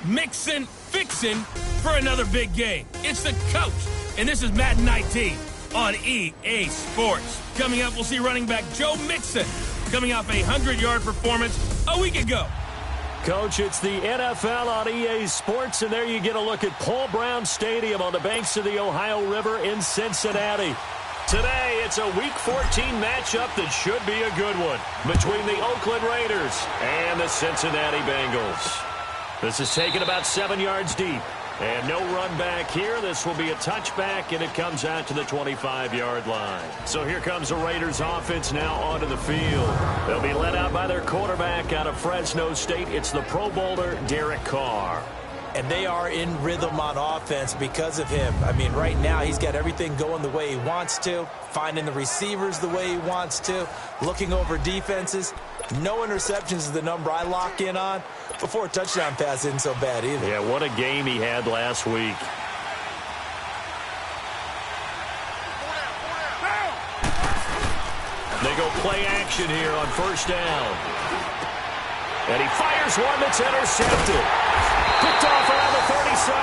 mixing, fixing for another big game. It's the coach, and this is Madden 19 on EA Sports. Coming up, we'll see running back Joe Mixon coming off a 100-yard performance a week ago. Coach, it's the NFL on EA Sports, and there you get a look at Paul Brown Stadium on the banks of the Ohio River in Cincinnati. Today, it's a Week 14 matchup that should be a good one between the Oakland Raiders and the Cincinnati Bengals. This is taken about 7 yards deep. And no run back here. This will be a touchback, and it comes out to the 25-yard line. So here comes the Raiders offense now onto the field. They'll be led out by their quarterback out of Fresno State. It's the Pro Bowler, Derek Carr. And they are in rhythm on offense because of him. I mean, right now he's got everything going the way he wants to, finding the receivers the way he wants to, looking over defenses. No interceptions is the number I lock in on. Before a touchdown pass isn't so bad either. Yeah, what a game he had last week. They go play action here on first down. And he fires one that's intercepted. Picked off around the 37.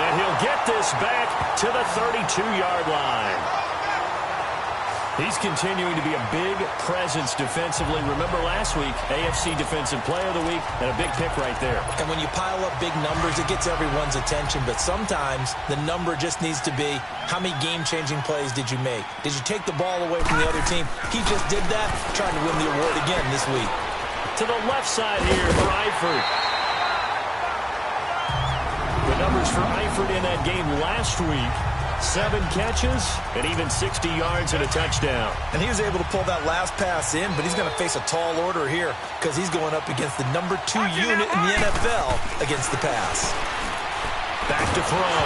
And he'll get this back to the 32-yard line. He's continuing to be a big presence defensively. Remember last week, AFC Defensive Player of the Week, and a big pick right there. And when you pile up big numbers, it gets everyone's attention. But sometimes the number just needs to be, how many game-changing plays did you make? Did you take the ball away from the other team? He just did that, trying to win the award again this week. To the left side here for Eifert. The numbers for Eifert in that game last week. 7 catches and even 60 yards and a touchdown. And he was able to pull that last pass in, but he's going to face a tall order here because he's going up against the number 2 unit in the NFL against the pass. Back to throw.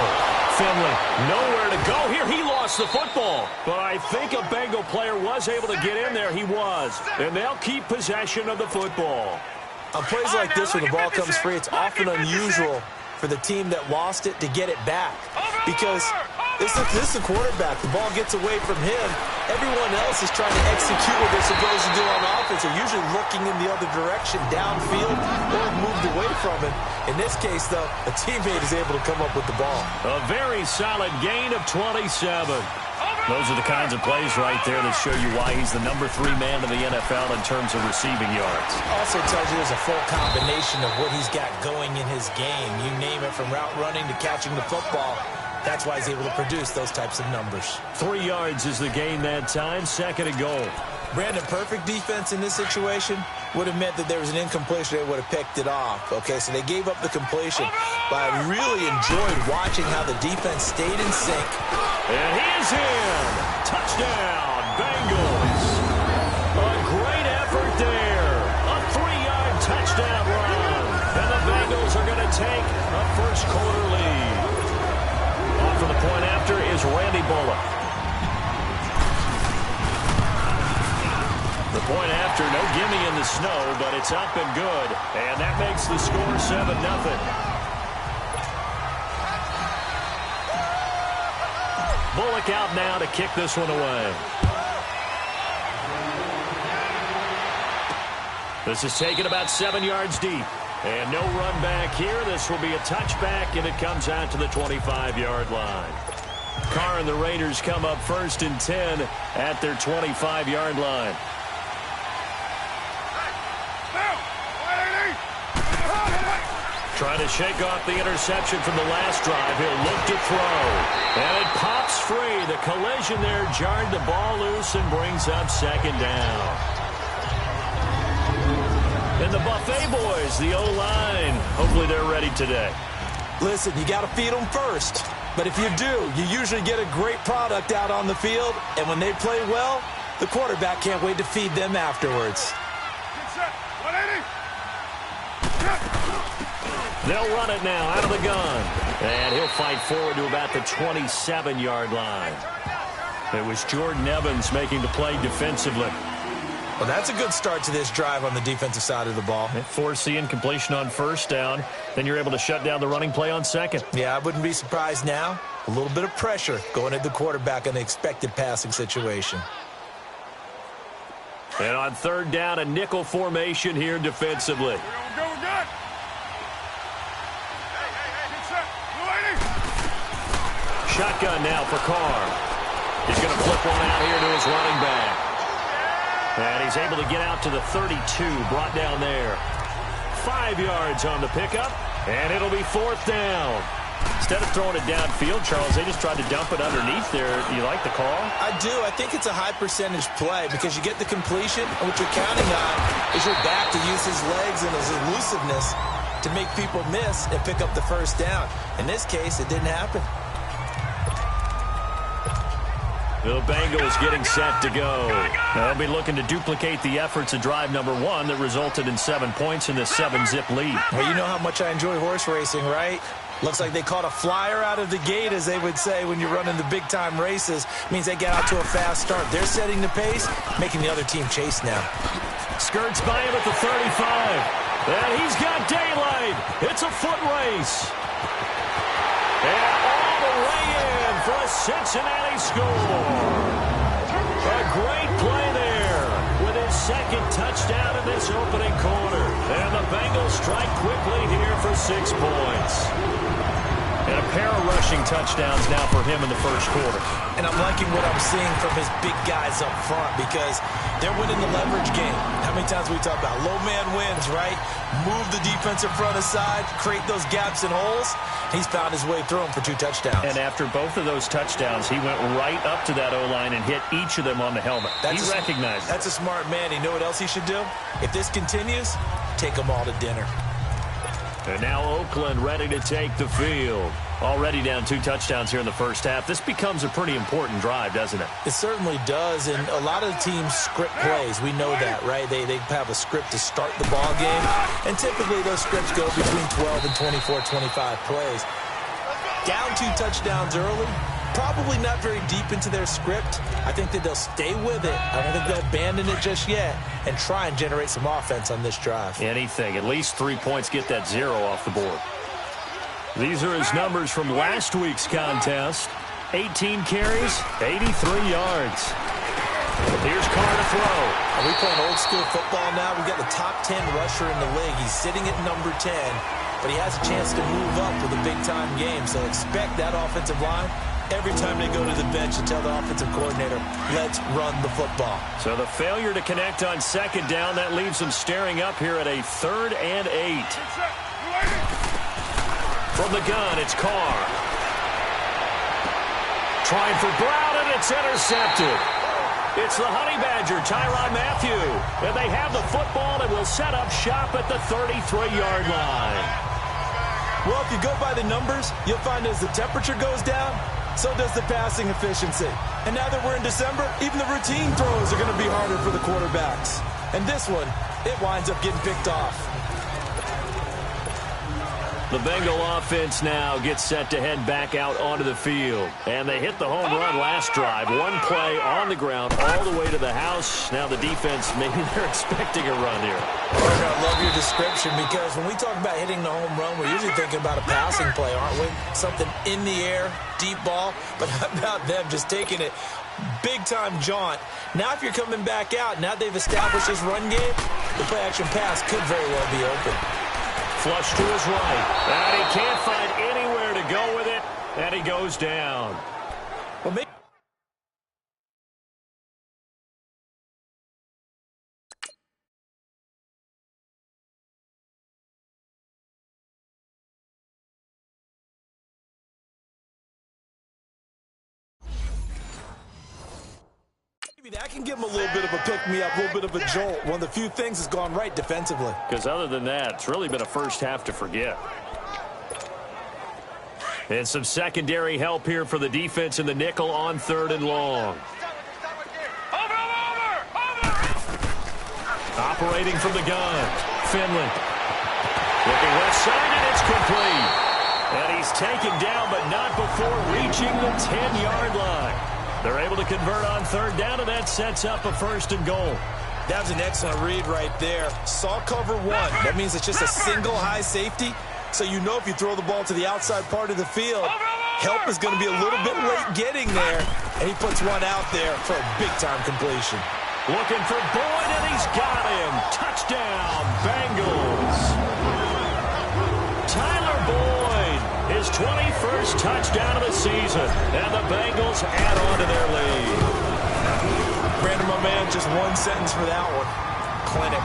Finley, nowhere to go here. He lost the football. But I think a Bengal player was able to get in there. He was. And they'll keep possession of the football. On plays like this where the ball comes free, it's often unusual for the team that lost it to get it back because this is the quarterback. The ball gets away from him. Everyone else is trying to execute what they're supposed to do on offense. They're usually looking in the other direction, downfield, or moved away from it. In this case, though, a teammate is able to come up with the ball. A very solid gain of 27. Those are the kinds of plays right there that show you why he's the number 3 man in the NFL in terms of receiving yards. Also tells you there's a full combination of what he's got going in his game. You name it, from route running to catching the football. That's why he's able to produce those types of numbers. 3 yards is the gain that time. 2nd and goal. Brandon, perfect defense in this situation would have meant that there was an incompletion. They would have picked it off. Okay, so they gave up the completion. But I really enjoyed watching how the defense stayed in sync. And he's in. Touchdown, Bengals. A great effort there. A 3-yard touchdown run. And the Bengals are going to take a first-quarter lead. Off for the point after is Randy Bullock. The point after, no gimme in the snow, but it's up and good. And that makes the score 7-0. Bullock out now to kick this one away. This is taken about 7 yards deep. And no run back here. This will be a touchback, and it comes out to the 25-yard line. Carr and the Raiders come up 1st and 10 at their 25-yard line. Trying to shake off the interception from the last drive. He'll look to throw. And it pops free. The collision there jarred the ball loose and brings up 2nd down. And the Buffet boys, the O-line, hopefully they're ready today. Listen, you got to feed them first. But if you do, you usually get a great product out on the field. And when they play well, the quarterback can't wait to feed them afterwards. They'll run it now out of the gun. And he'll fight forward to about the 27-yard line. It was Jordan Evans making the play defensively. Well, that's a good start to this drive on the defensive side of the ball. Force the incompletion on 1st down. Then you're able to shut down the running play on 2nd. Yeah, I wouldn't be surprised now. A little bit of pressure going at the quarterback in the expected passing situation. And on 3rd down, a nickel formation here defensively. Shotgun now for Carr. He's going to flip one out here to his running back. And he's able to get out to the 32, brought down there. 5 yards on the pickup, and it'll be 4th down. Instead of throwing it downfield, Charles, they just tried to dump it underneath there. You like the call? I do. I think it's a high-percentage play because you get the completion, and what you're counting on is your back to use his legs and his elusiveness to make people miss and pick up the first down. In this case, it didn't happen. The Bengals getting set to go. They'll be looking to duplicate the efforts of drive number 1 that resulted in 7 points in this 7-zip lead. Well, you know how much I enjoy horse racing, right? Looks like they caught a flyer out of the gate, as they would say when you're running the big-time races. Means they get out to a fast start. They're setting the pace, making the other team chase now. Skirts by him at the 35. And he's got daylight. It's a foot race. And all the way in for a Cincinnati score. A great play there with his second touchdown in this opening quarter. And the Bengals strike quickly here for 6 points. And a pair of rushing touchdowns now for him in the first quarter. And I'm liking what I'm seeing from his big guys up front because they're winning the leverage game. How many times we talk about low man wins, right? Move the defensive front aside, create those gaps and holes. He's found his way through them for 2 touchdowns. And after both of those touchdowns, he went right up to that O-line and hit each of them on the helmet. He recognized it. That's a smart man. You know what else he should do? If this continues, take them all to dinner. And now Oakland ready to take the field. Already down 2 touchdowns here in the first half. This becomes a pretty important drive, doesn't it? It certainly does, and a lot of the teams script plays. We know that, right? They have a script to start the ball game, and typically those scripts go between 12 and 24, 25 plays. Down 2 touchdowns early, probably not very deep into their script. I think that they'll stay with it. I don't think they'll abandon it just yet and try and generate some offense on this drive. Anything. At least 3 points, get that 0 off the board. These are his numbers from last week's contest. 18 carries, 83 yards. Here's Carr to throw. Are we playing old school football now? We've got the top 10 rusher in the league. He's sitting at number 10, but he has a chance to move up with a big-time game. So expect that offensive line. Every time they go to the bench and tell the offensive coordinator, let's run the football. So the failure to connect on 2nd down, that leaves them staring up here at a 3rd and 8. From the gun, it's Carr. Trying for Brown, and it's intercepted. It's the Honey Badger, Tyrann Mathieu. And they have the football and will set up shop at the 33-yard line. Well, if you go by the numbers, you'll find as the temperature goes down, so does the passing efficiency. And now that we're in December, even the routine throws are going to be harder for the quarterbacks. And this one, it winds up getting picked off. The Bengal offense now gets set to head back out onto the field. And they hit the home run last drive. 1 play on the ground all the way to the house. Now the defense, maybe they're expecting a run here. I love your description because when we talk about hitting the home run, we're usually thinking about a passing play, aren't we? Something in the air, deep ball. But how about them just taking it big-time jaunt? Now if you're coming back out, now they've established this run game, the play-action pass could very well be open. Flush to his right. And he can't find anywhere to go with it. And he goes down. Well, maybe that can give him a little bit of a pick-me-up, a little bit of a jolt. One of the few things that's gone right defensively. Because other than that, it's really been a first half to forget. And some secondary help here for the defense in the nickel on 3rd and long. Operating from the gun, Finley. Looking left side, and it's complete. And he's taken down, but not before reaching the 10-yard line. They're able to convert on 3rd down, and that sets up a 1st and goal. That was an excellent read right there. Saw cover 1. That means it's just a single high safety. So you know if you throw the ball to the outside part of the field, help is going to be a little bit late getting there. And he puts one out there for a big-time completion. Looking for Boyd, and he's got him. Touchdown, Bengals. Tyler Boyd his 21st touchdown of the season. And the Bengals add on to their lead. Brandon, my man, just one sentence for that one. Clinic.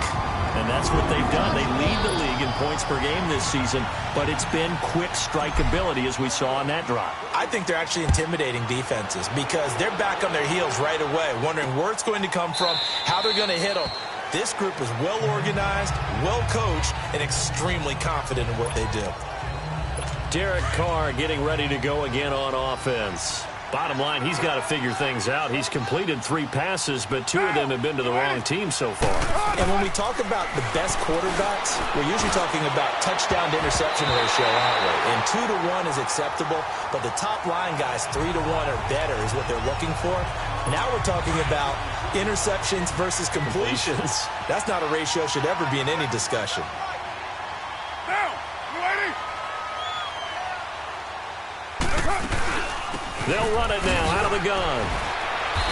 And that's what they've done. They lead the league in points per game this season, but it's been quick strikeability as we saw on that drive. I think they're actually intimidating defenses because they're back on their heels right away, wondering where it's going to come from, how they're going to hit them. This group is well organized, well coached, and extremely confident in what they do. Derek Carr getting ready to go again on offense. Bottom line, he's got to figure things out. He's completed 3 passes, but 2 of them have been to the wrong team so far. And when we talk about the best quarterbacks, we're usually talking about touchdown to interception ratio, aren't we? And 2 to 1 is acceptable, but the top line guys, 3 to 1 or better is what they're looking for. Now we're talking about interceptions versus completions. That's not a ratio should ever be in any discussion. They'll run it now out of the gun.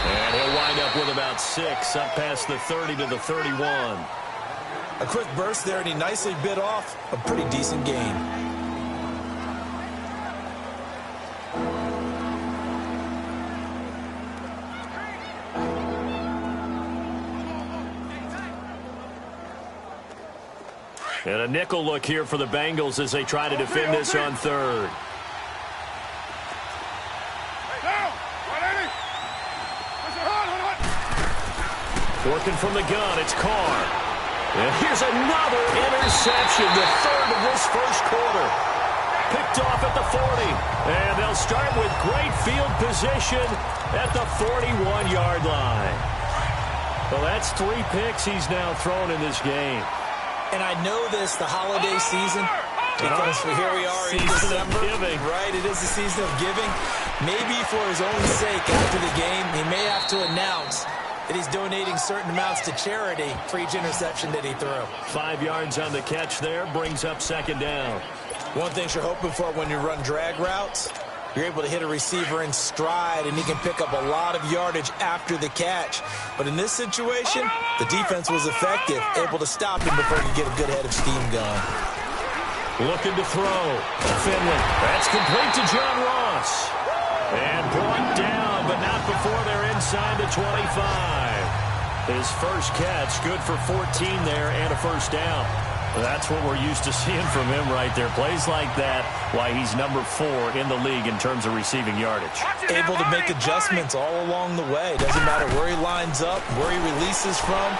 And he'll wind up with about 6, up past the 30 to the 31. A quick burst there, and he nicely bit off a pretty decent gain. And a nickel look here for the Bengals as they try to defend this on 3rd. Working from the gun, it's Carr. And here's another interception, the 3rd of this first quarter. Picked off at the 40. And they'll start with great field position at the 41-yard line. Well, that's 3 picks he's now thrown in this game. And I know this, the holiday season, because here we are in December. Right, it is the season of giving. Maybe for his own sake after the game, he may have to announce that he's donating certain amounts to charity for each interception that he threw. 5 yards on the catch there, brings up 2nd down. One thing you're hoping for when you run drag routes, you're able to hit a receiver in stride, and he can pick up a lot of yardage after the catch. But in this situation, the defense was effective, able to stop him before he could get a good head of steam going. Looking to throw. Finley. That's complete to John Ross. And brought down, but not before they're inside the 25. His first catch, good for 14 there and a first down. That's what we're used to seeing from him right there. Plays like that, why he's number 4 in the league in terms of receiving yardage. Able to make adjustments all along the way. Doesn't matter where he lines up, where he releases from,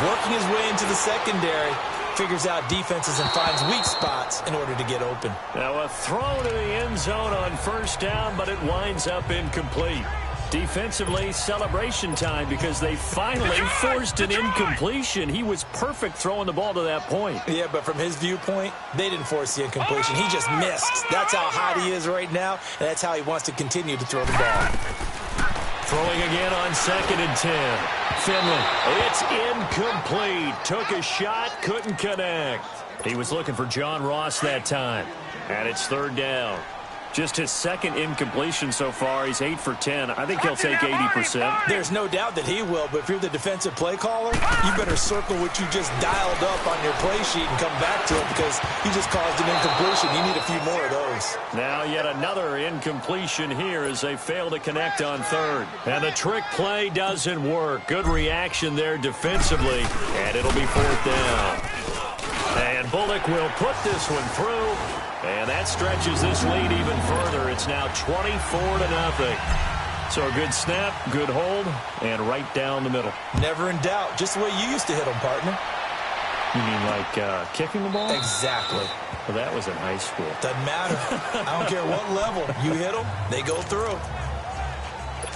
working his way into the secondary. Figures out defenses and finds weak spots in order to get open. Now a throw to the end zone on 1st down, but it winds up incomplete. Defensively, celebration time because they finally forced an incompletion. He was perfect throwing the ball to that point. Yeah, but from his viewpoint, they didn't force the incompletion. He just missed. That's how hot he is right now, and that's how he wants to continue to throw the ball. Throwing again on 2nd and 10. Finley. It's incomplete. Took a shot, couldn't connect. He was looking for John Ross that time. And it's 3rd down. Just his 2nd incompletion so far. He's 8 for 10. I think he'll take 80%. There's no doubt that he will, but if you're the defensive play caller, you better circle what you just dialed up on your play sheet and come back to it because you just caused an incompletion. You need a few more of those. Now yet another incompletion here as they fail to connect on 3rd. And the trick play doesn't work. Good reaction there defensively, and it'll be 4th down. And Bullock will put this one through. And that stretches this lead even further. It's now 24-0. So a good snap, good hold, and right down the middle. Never in doubt. Just the way you used to hit them, partner. You mean like kicking the ball? Exactly. Well, that was in high school. Doesn't matter. I don't care what level. You hit them, they go through.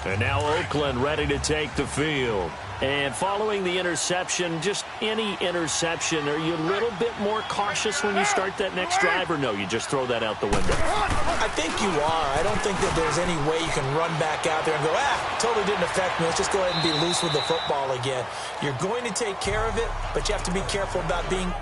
And now Oakland ready to take the field. And following the interception, just any interception, are you a little bit more cautious when you start that next drive, or no, you just throw that out the window? I think you are. I don't think that there's any way you can run back out there and go, totally didn't affect me. Let's just go ahead and be loose with the football again. You're going to take care of it, but you have to be careful about being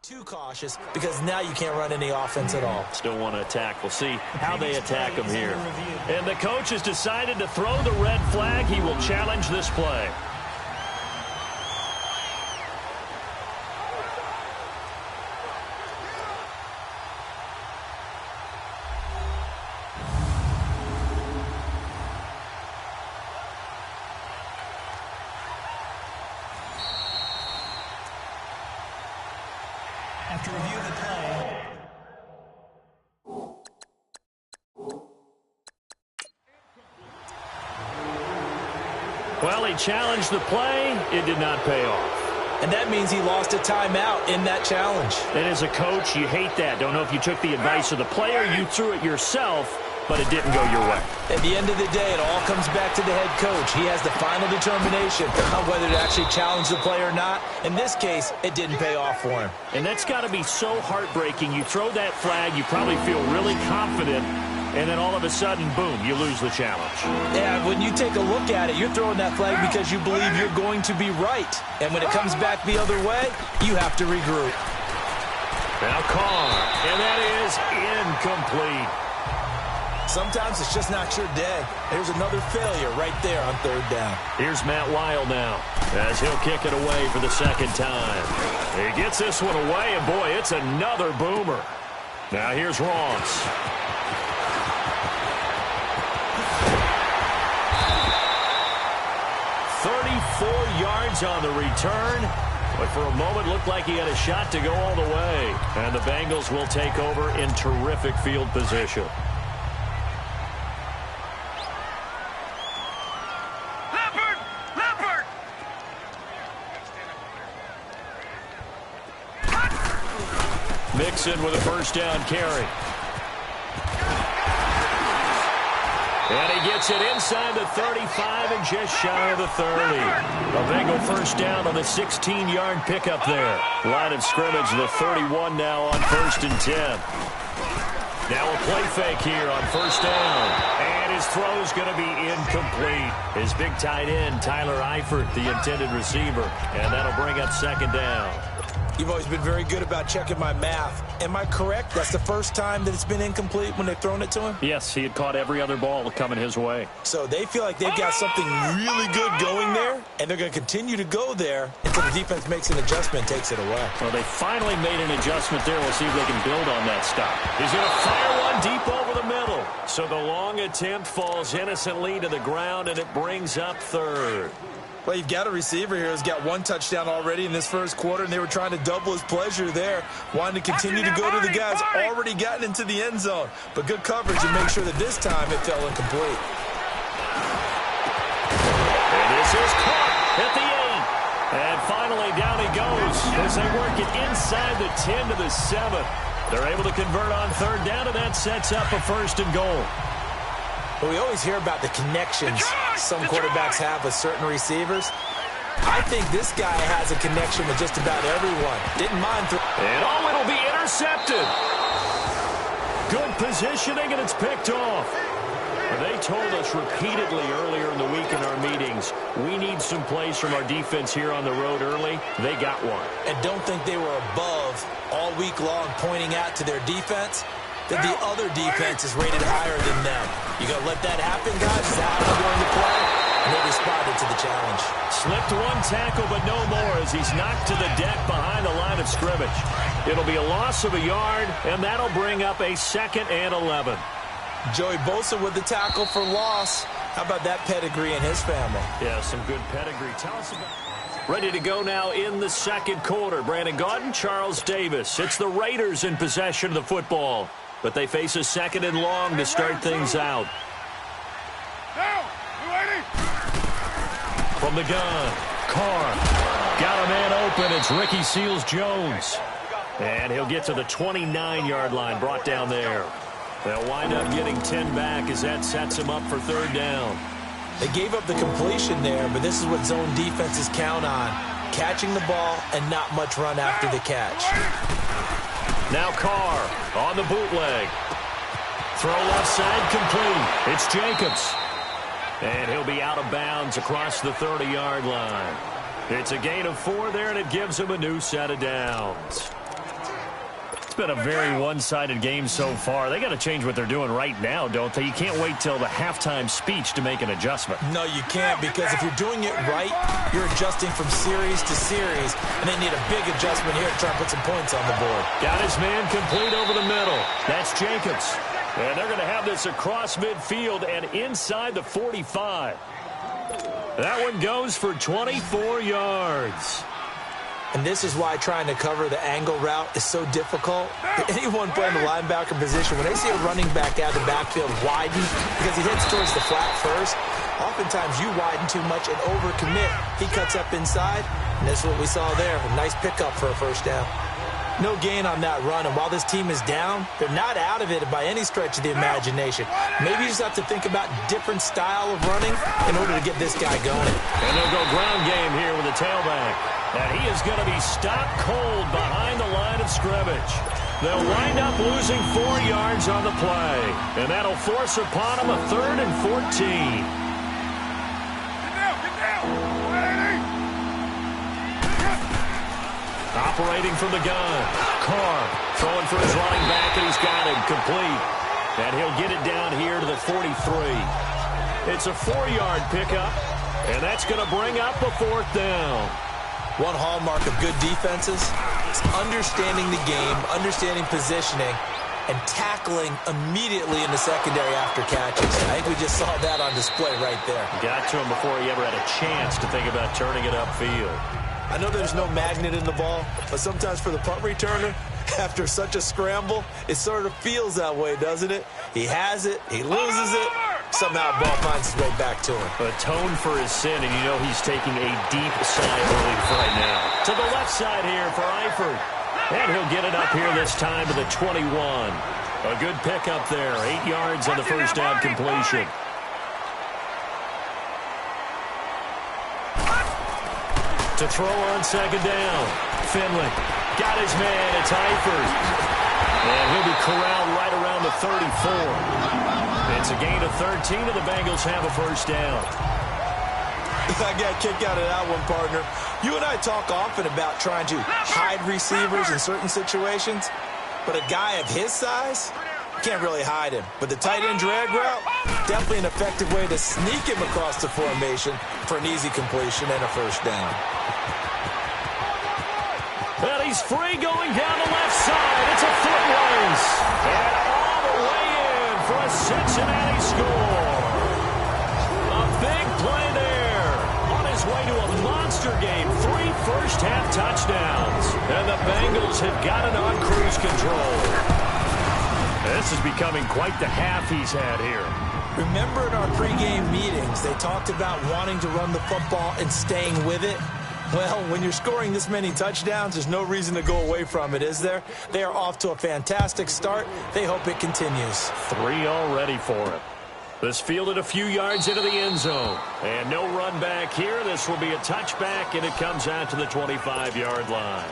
too cautious because now you can't run any offense at all. Still want to attack. We'll see how they attack him here. And the coach has decided to throw the red flag. He will challenge this play. After review of the play. Well, he challenged the play. It did not pay off. And that means he lost a timeout in that challenge. And as a coach, you hate that. Don't know if you took the advice of the player, you threw it yourself, but it didn't go your way. At the end of the day, it all comes back to the head coach. He has the final determination on whether to actually challenge the play or not. In this case, it didn't pay off for him. And that's got to be so heartbreaking. You throw that flag, you probably feel really confident, and then all of a sudden, boom, you lose the challenge. Yeah, when you take a look at it, you're throwing that flag because you believe you're going to be right. And when it comes back the other way, you have to regroup. Now Carr, and that is incomplete. Sometimes it's just not your day. There's another failure right there on third down. Here's Matt Weil now, as he'll kick it away for the second time. He gets this one away, and boy, it's another boomer. Now here's Ross. Yards on the return, but for a moment looked like he had a shot to go all the way. And the Bengals will take over in terrific field position. Leopard! Mixon with a first down carry. And he gets it inside the 35 and just shy of the 30. A Bengal first down on the 16-yard pickup there. Line of scrimmage, the 31 now on 1st and 10. Now a play fake here on first down. And his throw's going to be incomplete. His big tight end, Tyler Eifert, the intended receiver. And that'll bring up second down. You've always been very good about checking my math. Am I correct? That's the first time that it's been incomplete when they've thrown it to him? Yes, he had caught every other ball coming his way. So they feel like they've got something really good going there, and they're going to continue to go there until the defense makes an adjustment and takes it away. Well, they finally made an adjustment there. We'll see if they can build on that stop. He's going to fire one deep over the middle. So the long attempt falls innocently to the ground, and it brings up third. Well, you've got a receiver here who's got one touchdown already in this first quarter, and they were trying to double his pleasure there, wanting to continue to go to the guys already gotten into the end zone. But good coverage and make sure that this time it fell incomplete. And this is caught at the 8. And finally down he goes as they work it inside the 10 to the 7. They're able to convert on third down, and that sets up a 1st and goal. Well, we always hear about the connections some quarterbacks have with certain receivers. I think this guy has a connection with just about everyone. Didn't mind. And it'll be intercepted. Good positioning, and it's picked off. They told us repeatedly earlier in the week in our meetings, we need some plays from our defense here on the road early. They got one. And don't think they were above all week long pointing out to their defense that the other defense is rated higher than them. You got to let that happen, guys. Is that how they're going to play? And they responded to the challenge. Slipped one tackle, but no more as he's knocked to the deck behind the line of scrimmage. It'll be a loss of a yard, and that'll bring up a 2nd and 11. Joey Bosa with the tackle for loss. How about that pedigree in his family? Yeah, some good pedigree. Tell us about it. Ready to go now in the second quarter. Brandon Gaudin, Charles Davis. It's the Raiders in possession of the football, but they face a 2nd and long to start things out. From the gun, Carr got a man open. It's Ricky Seals-Jones. And he'll get to the 29-yard line, brought down there. They'll wind up getting 10 back as that sets him up for third down. They gave up the completion there, but this is what zone defenses count on. Catching the ball and not much run after the catch. Now Carr on the bootleg. Throw left side complete. It's Jacobs. And he'll be out of bounds across the 30-yard line. It's a gain of 4 there, and it gives him a new set of downs. It's been a very one-sided game so far. They got to change what they're doing right now, don't they? You can't wait till the halftime speech to make an adjustment. No, you can't, because if you're doing it right, you're adjusting from series to series, and they need a big adjustment here to try and put some points on the board. Got his man complete over the middle. That's Jacobs. And they're going to have this across midfield and inside the 45. That one goes for 24 yards. And this is why trying to cover the angle route is so difficult. Anyone playing the linebacker position, when they see a running back out of the backfield widen because he hits towards the flat first, oftentimes you widen too much and overcommit. He cuts up inside, and that's what we saw there. A nice pickup for a first down. No gain on that run, and while this team is down, they're not out of it by any stretch of the imagination. Maybe you just have to think about different style of running in order to get this guy going. And they'll go ground game here with the tailback. And he is going to be stopped cold behind the line of scrimmage. They'll wind up losing 4 yards on the play, and that'll force upon him a 3rd and 14. Operating from the gun. Carr throwing for his running back, and he's got him complete. And he'll get it down here to the 43. It's a 4-yard pickup, and that's going to bring up a 4th down. One hallmark of good defenses is understanding the game, understanding positioning, and tackling immediately in the secondary after catches. I think we just saw that on display right there. Got to him before he ever had a chance to think about turning it upfield. I know there's no magnet in the ball, but sometimes for the punt returner, after such a scramble, it sort of feels that way, doesn't it? He has it, he loses it, somehow the ball finds its way back to him. Atone for his sin, and you know he's taking a deep sigh of relief right now. To the left side here for Eifert. And he'll get it up here this time to the 21. A good pickup there, 8 yards on the first down completion. To throw on second down. Finley got his man. It's Eifert. And he'll be corralled right around the 34. It's a gain of 13, and the Bengals have a first down. I got a kick out of that one, partner. You and I talk often about trying to hide receivers in certain situations, but a guy of his size, can't really hide him. But the tight end drag route, definitely an effective way to sneak him across the formation for an easy completion and a first down. Well, he's free going down the left side. It's a foot race. And all the way in for a Cincinnati score. A big play there. On his way to a monster game. 3 first-half touchdowns. And the Bengals have got it on cruise control. This is becoming quite the half he's had here. Remember in our pregame meetings, they talked about wanting to run the football and staying with it? Well, when you're scoring this many touchdowns, there's no reason to go away from it, is there? They are off to a fantastic start. They hope it continues. 3 already for him. This fielded a few yards into the end zone. And no run back here. This will be a touchback, and it comes out to the 25-yard line.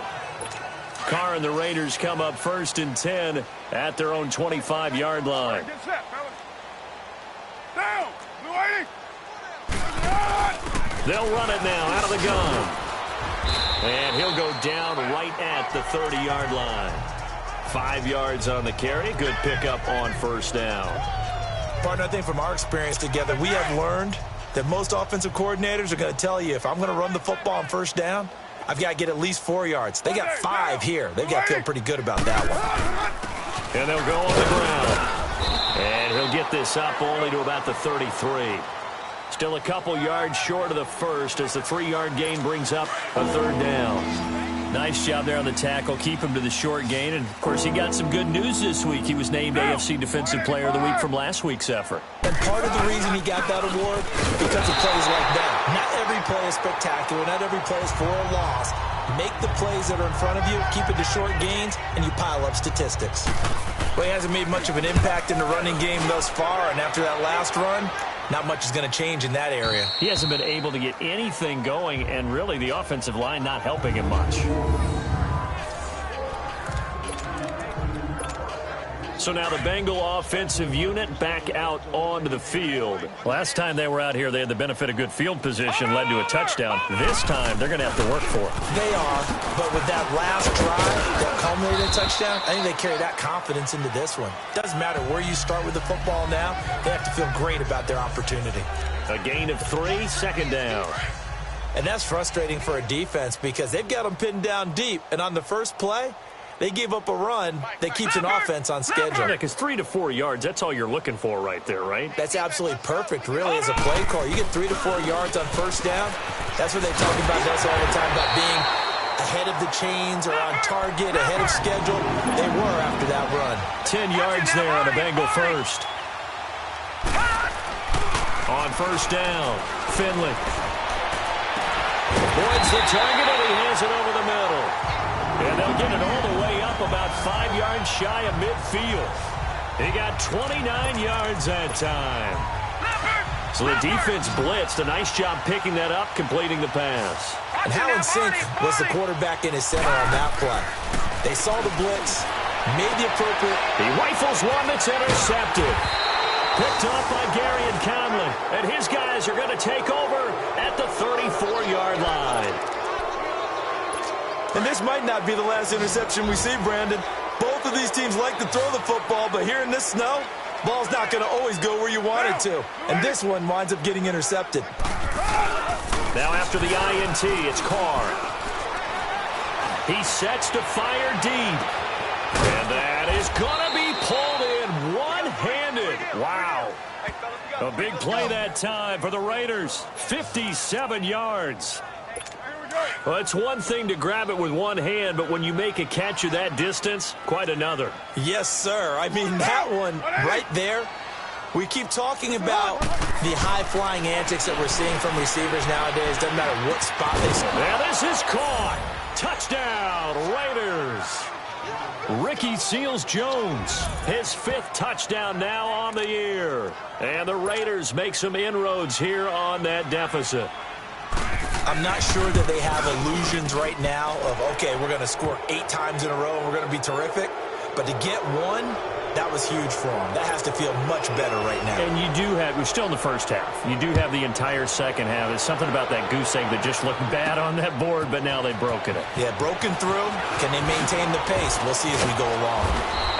Carr and the Raiders come up 1st and 10 at their own 25-yard line. They'll run it now out of the gun. And he'll go down right at the 30-yard line. 5 yards on the carry. Good pickup on first down. Partner, I think from our experience together, we have learned that most offensive coordinators are going to tell you, if I'm going to run the football on first down, I've got to get at least 4 yards. They got 5 here. They've got to feel pretty good about that one. And they'll go on the ground. And he'll get this up only to about the 33. Still a couple yards short of the first as the 3-yard gain brings up a 3rd down. Nice job there on the tackle. Keep him to the short gain. And, of course, he got some good news this week. He was named AFC Defensive Player of the Week from last week's effort. And part of the reason he got that award, because of plays like that. Not every play is spectacular. Not every play is for a loss. Make the plays that are in front of you, keep it to short gains, and you pile up statistics. Well, he hasn't made much of an impact in the running game thus far, and after that last run, not much is going to change in that area. He hasn't been able to get anything going, and really the offensive line not helping him much. So now the Bengal offensive unit back out onto the field. Last time they were out here, they had the benefit of good field position, led to a touchdown. This time, they're going to have to work for it. They are, but with that last drive that culminated in a touchdown, I think they carry that confidence into this one. Doesn't matter where you start with the football now, they have to feel great about their opportunity. A gain of 3, second down. And that's frustrating for a defense because they've got them pinned down deep, and on the first play, they gave up a run that keeps an offense on schedule. Yeah, because 3 to 4 yards, that's all you're looking for right there, right? That's absolutely perfect, really, as a play call. You get 3 to 4 yards on first down. That's what they talk about us all the time, about being ahead of the chains or on target, ahead of schedule. They were after that run. 10 yards there on a Bengal first. On first down, Finley. Boyd's the target, and he hands it over the middle. And they'll get it all the way up about 5 yards shy of midfield. He got 29 yards that time. So the defense blitzed. A nice job picking that up, completing the pass. And how in sync was the quarterback in his center on that play? They saw the blitz, made the appropriate. He rifles one that's intercepted. Picked off by Gary and Conley. And his guys are going to take over at the 34-yard line. And this might not be the last interception we see, Brandon. Both of these teams like to throw the football, but here in this snow, ball's not going to always go where you want it to. And this one winds up getting intercepted. Now after the INT, it's Carr. He sets to fire deep. And that is going to be pulled in one-handed. Wow. A big play that time for the Raiders. 57 yards. Well, it's one thing to grab it with one hand, but when you make a catch of that distance, quite another. Yes, sir. I mean, that one right there, we keep talking about the high-flying antics that we're seeing from receivers nowadays. Doesn't matter what spot they start. Now this is caught. Touchdown, Raiders. Ricky Seals-Jones, his 5th touchdown now on the year. And the Raiders make some inroads here on that deficit. I'm not sure that they have illusions right now of, okay, we're going to score 8 times in a row and we're going to be terrific. But to get one, that was huge for them. That has to feel much better right now. And you do have, we're still in the first half. You do have the entire second half. There's something about that goose egg that just looked bad on that board, but now they've broken it. Yeah, broken through. Can they maintain the pace? We'll see as we go along.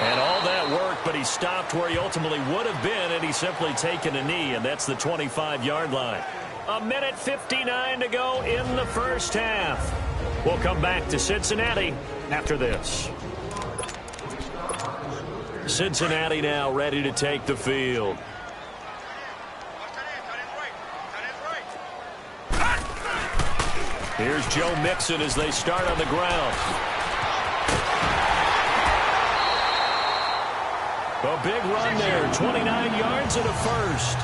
And all that work, but he stopped where he ultimately would have been, and he's simply taken a knee, and that's the 25-yard line. 1:59 to go in the first half. We'll come back to Cincinnati after this. Cincinnati now ready to take the field. Here's Joe Mixon as they start on the ground. A big run there, 29 yards and a first.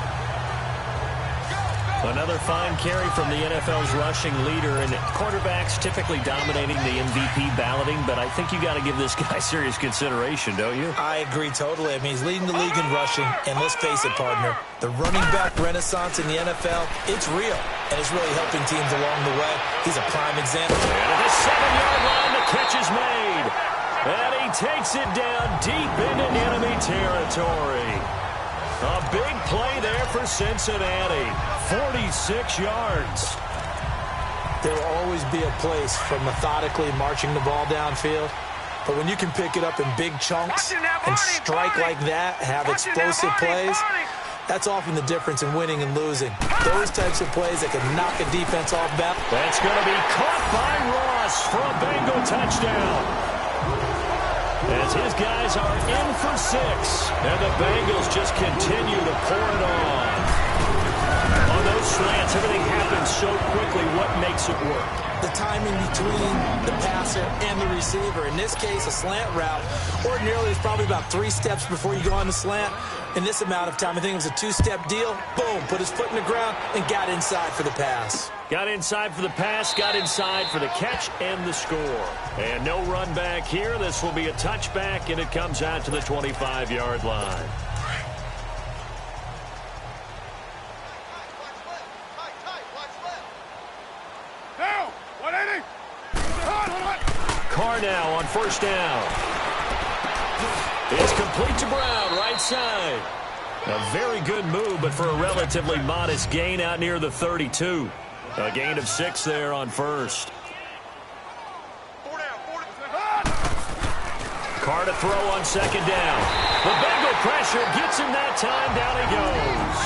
Another fine carry from the NFL's rushing leader, and quarterbacks typically dominating the MVP balloting, but I think you got to give this guy serious consideration, don't you? I agree totally. I mean, he's leading the league in rushing, and let's face it, partner, the running back renaissance in the NFL, it's real, and it's really helping teams along the way. He's a prime example. And at the 7-yard line, the catch is made, and he takes it down deep into enemy territory. A big play there for Cincinnati. 46 yards. There will always be a place for methodically marching the ball downfield. But when you can pick it up in big chunks and strike like that, have explosive plays, that's often the difference in winning and losing. Those types of plays that can knock a defense off balance. That's going to be caught by Ross for a Bengal touchdown. As his guys are in for 6. And the Bengals just continue to pour it on. On those slants, everything happens so quickly. What makes it work? The timing between the passer and the receiver. In this case, a slant route. Ordinarily, it's probably about 3 steps before you go on the slant. In this amount of time, I think it was a 2-step deal. Boom, put his foot in the ground and got inside for the pass. Got inside for the pass, got inside for the catch and the score. And no run back here. This will be a touchback, and it comes out to the 25-yard line. Carr now on first down. It's complete to Brown, right side. A very good move, but for a relatively modest gain out near the 32. A gain of 6 there on first. Carr to throw on second down. The Bengal pressure gets him that time. Down he goes.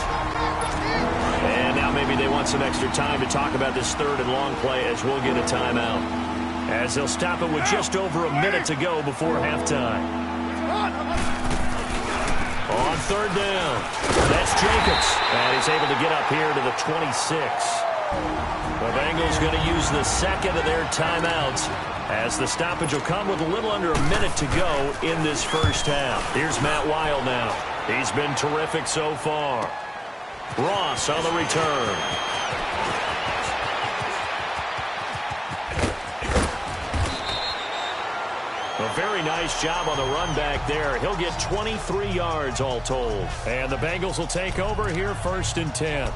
And now maybe they want some extra time to talk about this third and long play as we'll get a timeout. As they'll stop it with just over a minute to go before halftime. On third down, that's Jacobs. And he's able to get up here to the 26. The Bengals going to use the second of their timeouts as the stoppage will come with a little under a minute to go in this first half. Here's Matt Wild now. He's been terrific so far. Ross on the return. A very nice job on the run back there. He'll get 23 yards all told. And the Bengals will take over here first and 10.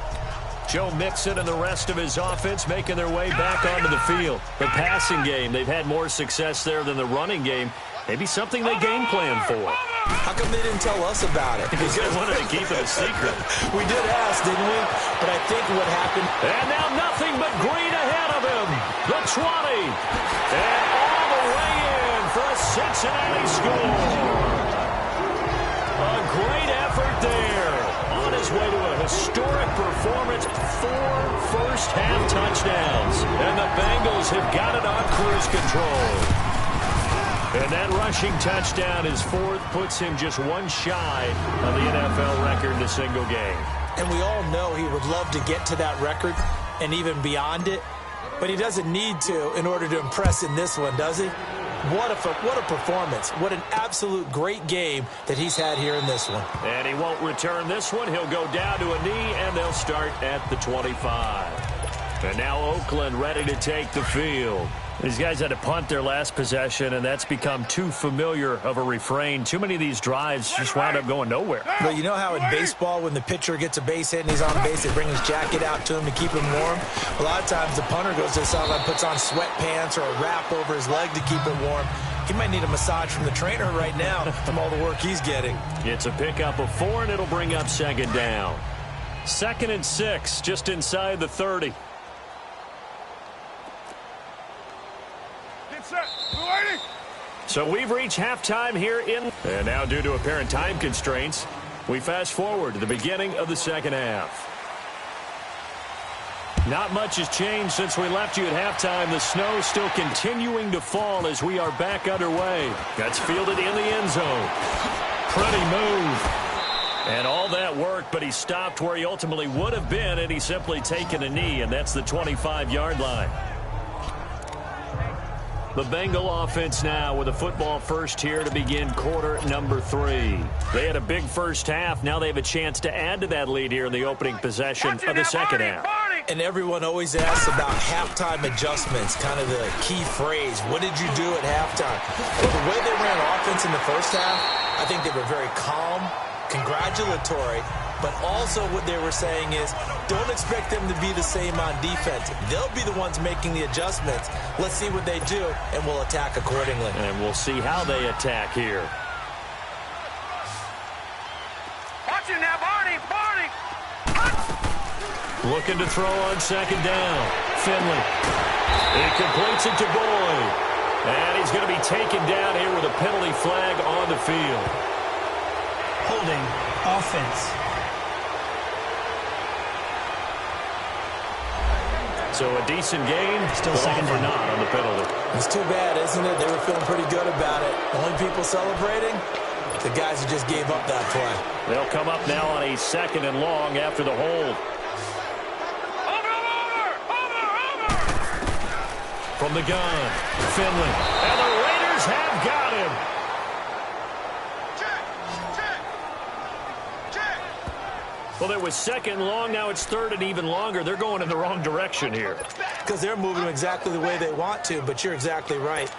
Joe Mixon and the rest of his offense making their way back onto the field. The passing game, they've had more success there than the running game. Maybe something they game plan for. How come they didn't tell us about it? Because they wanted to keep it a secret. We did ask, didn't we? But I think what happened... And now nothing but green ahead of him. The 20. And all the way in for a Cincinnati score. A great effort there. On his way to a historic performance, 4 first-half touchdowns. And the Bengals have got it on cruise control. And that rushing touchdown, his 4th, puts him just one shy of the NFL record in a single game. And we all know he would love to get to that record and even beyond it. But he doesn't need to in order to impress in this one, does he? What a performance. What an absolute great game that he's had here in this one. And he won't return this one. He'll go down to a knee, and they'll start at the 25. And now Oakland ready to take the field. These guys had to punt their last possession, and that's become too familiar of a refrain. Too many of these drives just wound up going nowhere. But you know how in baseball, when the pitcher gets a base hit and he's on base, they bring his jacket out to him to keep him warm? A lot of times the punter goes to the sideline, puts on sweatpants or a wrap over his leg to keep it warm. He might need a massage from the trainer right now from all the work he's getting. It's a pickup of 4, and it'll bring up second down. 2nd and 6, just inside the 30. So we've reached halftime here in... And now due to apparent time constraints, we fast forward to the beginning of the second half. Not much has changed since we left you at halftime. The snow still continuing to fall as we are back underway. That's fielded in the end zone. Pretty move. And all that work, but he stopped where he ultimately would have been, and he's simply taken a knee, and that's the 25-yard line. The Bengal offense now with a football first here to begin quarter number 3. They had a big first half. Now they have a chance to add to that lead here in the opening possession of the second half. And everyone always asks about halftime adjustments, kind of the key phrase. What did you do at halftime? Well, the way they ran offense in the first half, I think they were very calm, congratulatory, but also what they were saying is don't expect them to be the same on defense. They'll be the ones making the adjustments. Let's see what they do, and we'll attack accordingly. And we'll see how they attack here. Watch it now, Barney! Looking to throw on second down. Finley. He completes it to Boyd. And he's going to be taken down here with a penalty flag on the field. Holding offense. So a decent gain, Still second or down. not on the penalty. It's too bad, isn't it? They were feeling pretty good about it. The only people celebrating, the guys who just gave up that play. They'll come up now on a 2nd and long after the hold. Over! From the gun, Finley. And the Raiders have got him. Well, it was 2nd and long. Now it's 3rd and even longer. They're going in the wrong direction here. Because they're moving exactly the way they want to, but you're exactly right.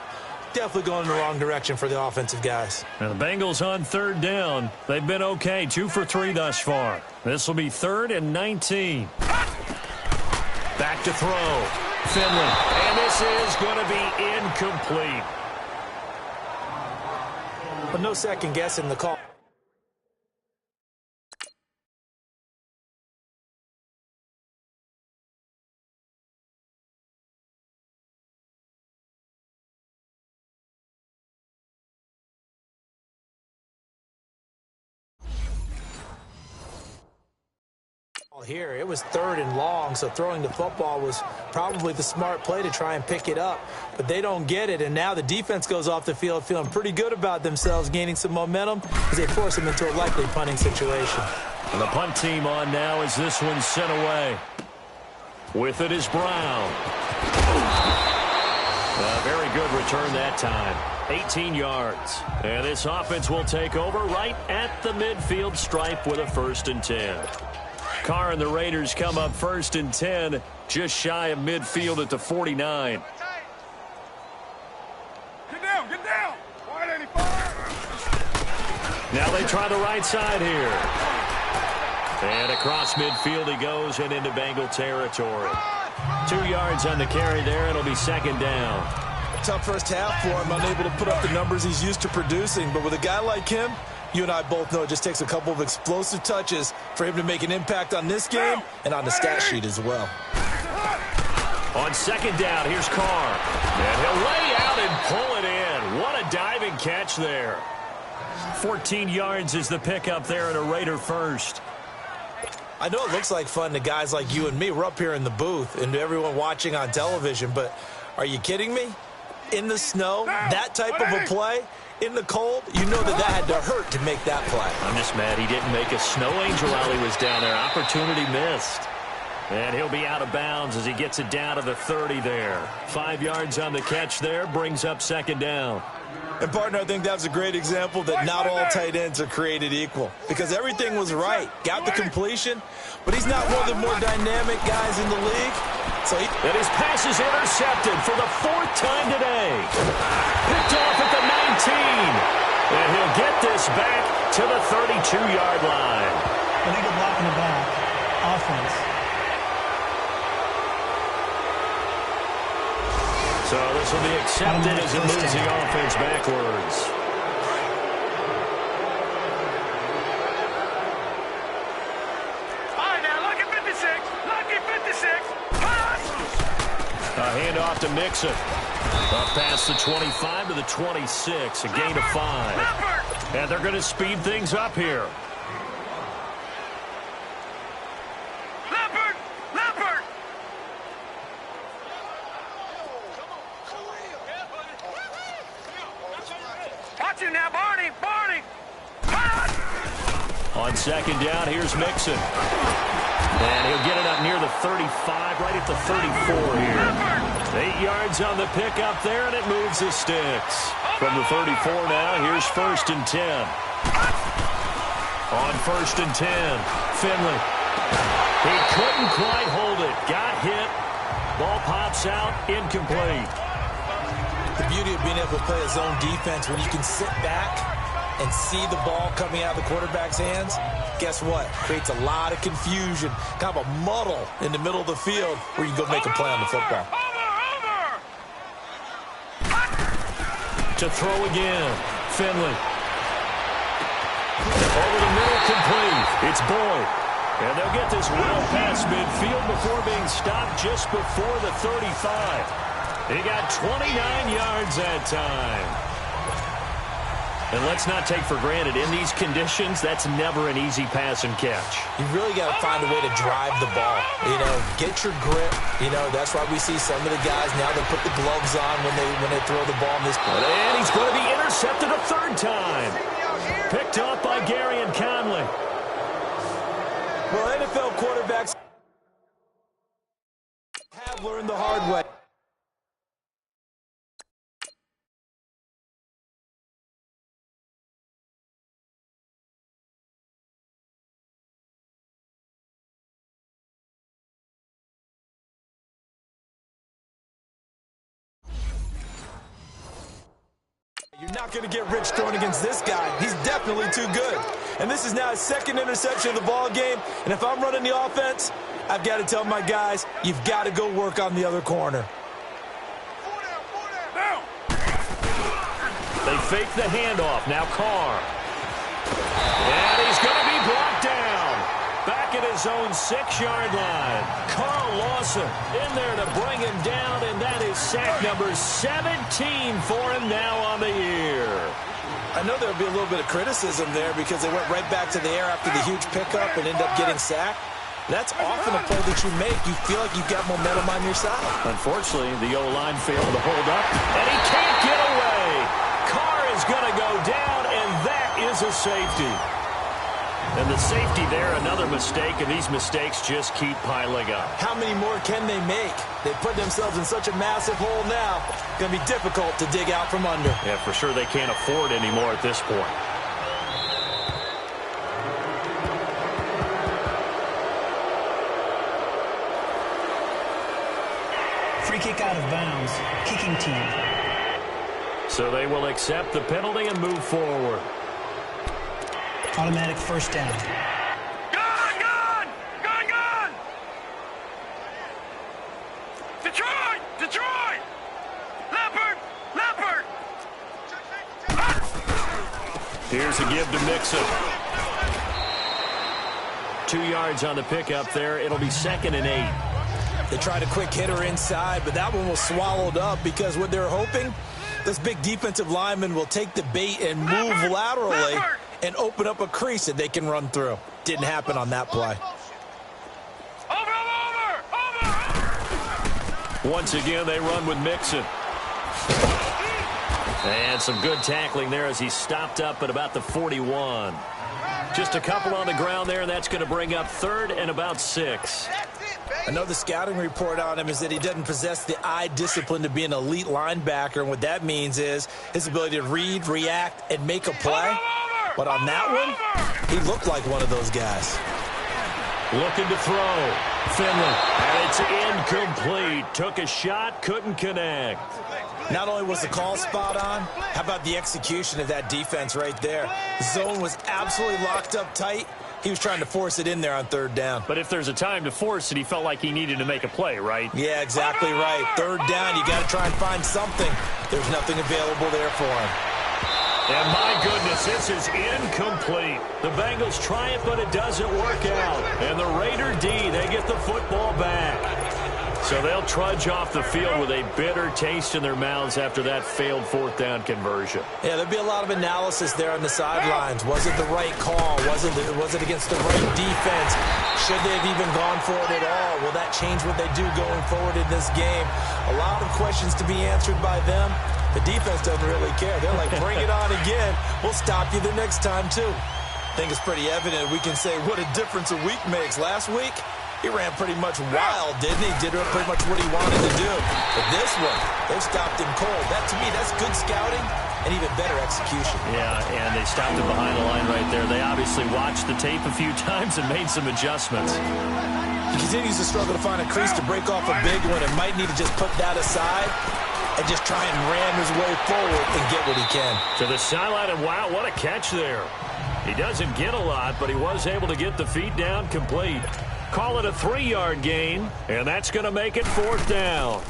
Definitely going in the wrong direction for the offensive guys. Now the Bengals on 3rd down. They've been okay, 2 for 3 thus far. This will be 3rd and 19. Back to throw. Finley. And this is going to be incomplete. But no second guessing the call. Here, it was 3rd and long, so throwing the football was probably the smart play to try and pick it up. But they don't get it, and now the defense goes off the field feeling pretty good about themselves, gaining some momentum as they force them into a likely punting situation. And the punt team on now as this one's sent away. With it is Brown. A very good return that time. 18 yards. And this offense will take over right at the midfield stripe with a 1st and 10. Carr and the Raiders come up 1st and 10, just shy of midfield at the 49. Get down, get down. 185. Now they try the right side here. And across midfield he goes and into Bengal territory. 2 yards on the carry there. It'll be 2nd down. Tough first half for him, unable to put up the numbers he's used to producing. But with a guy like him, you and I both know it just takes a couple of explosive touches for him to make an impact on this game and on the stat sheet as well. On 2nd down, here's Carr. And he'll lay out and pull it in. What a diving catch there. 14 yards is the pickup there and a Raider first. I know it looks like fun to guys like you and me. We're up here in the booth and to everyone watching on television, but are you kidding me? In the snow, that type of a play, in the cold, you know that had to hurt to make that play. I'm just mad he didn't make a snow angel while he was down there. Opportunity missed. And he'll be out of bounds as he gets it down to the 30 there. 5 yards on the catch there, brings up 2nd down. And, partner, I think that was a great example that not all tight ends are created equal because everything was right. Got the completion, but he's not one of the more dynamic guys in the league. And his pass is intercepted for the 4th time today. Picked off at the 19. And he'll get this back to the 32-yard line. Illegal block in the back. Offense. So this will be accepted as it moves the offense backwards. All right, now, lucky 56. Lucky 56. A handoff to Mixon. Up past the 25 to the 26. A gain of 5. And they're going to speed things up here. Watch him now, Barney. Barney. On 2nd down, here's Mixon. And he'll get it up near the 35, right at the 34 here. 8 yards on the pickup there, and it moves the sticks. From the 34 now, here's 1st and 10. On 1st and 10, Finley. He couldn't quite hold it. Got hit. Ball pops out, incomplete. The beauty of being able to play a zone defense when you can sit back and see the ball coming out of the quarterback's hands, guess what? Creates a lot of confusion, kind of a muddle in the middle of the field where you can go make a play on the football. To throw again, Finley. Over the middle, complete. It's Boyd. And they'll get this well past midfield before being stopped just before the 35. He got 29 yards that time. And let's not take for granted, in these conditions, that's never an easy pass and catch. You really got to find a way to drive the ball. You know, get your grip. You know, that's why we see some of the guys now that put the gloves on when they throw the ball in this play. And he's going to be intercepted a 3rd time. Picked off by Gary and Conley. Well, NFL quarterbacks have learned the hard way. You're not going to get rich throwing against this guy. He's definitely too good. And this is now his 2nd interception of the ball game. And if I'm running the offense, I've got to tell my guys, you've got to go work on the other corner. They fake the handoff. Now Carr. And he's going to be brought down. Back at his own 6-yard line. Carl Lawson in there to bring him down, and that is sack number 17 for him now on the year. I know there'll be a little bit of criticism there because they went right back to the air after the huge pickup and end up getting sacked. That's often a play that you make. You feel like you've got momentum on your side. Unfortunately, the O-line failed to hold up, and he can't get away. Carr is going to go down, and that is a safety. And the safety there, another mistake, and these mistakes just keep piling up. How many more can they make? They put themselves in such a massive hole now. Going to be difficult to dig out from under. Yeah, for sure they can't afford any more at this point. Free kick out of bounds. Kicking team. So they will accept the penalty and move forward. Automatic first down. Gone! Detroit! Leopard! Here's a give to Mixon. 2 yards on the pickup there. It'll be 2nd and 8. They tried a quick hitter inside, but that one was swallowed up because what they're hoping, this big defensive lineman will take the bait and move laterally and open up a crease that they can run through. Didn't happen on that play. Over! Once again, they run with Mixon. And some good tackling there as he stopped up at about the 41. Just a couple on the ground there, and that's going to bring up 3rd and about 6. I know the scouting report on him is that he doesn't possess the eye discipline to be an elite linebacker, and what that means is his ability to read, react, and make a play. But on that one, he looked like one of those guys. Looking to throw. Finley. And it's incomplete. Took a shot, couldn't connect. Not only was the call spot on, how about the execution of that defense right there? The zone was absolutely locked up tight. He was trying to force it in there on 3rd down. But if there's a time to force it, he felt like he needed to make a play, right? Yeah, exactly right. 3rd down, you got to try and find something. There's nothing available there for him. And my goodness, this is incomplete. The Bengals try it, but it doesn't work out. And the Raider D, they get the football back. So they'll trudge off the field with a bitter taste in their mouths after that failed 4th down conversion. Yeah, there'll be a lot of analysis there on the sidelines. Was it the right call? Was it against the right defense? Should they have even gone for it at all? Will that change what they do going forward in this game? A lot of questions to be answered by them. The defense doesn't really care. They're like, bring it on again. We'll stop you the next time, too. I think it's pretty evident. We can say what a difference a week makes. Last week, he ran pretty much wild, didn't he? Did pretty much what he wanted to do. But this one, they stopped him cold. That, to me, that's good scouting and even better execution. Yeah, and they stopped him behind the line right there. They obviously watched the tape a few times and made some adjustments. He continues to struggle to find a crease to break off a big one and might need to just put that aside and just try and ram his way forward and get what he can. To the sideline, and wow, what a catch there. He doesn't get a lot, but he was able to get the feet down complete. Call it a 3-yard gain, and that's going to make it 4th down.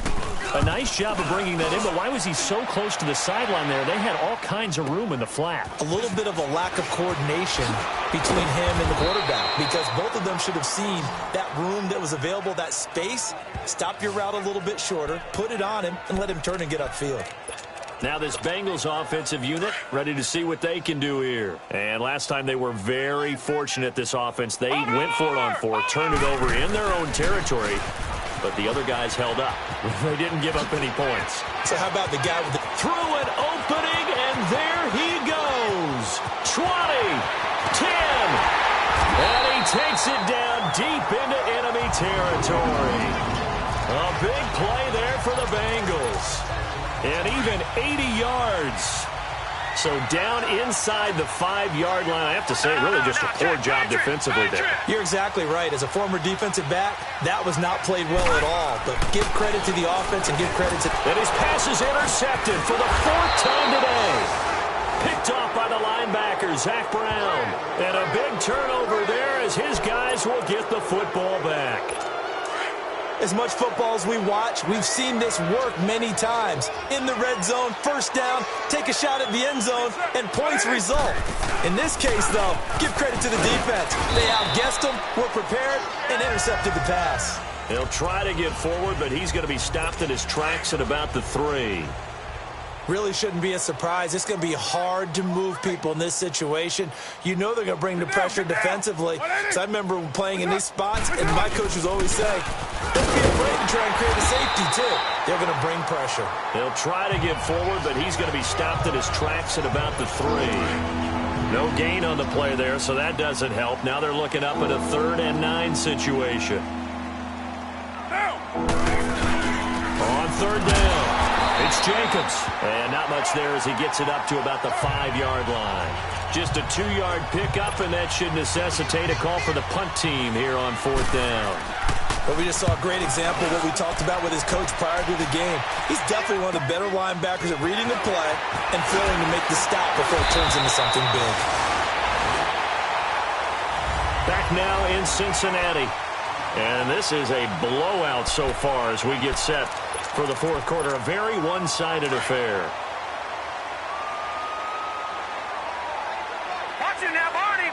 A nice job of bringing that in, but why was he so close to the sideline there? They had all kinds of room in the flat. A little bit of a lack of coordination between him and the quarterback because both of them should have seen that room that was available, that space. Stop your route a little bit shorter, put it on him, and let him turn and get upfield. Now this Bengals offensive unit ready to see what they can do here. And last time they were very fortunate, this offense. They went for it on 4th, turned it over in their own territory, but the other guys held up. They didn't give up any points. So how about the guy with the... Through an opening, and there he goes. 20, 10, and he takes it down deep into enemy territory. A big play there for the Bengals. And even 80 yards. So down inside the 5-yard line. I have to say, really just a poor job defensively there. You're exactly right. As a former defensive back, that was not played well at all. But give credit to the offense and give credit to... And his pass is intercepted for the 4th time today. Picked off by the linebacker, Zach Brown. And a big turnover there as his guys will get the football back. As much football as we watch, we've seen this work many times. In the red zone, first down, take a shot at the end zone, and points result. In this case, though, give credit to the defense. They outguessed them, were prepared, and intercepted the pass. He'll try to get forward, but he's going to be stopped in his tracks at about the 3. Really shouldn't be a surprise. It's going to be hard to move people in this situation. You know they're going to bring the pressure defensively. So I remember playing in these spots, and my coach was always saying, don't be afraid to try and create a safety, too. They're going to bring pressure. He'll try to get forward, but he's going to be stopped in his tracks at about the 3. No gain on the play there, so that doesn't help. Now they're looking up at a 3rd and 9 situation. On 3rd down. It's Jacobs, and not much there as he gets it up to about the 5-yard line. Just a 2-yard pickup, and that should necessitate a call for the punt team here on 4th down. But we just saw a great example of what we talked about with his coach prior to the game. He's definitely one of the better linebackers at reading the play and failing to make the stop before it turns into something big. Back now in Cincinnati. And this is a blowout so far as we get set for the 4th quarter. A very one-sided affair. Watch it now, Barney!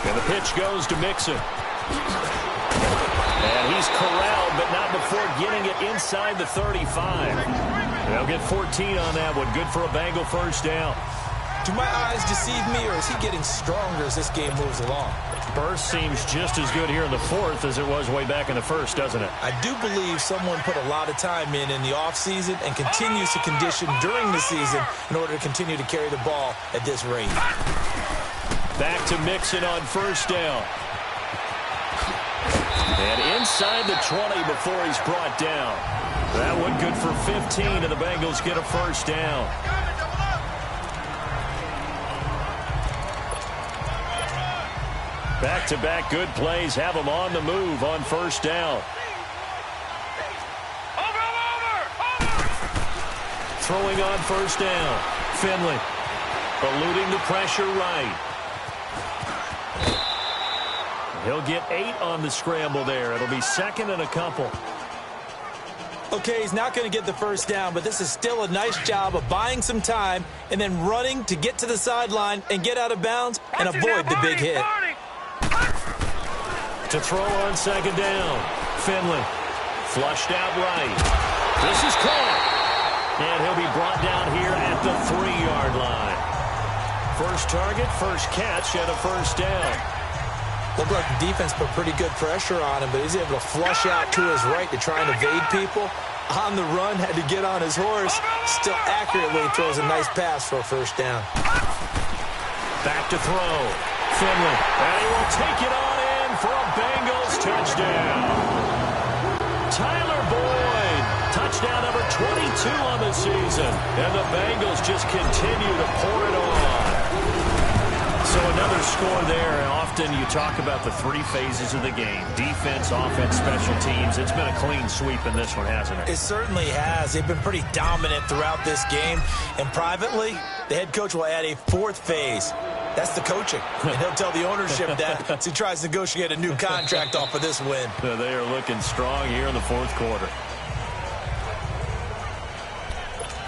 And the pitch goes to Mixon. And he's corralled, but not before getting it inside the 35. They'll get 14 on that one. Good for a Bengal first down. Do my eyes deceive me, or is he getting stronger as this game moves along? Burst seems just as good here in the 4th as it was way back in the 1st, doesn't it? I do believe someone put a lot of time in the offseason and continues to condition during the season in order to continue to carry the ball at this rate. Back to Mixon on first down. And inside the 20 before he's brought down. That one good for 15, and the Bengals get a first down. Back-to-back good plays have them on the move on first down. Over! Throwing on first down. Finley eluding the pressure right. He'll get 8 on the scramble there. It'll be 2nd and a couple. Okay, he's not going to get the first down, but this is still a nice job of buying some time and then running to get to the sideline and get out of bounds and avoid the big hit. To throw on 2nd down. Finley flushed out right. This is caught. And he'll be brought down here at the 3-yard line. First target, first catch, and a first down. Looked like the defense put pretty good pressure on him, but he's able to flush out to his right to try and evade people. On the run, had to get on his horse. Still accurately throws a nice pass for a first down. Back to throw. Finley. And he will take it on in for a Bengals touchdown. Tyler Boyd. Touchdown number 22 on the season. And the Bengals just continue to pour it on. So another score there, and often you talk about the 3 phases of the game. Defense, offense, special teams. It's been a clean sweep in this one, hasn't it? It certainly has. They've been pretty dominant throughout this game. And privately, the head coach will add a 4th phase. That's the coaching. And he'll tell the ownership that as he tries to negotiate a new contract off of this win. They are looking strong here in the 4th quarter.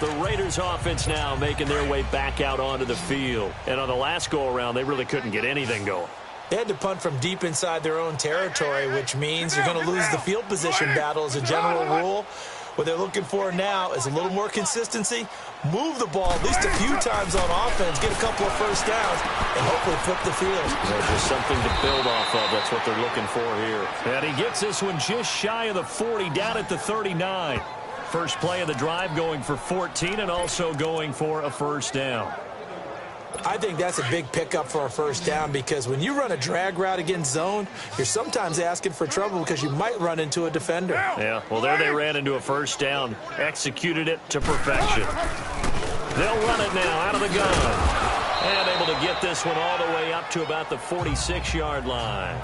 The Raiders offense now making their way back out onto the field. And on the last go-around, they really couldn't get anything going. They had to punt from deep inside their own territory, which means you're going to lose the field position battle as a general rule. What they're looking for now is a little more consistency, move the ball at least a few times on offense, get a couple of first downs, and hopefully flip the field. There's just something to build off of. That's what they're looking for here. And he gets this one just shy of the 40, down at the 39. First play of the drive going for 14 and also going for a first down. I think that's a big pickup for a first down because when you run a drag route against zone, you're sometimes asking for trouble because you might run into a defender. Yeah, well, there they ran into a first down, executed it to perfection. They'll run it now out of the gun. And able to get this one all the way up to about the 46-yard line.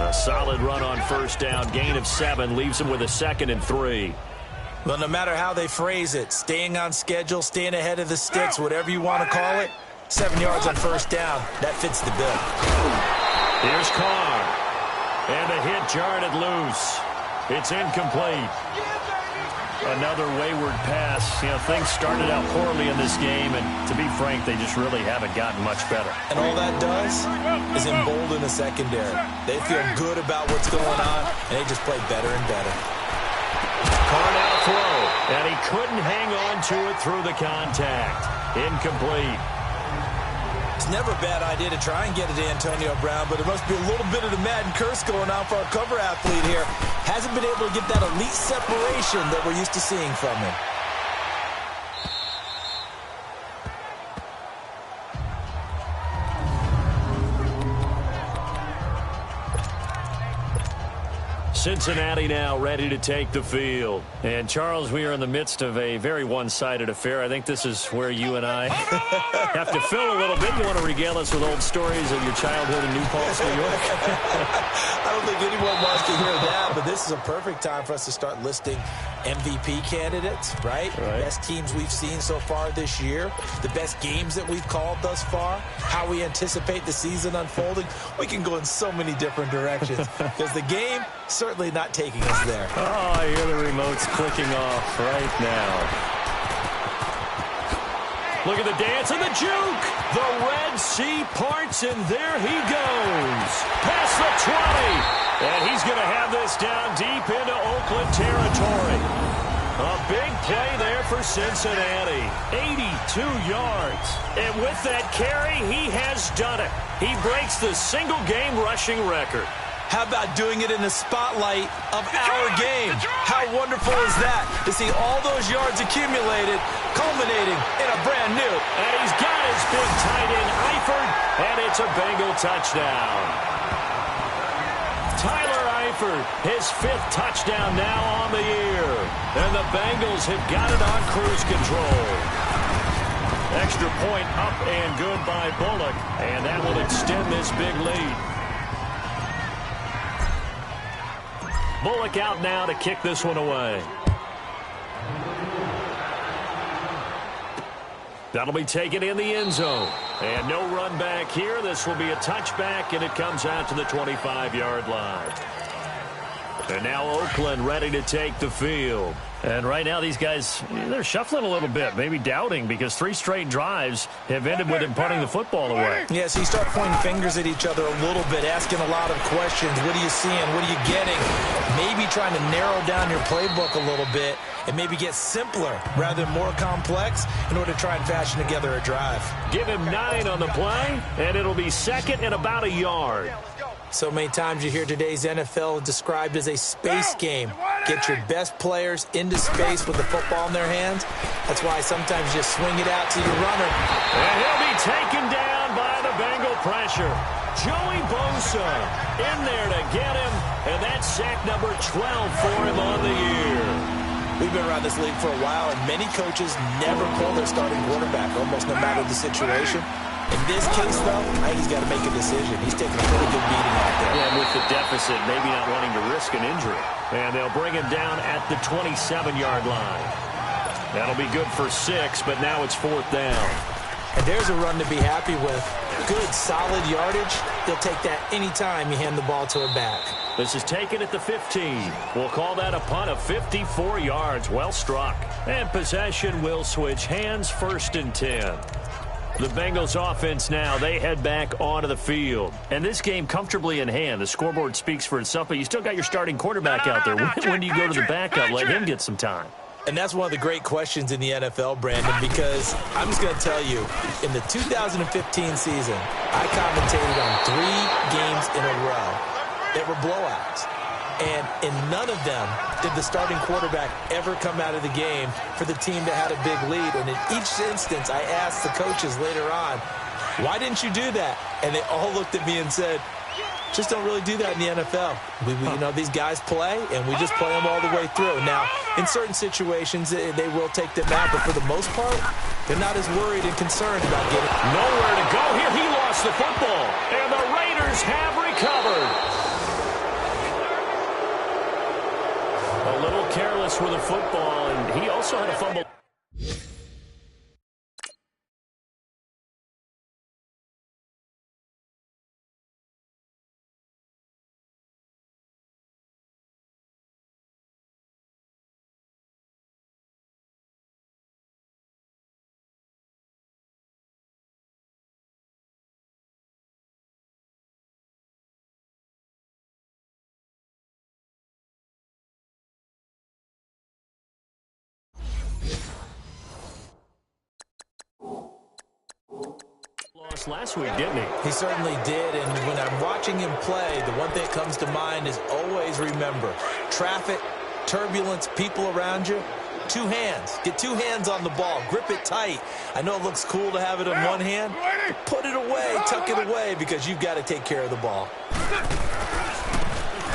A solid run on first down, gain of 7, leaves them with a 2nd and 3. Well, no matter how they phrase it, staying on schedule, staying ahead of the sticks, whatever you want to call it, 7 yards on first down, that fits the bill. Here's Carr. And the hit jarred it loose. It's incomplete. Another wayward pass. You know, things started out poorly in this game, and to be frank, they just really haven't gotten much better. And all that does is embolden the secondary. They feel good about what's going on, and they just play better and better. Carr now throw, and he couldn't hang on to it through the contact. Incomplete. It's never a bad idea to try and get it to Antonio Brown, but there must be a little bit of the Madden curse going on for our cover athlete here. Hasn't been able to get that elite separation that we're used to seeing from him. Cincinnati now ready to take the field. And, Charles, we are in the midst of a very one-sided affair. I think this is where you and I have to fill a little bit. You want to regale us with old stories of your childhood in New Paltz, New York? I don't think anyone wants to hear that, but this is a perfect time for us to start listing MVP candidates, right? Best teams we've seen so far this year, the best games that we've called thus far, how we anticipate the season unfolding. We can go in so many different directions because the game certainly not taking us there. Oh, I hear the remotes clicking off right now. Look at the dance and the juke. The Red Sea parts, and there he goes. Past the 20. And he's going to have this down deep into Oakland territory. A big play there for Cincinnati. 82 yards. And with that carry, he has done it. He breaks the single-game rushing record. How about doing it in the spotlight of our game? How wonderful is that to see all those yards accumulated, culminating in a brand new. And he's got his big tight end, Eifert, and it's a Bengal touchdown. Tyler Eifert, his 5th touchdown now on the year. And the Bengals have got it on cruise control. Extra point up and good by Bullock, and that will extend this big lead. Bullock out now to kick this one away. That'll be taken in the end zone. And no run back here. This will be a touchback, and it comes out to the 25-yard line. And now Oakland ready to take the field. And right now these guys, they're shuffling a little bit, maybe doubting, because 3 straight drives have ended with him punting the football away. Yeah, so you start pointing fingers at each other a little bit, asking a lot of questions. What are you seeing? What are you getting? Maybe trying to narrow down your playbook a little bit and maybe get simpler rather than more complex in order to try and fashion together a drive. Give him 9 on the play, and it'll be second and about a yard. So many times you hear today's NFL described as a space game. Get your best players into space with the football in their hands. That's why sometimes you swing it out to your runner. And he'll be taken down by the Bengal pressure. Joey Bosa in there to get him, and that's sack number 12 for him on the year. We've been around this league for a while, and many coaches never pull their starting quarterback, almost no matter the situation. In this case, though, I think he's got to make a decision. He's taking a pretty good beating out there. Yeah, with the deficit, maybe not wanting to risk an injury. And they'll bring him down at the 27-yard line. That'll be good for 6, but now it's 4th down. And there's a run to be happy with. Good, solid yardage. They'll take that anytime you hand the ball to a back. This is taken at the 15. We'll call that a punt of 54 yards. Well struck. And possession will switch hands, 1st and 10. The Bengals offense now, they head back onto the field. And this game comfortably in hand. The scoreboard speaks for itself, but you still got your starting quarterback out there. When do you go to the backup? Let him get some time. And that's one of the great questions in the NFL, Brandon, because I'm just going to tell you, in the 2015 season, I commentated on 3 games in a row that were blowouts. And in none of them did the starting quarterback ever come out of the game for the team that had a big lead. And in each instance, I asked the coaches later on, why didn't you do that? And they all looked at me and said, just don't really do that in the NFL. You know, these guys play, and we just play them all the way through. Now, in certain situations, they will take them out, but for the most part, they're not as worried and concerned about getting nowhere to go here. He lost the football, and the Raiders have recovered. A little careless with the football, and he also had a fumble. us last week, didn't he? He certainly did, and when I'm watching him play, the one thing that comes to mind is always remember, traffic, turbulence, people around you, two hands. Get two hands on the ball. Grip it tight. I know it looks cool to have it in one hand, but put it away, tuck it away, because you've got to take care of the ball.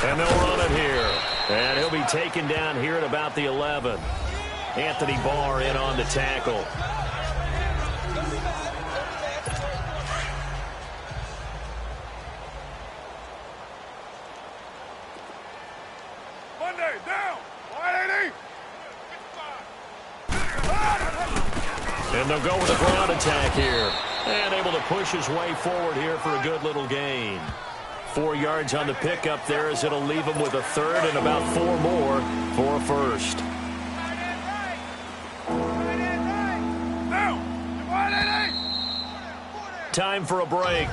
And they'll run it here. And he'll be taken down here at about the 11. Anthony Barr in on the tackle. Monday, down. 180. And they'll go with a ground attack here. And able to push his way forward here for a good little gain. 4 yards on the pickup there as it'll leave him with a third and about 4 more for a first. Time for a break.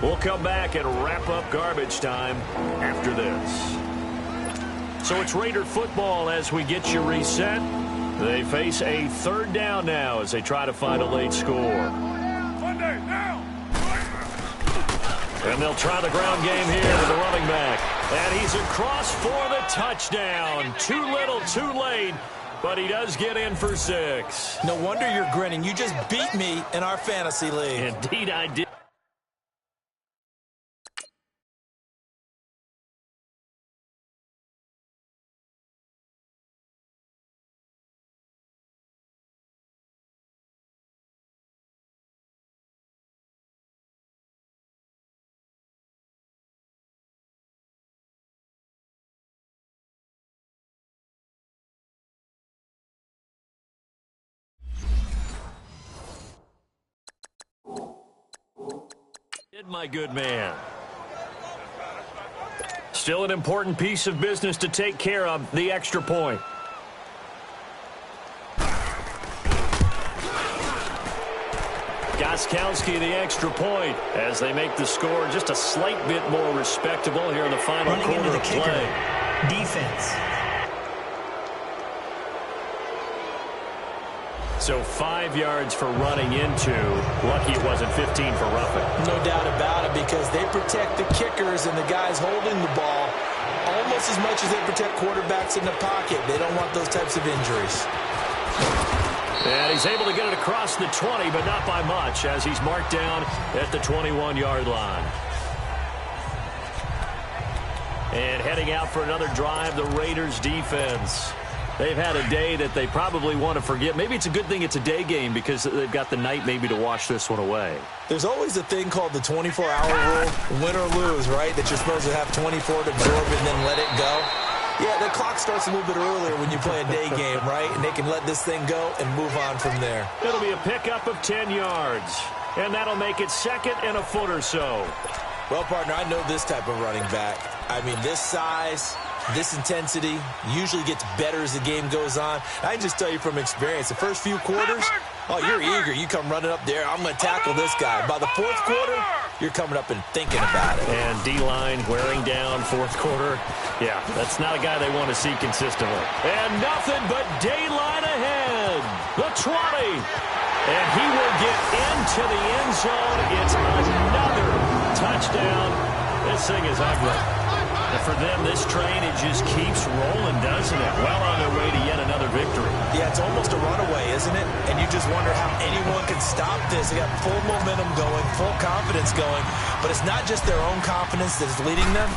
We'll come back and wrap up garbage time after this. So it's Raider football as we get you reset. They face a third down now as they try to find a late score. And they'll try the ground game here with the running back. And he's across for the touchdown. Too little, too late. But he does get in for 6. No wonder you're grinning. You just beat me in our fantasy league. Indeed, I did. My good man. Still an important piece of business to take care of, the extra point. Gostkowski the extra point as they make the score just a slight bit more respectable here in the final quarter of play. Defense. So 5 yards for running into. Lucky it wasn't 15 for roughing. No doubt about it, because they protect the kickers and the guys holding the ball almost as much as they protect quarterbacks in the pocket. They don't want those types of injuries. And he's able to get it across the 20, but not by much, as he's marked down at the 21-yard line. And heading out for another drive, the Raiders defense. They've had a day that they probably want to forget. Maybe it's a good thing it's a day game because they've got the night maybe to wash this one away. There's always a thing called the 24-hour rule, win or lose, right? That you're supposed to have 24 to absorb and then let it go. Yeah, the clock starts a little bit earlier when you play a day game, right? And they can let this thing go and move on from there. It'll be a pickup of 10 yards. And that'll make it second and a foot or so. Well, partner, I know this type of running back. I mean, this size, this intensity usually gets better as the game goes on. I can just tell you from experience, the first few quarters, oh, you're eager. You come running up there, I'm going to tackle this guy. By the fourth quarter, you're coming up and thinking about it. And D-line wearing down fourth quarter. Yeah, that's not a guy they want to see consistently. And nothing but daylight ahead. The 20. And he will get into the end zone. It's another touchdown. This thing is ugly. And for them, this train, it just keeps rolling, doesn't it? Well on their way to yet another victory. Yeah, it's almost a runaway, isn't it? And you just wonder how anyone can stop this. They got full momentum going, full confidence going. But it's not just their own confidence that's leading them.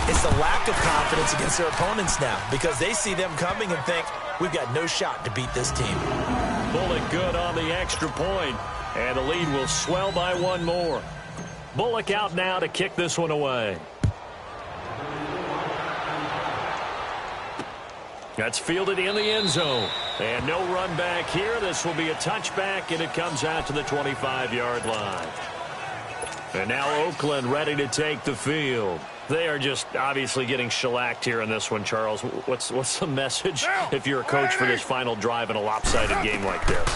It's the lack of confidence against their opponents now, because they see them coming and think, we've got no shot to beat this team. Bullock good on the extra point, and the lead will swell by one more. Bullock out now to kick this one away. That's fielded in the end zone. And no run back here. This will be a touchback, and it comes out to the 25-yard line. And now Oakland ready to take the field. They are just obviously getting shellacked here in this one, Charles. What's the message if you're a coach for this final drive in a lopsided game like this?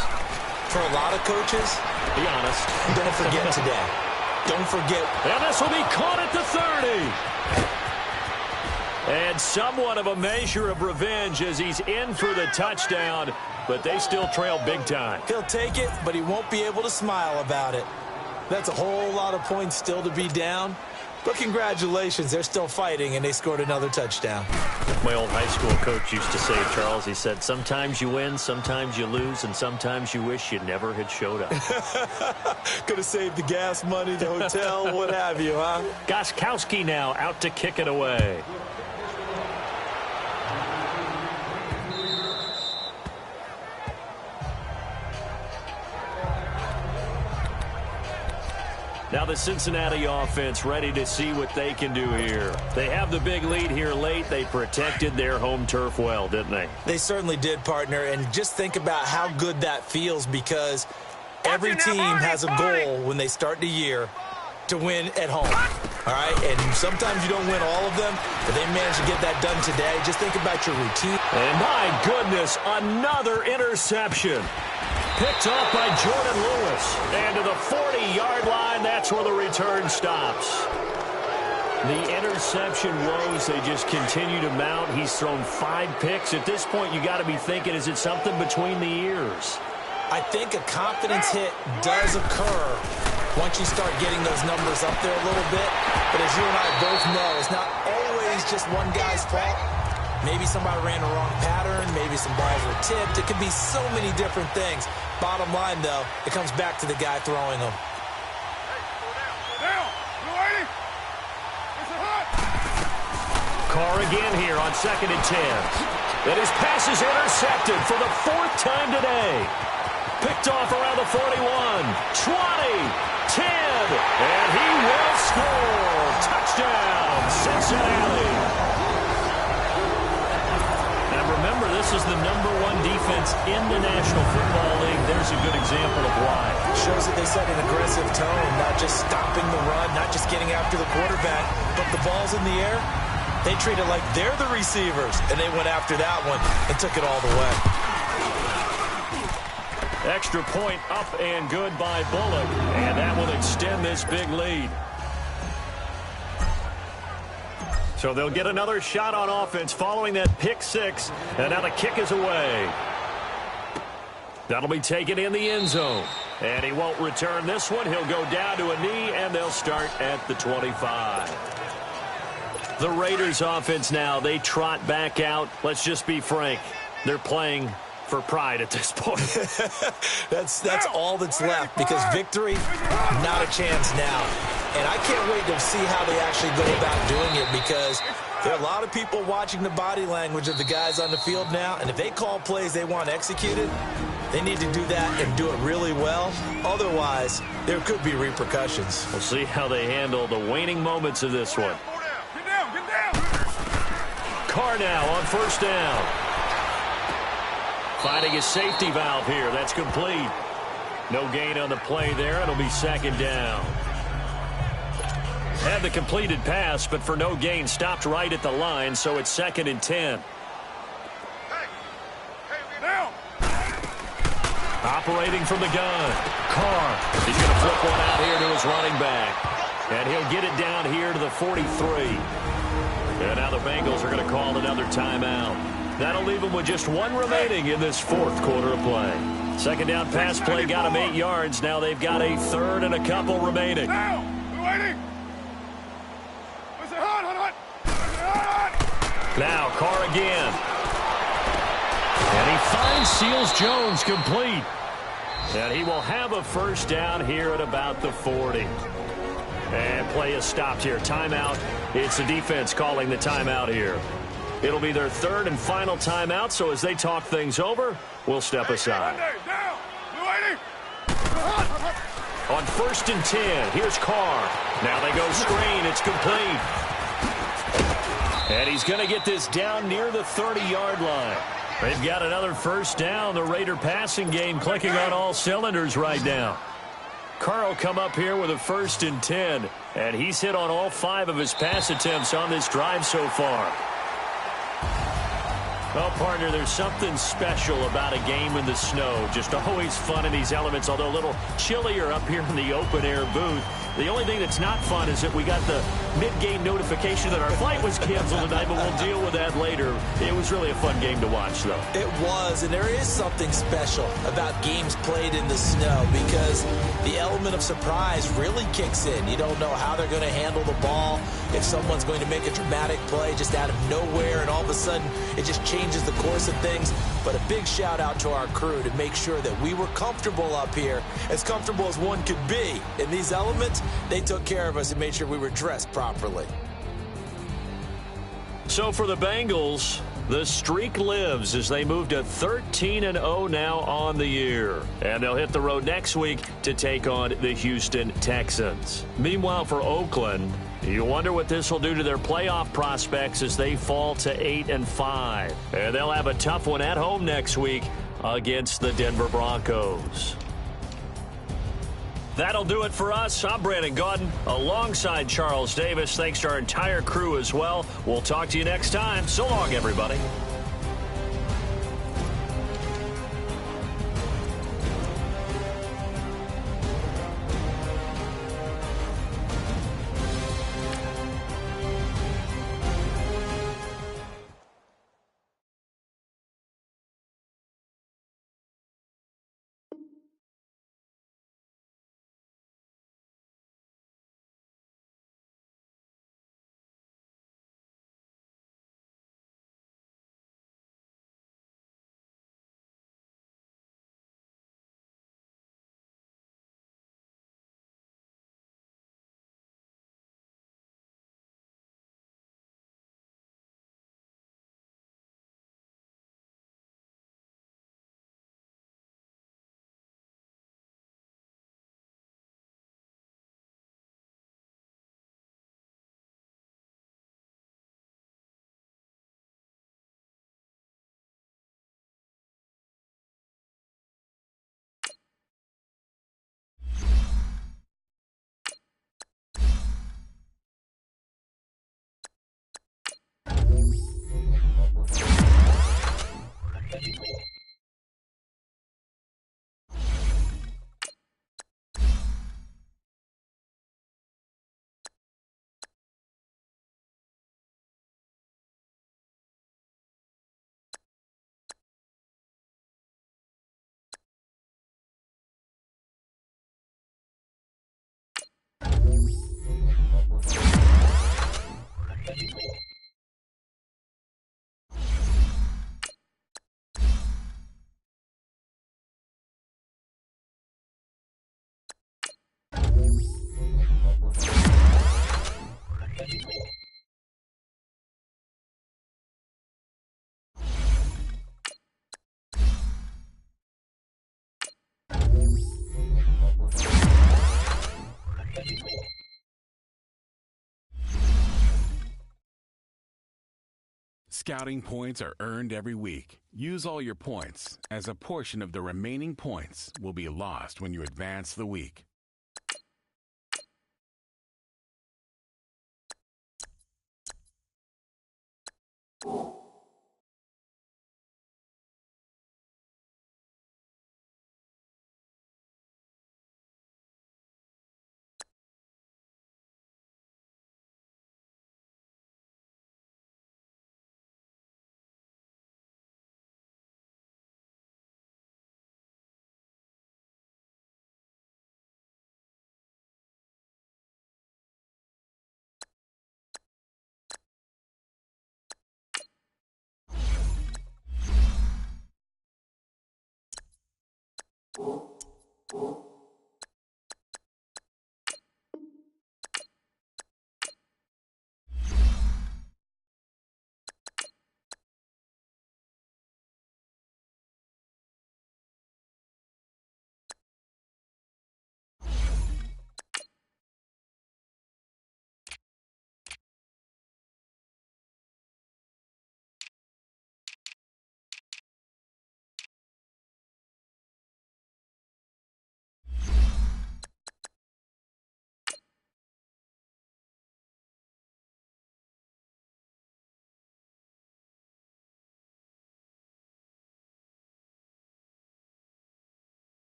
For a lot of coaches, be honest, don't forget today. Don't forget. And this will be caught at the 30. And somewhat of a measure of revenge as he's in for the touchdown, but they still trail big time. He'll take it, but he won't be able to smile about it. That's a whole lot of points still to be down. But congratulations, they're still fighting, and they scored another touchdown. My old high school coach used to say, Charles, he said, sometimes you win, sometimes you lose, and sometimes you wish you never had showed up. Could have saved the gas money, the hotel, what have you, huh? Gostkowski now out to kick it away. Now the Cincinnati offense ready to see what they can do here. They have the big lead here late. They protected their home turf well, didn't they? They certainly did, partner. And just think about how good that feels, because every team has a goal when they start the year to win at home. All right? And sometimes you don't win all of them, but they managed to get that done today. Just think about your routine. And my goodness, another interception. Picked off by Jordan Lewis. And to the 40-yard line, that's where the return stops. The interception woes, they just continue to mount. He's thrown 5 picks. At this point, you got to be thinking, is it something between the ears? I think a confidence hit does occur once you start getting those numbers up there a little bit. But as you and I both know, it's not always just one guy's fault. Maybe somebody ran the wrong pattern. Maybe some balls were tipped. It could be so many different things. Bottom line, though, it comes back to the guy throwing them. Carr again here on 2nd and 10. And his pass is intercepted for the 4th time today. Picked off around the 41, 20, 10, and he will score. Touchdown, Cincinnati. And remember, this is the #1 defense in the National Football League. There's a good example of why. Shows that they set an aggressive tone, not just stopping the run, not just getting after the quarterback, but the ball's in the air. They treat it like they're the receivers, and they went after that one and took it all the way. Extra point up and good by Bullock, and that will extend this big lead. So they'll get another shot on offense following that pick 6, and now the kick is away. That'll be taken in the end zone, and he won't return this one. He'll go down to a knee, and they'll start at the 25. The Raiders offense now, they trot back out. Let's just be frank. They're playing for pride at this point. That's all that's left, because victory, not a chance now. And I can't wait to see how they actually go about doing it, because there are a lot of people watching the body language of the guys on the field now, and if they call plays they want executed, they need to do that and do it really well. Otherwise, there could be repercussions. We'll see how they handle the waning moments of this one. Carr now on 1st down. Finding a safety valve here. That's complete. No gain on the play there. It'll be 2nd down. Had the completed pass, but for no gain, stopped right at the line, so it's 2nd and 10. Operating from the gun. Carr. He's going to flip one out here to his running back. And he'll get it down here to the 43. And now the Bengals are going to call another timeout. That'll leave them with just 1 remaining in this 4th quarter of play. 2nd down pass play got them 8 yards. Now they've got a 3rd and a couple remaining. Now Carr again. And he finds Seals-Jones complete. And he will have a 1st down here at about the 40. And play is stopped here. Timeout. It's the defense calling the timeout here. It'll be their 3rd and final timeout, so as they talk things over, we'll step aside. On 1st and 10, here's Carr. Now they go screen. It's complete. And he's going to get this down near the 30-yard line. They've got another 1st down. The Raider passing game clicking on all cylinders right now. Carr will come up here with a 1st and 10, and he's hit on all 5 of his pass attempts on this drive so far. Well, partner, there's something special about a game in the snow. Just always fun in these elements, although a little chillier up here in the open-air booth. The only thing that's not fun is that we got the mid-game notification that our flight was canceled tonight, but we'll deal with that later. It was really a fun game to watch, though. It was, and there is something special about games played in the snow because the element of surprise really kicks in. You don't know how they're going to handle the ball, if someone's going to make a dramatic play just out of nowhere, and all of a sudden it just changes the course of things. But a big shout out to our crew to make sure that we were comfortable up here, as comfortable as one could be. In these elements, they took care of us and made sure we were dressed properly. So for the Bengals, the streak lives as they move to 13-0 now on the year. And they'll hit the road next week to take on the Houston Texans. Meanwhile, for Oakland, you wonder what this will do to their playoff prospects as they fall to 8-5. And they'll have a tough one at home next week against the Denver Broncos. That'll do it for us. I'm Brandon Gaudin alongside Charles Davis. Thanks to our entire crew as well. We'll talk to you next time. So long, everybody. Scouting points are earned every week. Use all your points, as a portion of the remaining points will be lost when you advance the week.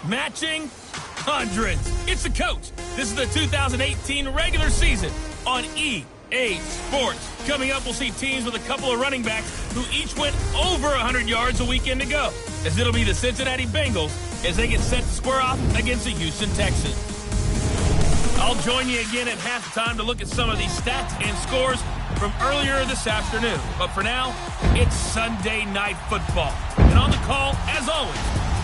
matching hundreds. It's the coach. This is the 2018 regular season on EA Sports. Coming up, we'll see teams with a couple of running backs who each went over 100 yards a weekend ago, as it'll be the Cincinnati Bengals as they get set to square off against the Houston Texans. I'll join you again at halftime to look at some of these stats and scores from earlier this afternoon. But for now, it's Sunday Night Football. And on the call, as always,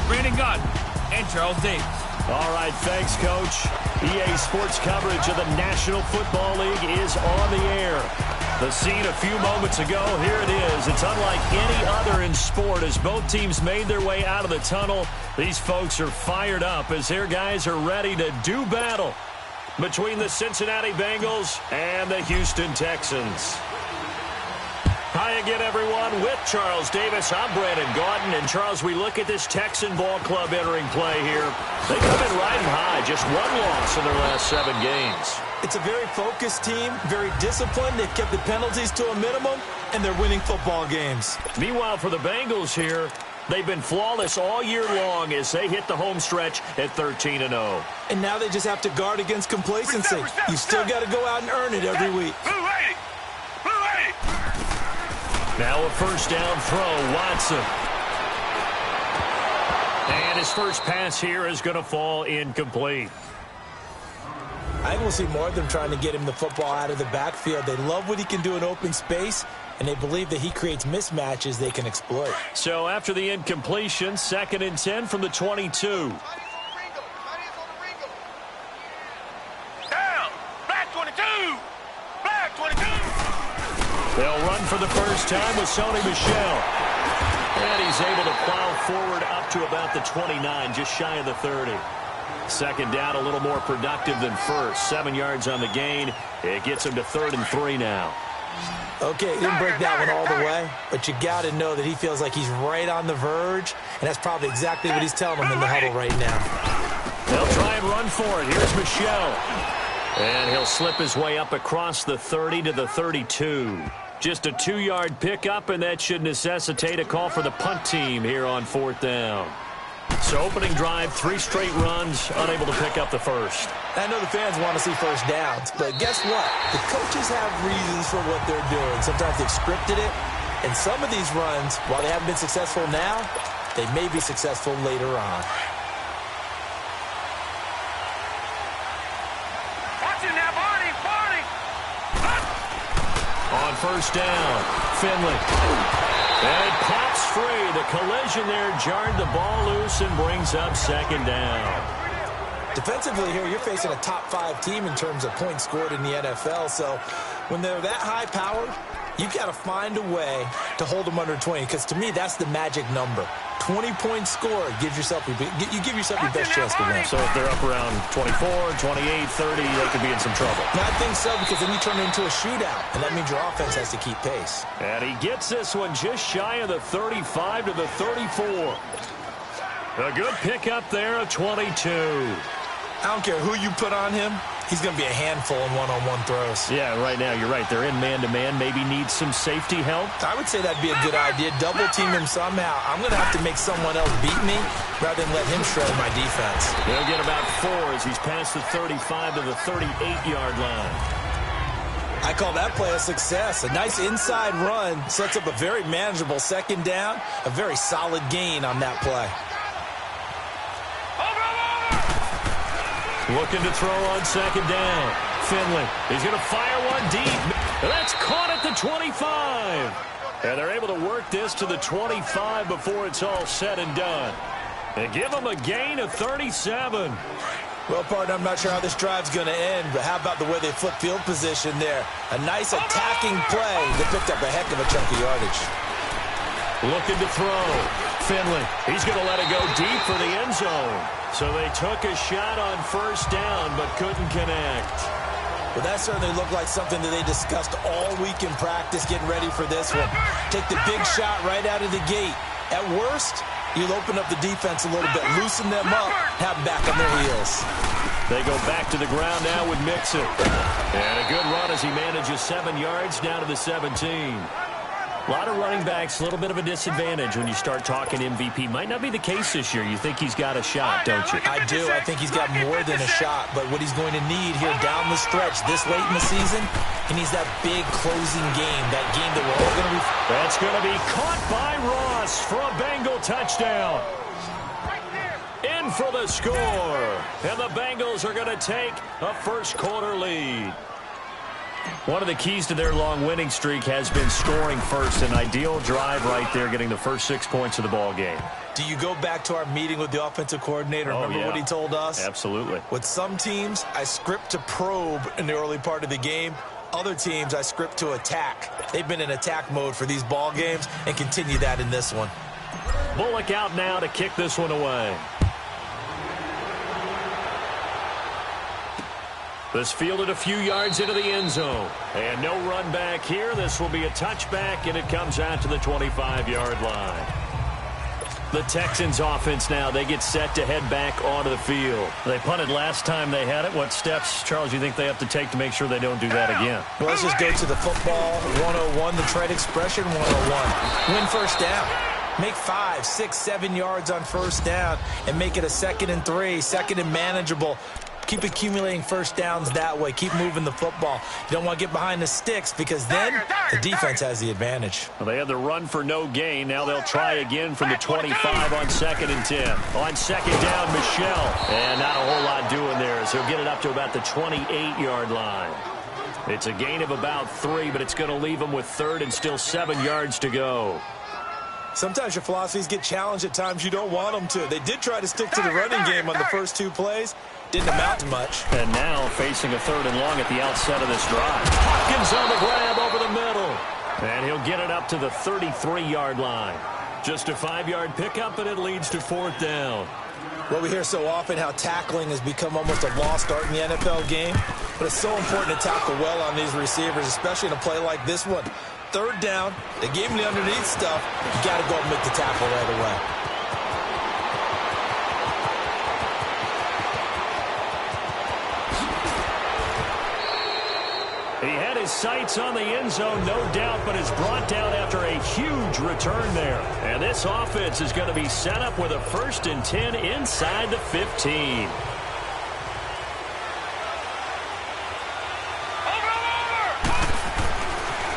Brandon Godden and Charles Davis. All right, thanks, Coach. EA Sports coverage of the National Football League is on the air. The scene a few moments ago, here it is. It's unlike any other in sport as both teams made their way out of the tunnel. These folks are fired up as their guys are ready to do battle between the Cincinnati Bengals and the Houston Texans. Hi again, everyone. With Charles Davis, I'm Brandon Gaudin. And, Charles, we look at this Texan ball club entering play here. They come in riding high, just one loss in their last 7 games. It's a very focused team, very disciplined. They've kept the penalties to a minimum, and they're winning football games. Meanwhile, for the Bengals here, they've been flawless all year long as they hit the home stretch at 13-0. And now they just have to guard against complacency. You've still got to go out and earn it every week. Now a first down throw, Watson. And his first pass here is going to fall incomplete. I think we'll see more of them trying to get him the football out of the backfield. They love what he can do in open space, and they believe that he creates mismatches they can exploit. So after the incompletion, 2nd and 10 from the 22. Down. Black 22. Black 22. They'll run for the first time with Sony Michel. And he's able to plow forward up to about the 29, just shy of the 30. 2nd down, a little more productive than first. 7 yards on the gain. It gets him to 3rd and 3 now. Okay, he didn't break that one all the way, but you got to know that he feels like he's right on the verge, and that's probably exactly what he's telling them in the huddle right now. They'll try and run for it. Here's Michel. And he'll slip his way up across the 30 to the 32. Just a 2-yard pickup, and that should necessitate a call for the punt team here on 4th down. So opening drive, 3 straight runs, unable to pick up the first. I know the fans want to see first downs, but guess what? The coaches have reasons for what they're doing. Sometimes they've scripted it, and some of these runs, while they haven't been successful now, they may be successful later on. Watch it now, Barney. On first down, Finley. And it pops free. The collision there jarred the ball loose and brings up 2nd down. Defensively here, you're facing a top 5 team in terms of points scored in the NFL. So when they're that high powered, you've got to find a way to hold them under 20. Because to me, that's the magic number. 20-point score gives yourself you give yourself your best chance to win. So if they're up around 24, 28, 30, they could be in some trouble. I think so, because then you turn it into a shootout, and that means your offense has to keep pace. And he gets this one just shy of the 35 to the 34. A good pickup there of 22. I don't care who you put on him. He's going to be a handful in one-on-one throws. Yeah, right now, you're right. They're in man-to-man. Maybe need some safety help. I would say that'd be a good idea. Double-team him somehow. I'm going to have to make someone else beat me rather than let him shred my defense. They'll get about 4 as he's past the 35 to the 38-yard line. I call that play a success. A nice inside run sets up a very manageable 2nd down. A very solid gain on that play. Looking to throw on 2nd down. Finley. He's going to fire one deep. That's caught at the 25. And they're able to work this to the 25 before it's all said and done. And give them a gain of 37. Well, partner, I'm not sure how this drive's going to end, but how about the way they flip field position there? A nice attacking play that picked up a heck of a chunk of yardage. Looking to throw. Finley. He's going to let it go deep for the end zone. So they took a shot on first down, but couldn't connect. Well, that certainly looked like something that they discussed all week in practice, getting ready for this one. Take the big shot right out of the gate. At worst, you'll open up the defense a little bit, loosen them up, have them back on their heels. They go back to the ground now with Mixon. And a good run as he manages 7 yards down to the 17. A lot of running backs, a little bit of a disadvantage when you start talking MVP. Might not be the case this year. You think he's got a shot, don't you? I do. I think he's got more than a shot. But what he's going to need here down the stretch this late in the season, he needs that big closing game, that game that we're all going to be... That's going to be caught by Ross for a Bengal touchdown. In for the score. And the Bengals are going to take a first-quarter lead. One of the keys to their long winning streak has been scoring first. An ideal drive right there, getting the first 6 points of the ball game. Do you go back to our meeting with the offensive coordinator? Remember what he told us? Absolutely. With some teams, I script to probe in the early part of the game. Other teams, I script to attack. They've been in attack mode for these ball games and continue that in this one. Bullock out now to kick this one away. This fielded a few yards into the end zone. And no run back here. This will be a touchback, and it comes out to the 25-yard line. The Texans offense now, they get set to head back onto the field. They punted last time they had it. What steps, Charles, you think they have to take to make sure they don't do that again? Well, let's just go to the football 101, the trade expression 101. Win first down. Make 5, 6, 7 yards on first down and make it a 2nd and 3, 2nd and manageable. Keep accumulating first downs that way. Keep moving the football. You don't want to get behind the sticks because then the defense has the advantage. Well, they had the run for no gain. Now they'll try again from the 25 on 2nd and 10. On 2nd down, Michelle. And not a whole lot doing there as he'll get it up to about the 28-yard line. It's a gain of about 3, but it's going to leave them with 3rd and still 7 yards to go. Sometimes your philosophies get challenged at times you don't want them to. They did try to stick to the running game on the first 2 plays. Didn't amount to much. And now facing a 3rd and long at the outset of this drive. Hopkins on the grab over the middle. And he'll get it up to the 33-yard line. Just a 5-yard pickup, and it leads to 4th down. Well, we hear so often how tackling has become almost a lost art in the NFL game. But it's so important to tackle well on these receivers, especially in a play like this one. 3rd down, they gave him the underneath stuff. You got to go and make the tackle right away. He had his sights on the end zone, no doubt, but is brought down after a huge return there. And this offense is going to be set up with a 1st and 10 inside the 15.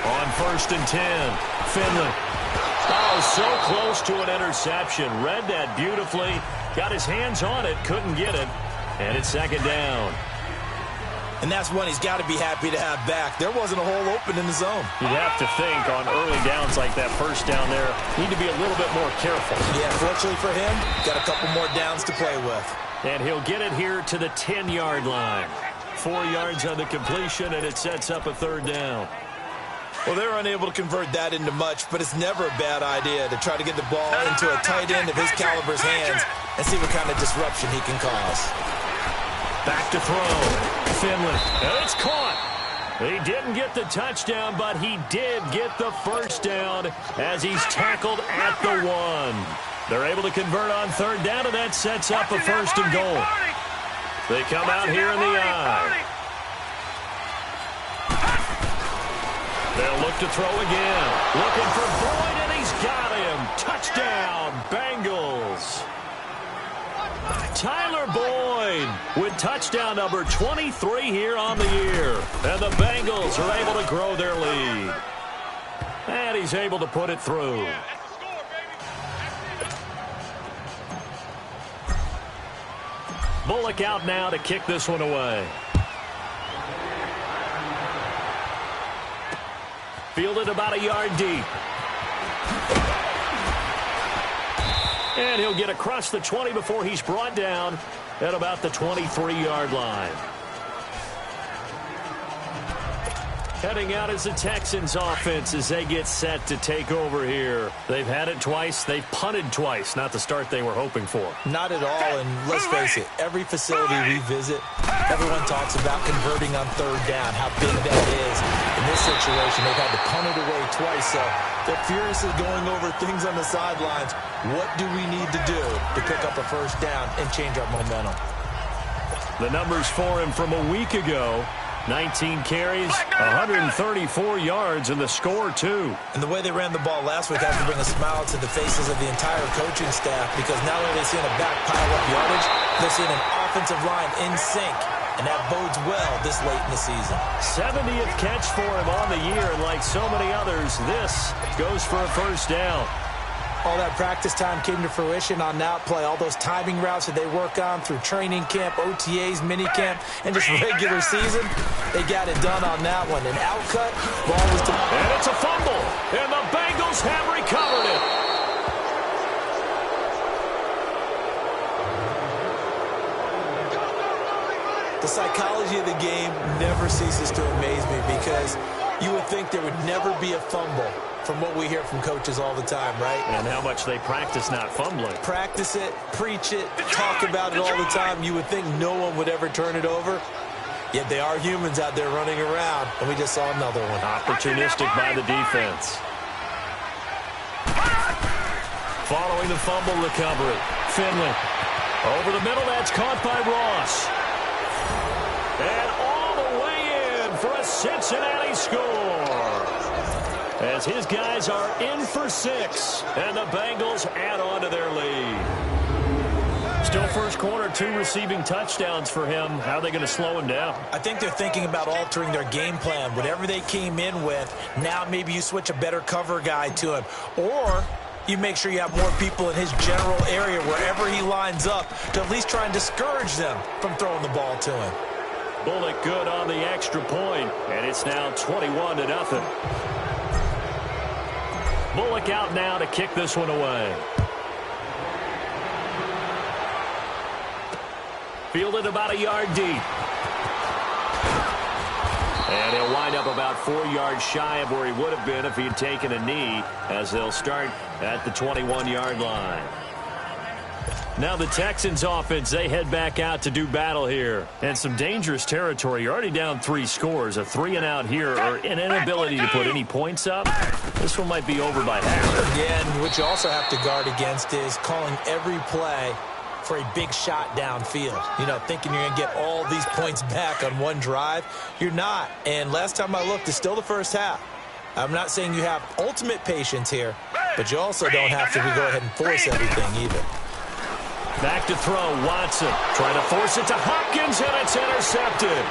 On 1st and 10, Finley. Oh, so close to an interception. Read that beautifully. Got his hands on it, couldn't get it. And it's 2nd down. And that's one he's got to be happy to have back. There wasn't a hole open in the zone. You'd have to think on early downs like that first down there, need to be a little bit more careful. Yeah, fortunately for him, got a couple more downs to play with. And he'll get it here to the 10-yard line. 4 yards on the completion, and it sets up a 3rd down. Well, they're unable to convert that into much, but it's never a bad idea to try to get the ball into a tight end of his caliber's hands and see what kind of disruption he can cause. Back to throw. Finley. And it's caught. He didn't get the touchdown, but he did get the first down as he's tackled at the 1. They're able to convert on 3rd down, and that sets up a 1st and goal. They come out here in the eye. They'll look to throw again. Looking for Boyd, and he's got him. Touchdown, Bengals. Tyler Boyd with touchdown number 23 here on the year. And the Bengals are able to grow their lead. And he's able to put it through. Bullock out now to kick this one away. Fielded about a yard deep. And he'll get across the 20 before he's brought down at about the 23-yard line. Heading out is the Texans offense as they get set to take over here. They've had it twice. They've punted twice. Not the start they were hoping for. Not at all, and let's face it, every facility we visit, everyone talks about converting on 3rd down, how big that is. In this situation, they've had to punt it away twice, so they're furiously going over things on the sidelines. What do we need to do to pick up a first down and change our momentum? The numbers for him from a week ago, 19 carries, 134 yards, and the score, too. And the way they ran the ball last week has to bring a smile to the faces of the entire coaching staff, because not only are they seeing a back pile up yardage, they're seeing an offensive line in sync, and that bodes well this late in the season. 70th catch for him on the year, and like so many others, this goes for a first down. All that practice time came to fruition on that play. All those timing routes that they work on through training camp, OTAs, minicamp, and just regular season, they got it done on that one. An outcut, ball was to... And it's a fumble, and the Bengals have recovered it. The psychology of the game never ceases to amaze me, because you would think there would never be a fumble from what we hear from coaches all the time, right? And how much they practice not fumbling. Practice it, preach it, talk about it all the time. You would think no one would ever turn it over. Yet they are humans out there running around, and we just saw another one. Opportunistic by the defense. Following the fumble recovery, Finley. Over the middle, that's caught by Ross. And all the way in for a Cincinnati score. As his guys are in for 6, and the Bengals add on to their lead. Still first quarter, 2 receiving touchdowns for him. How are they going to slow him down? I think they're thinking about altering their game plan. Whatever they came in with, now maybe you switch a better cover guy to him. Or you make sure you have more people in his general area wherever he lines up to at least try and discourage them from throwing the ball to him. Bullock good on the extra point, and it's now 21-0. Bullock out now to kick this one away. Fielded about a yard deep. And he'll wind up about 4 yards shy of where he would have been if he had taken a knee, as they'll start at the 21-yard line. Now the Texans offense, they head back out to do battle here. And some dangerous territory. You're already down 3 scores. A 3-and-out here, or an inability to put any points up. This one might be over by half. Yeah, and what you also have to guard against is calling every play for a big shot downfield. You know, thinking you're going to get all these points back on one drive. You're not. And last time I looked, it's still the first half. I'm not saying you have ultimate patience here, but you also don't have to go ahead and force everything either. Back to throw, Watson. Trying to force it to Hopkins, and it's intercepted.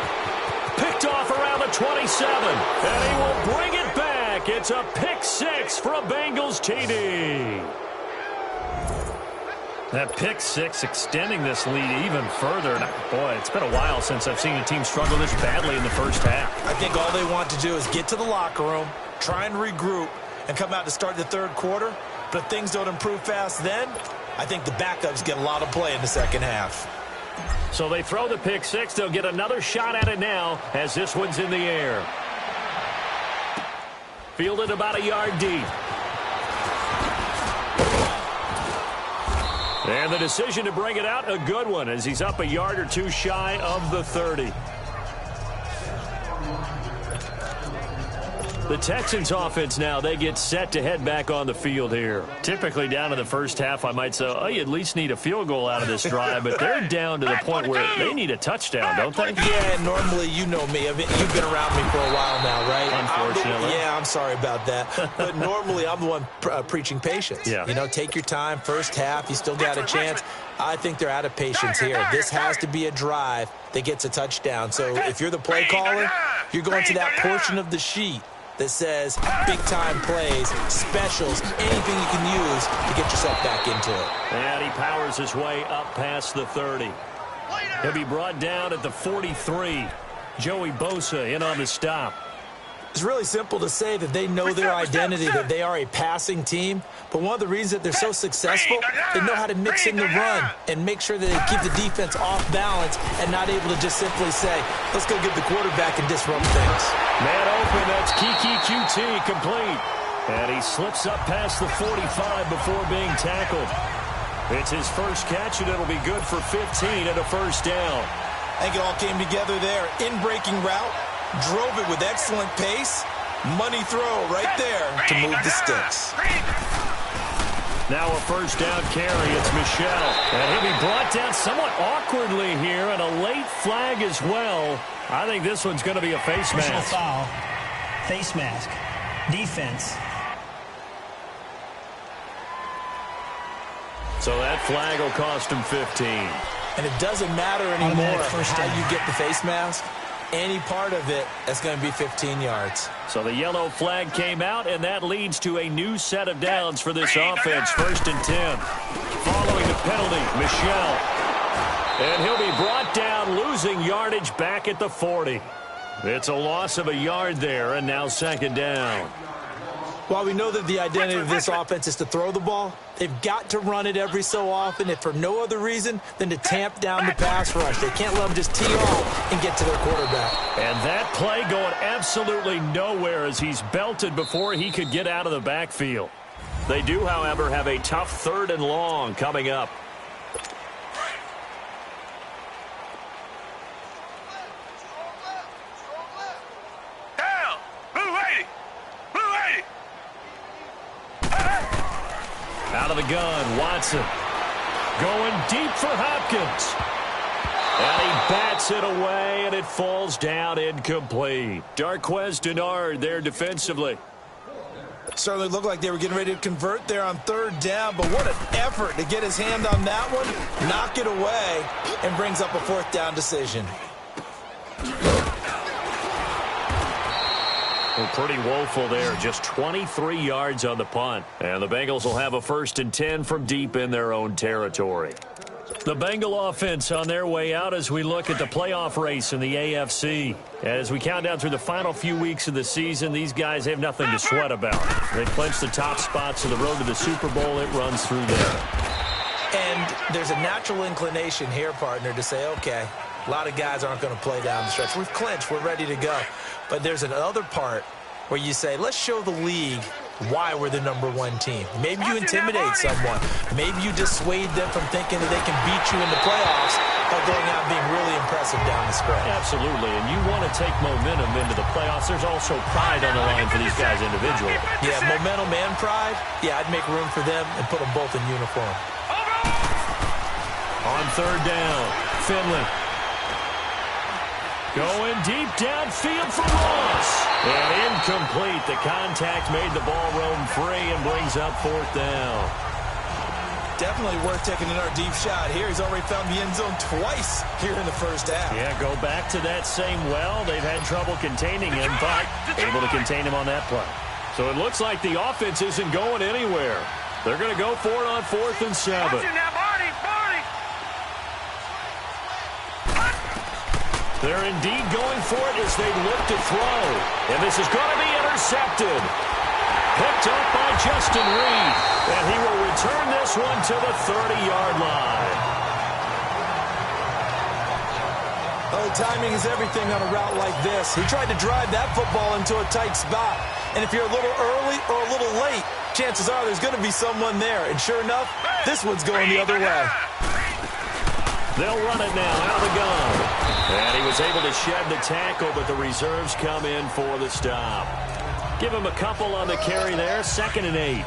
Picked off around the 27, and he will bring it back. It's a pick 6 for a Bengals TD. That pick 6 extending this lead even further. Boy, it's been a while since I've seen a team struggle this badly in the first half. I think all they want to do is get to the locker room, try and regroup, and come out to start the third quarter. But if things don't improve fast then, I think the backups get a lot of play in the second half. So they throw the pick 6. They'll get another shot at it now as this one's in the air. Fielded about a yard deep. And the decision to bring it out, a good one, as he's up a yard or 2 shy of the 30. The Texans offense now, they get set to head back on the field here. Typically down in the first half, I might say, oh, you at least need a field goal out of this drive, but they're down to the point where they need a touchdown, don't they? Yeah, normally, you know me. You've been around me for a while now, right? Unfortunately. I'm sorry about that. But normally, I'm the one preaching patience. Yeah. You know, take your time. First half, you still got a chance. I think they're out of patience here. This has to be a drive that gets a touchdown. So if you're the play caller, you're going to that portion of the sheet that says big-time plays, specials, anything you can use to get yourself back into it. And he powers his way up past the 30. He'll be brought down at the 43. Joey Bosa in on the stop. It's really simple to say that they know their identity, that they are a passing team. But one of the reasons that they're so successful, they know how to mix in the run and make sure that they keep the defense off balance and not able to just simply say, let's go get the quarterback and disrupt things. Man open, that's Kiki QT complete. And he slips up past the 45 before being tackled. It's his first catch, and it'll be good for 15 and a first down. I think it all came together there. In-breaking route, drove it with excellent pace. Money throw right there to move the sticks. Now a first down carry. It's Michel. And he'll be brought down somewhat awkwardly here, and a late flag as well. I think this one's going to be a face mask. Personal foul. Face mask. Defense. So that flag will cost him 15. And it doesn't matter anymore how you get the face mask. Any part of it, that's going to be 15 yards. So the yellow flag came out, and that leads to a new set of downs for this offense. 1st and 10. Following the penalty, Michel. And he'll be brought down, losing yardage back at the 40. It's a loss of a yard there, and now 2nd down. While we know that the identity of this offense is to throw the ball, they've got to run it every so often, if for no other reason than to tamp down the pass rush. They can't let them just tee off and get to their quarterback. And that play going absolutely nowhere as he's belted before he could get out of the backfield. They do, however, have a tough 3rd and long coming up. Out of the gun, Watson. Going deep for Hopkins. And he bats it away, and it falls down incomplete. Darquez Denard there defensively. Certainly looked like they were getting ready to convert there on 3rd down, but what an effort to get his hand on that one, knock it away, and brings up a 4th down decision. Well, pretty woeful there. Just 23 yards on the punt. And the Bengals will have a 1st and 10 from deep in their own territory. The Bengal offense on their way out as we look at the playoff race in the AFC. As we count down through the final few weeks of the season, these guys have nothing to sweat about. They clinched the top spots of the road to the Super Bowl. It runs through there. And there's a natural inclination here, partner, to say, okay, a lot of guys aren't going to play down the stretch. We've clinched. We're ready to go. But there's another part where you say, let's show the league why we're the #1 team. Maybe you intimidate someone. Maybe you dissuade them from thinking that they can beat you in the playoffs by going out and being really impressive down the stretch. Absolutely, and you want to take momentum into the playoffs. There's also pride on the line for these guys individually. Yeah, momentum and pride. Yeah, I'd make room for them and put them both in uniform. On 3rd down, Finley. Going deep downfield for Ross. And incomplete. The contact made the ball roam free and brings up 4th down. Definitely worth taking another deep shot here. He's already found the end zone twice here in the 1st half. Yeah, go back to that same well. They've had trouble containing him, but able to contain him on that play. So it looks like the offense isn't going anywhere. They're going to go for it on 4th and 7. They're indeed going for it as they look to throw. And this is going to be intercepted. Picked up by Justin Reed. And he will return this one to the 30-yard line. Oh, timing is everything on a route like this. He tried to drive that football into a tight spot. And if you're a little early or a little late, chances are there's going to be someone there. And sure enough, this one's going the other way. They'll run it now out of the gun. And he was able to shed the tackle, but the reserves come in for the stop. Give him a couple on the carry there, 2nd and 8.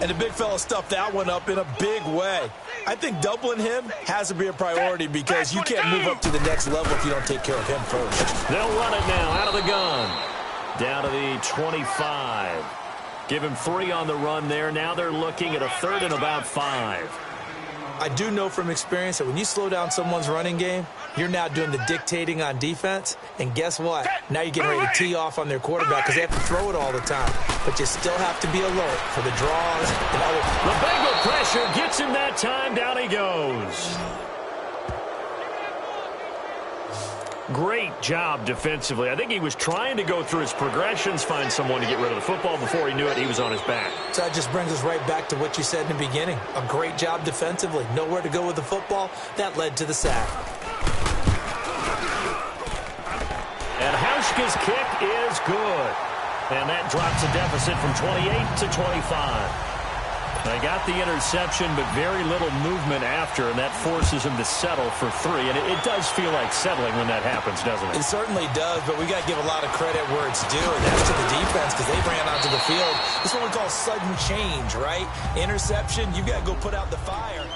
And the big fella stuffed that one up in a big way. I think doubling him has to be a priority because you can't move up to the next level if you don't take care of him first. They'll run it now out of the gun. Down to the 25. Give him 3 on the run there. Now they're looking at a 3rd and about 5. I do know from experience that when you slow down someone's running game, you're now doing the dictating on defense. And guess what? Now you're getting ready to tee off on their quarterback because they have to throw it all the time. But you still have to be alert for the draws and other. The Bengal pressure gets him that time. Down he goes. Great job defensively. I think he was trying to go through his progressions, find someone to get rid of the football. Before he knew it, he was on his back. So that just brings us right back to what you said in the beginning. A great job defensively. Nowhere to go with the football. That led to the sack. And Hauschka's kick is good. And that drops a deficit from 28 to 25. They got the interception, but very little movement after, and that forces him to settle for 3. And it does feel like settling when that happens, doesn't it? It certainly does, but we got to give a lot of credit where it's due, and that's to the defense because they ran onto the field. This is what we call sudden change, right? Interception, you got to go put out the fire.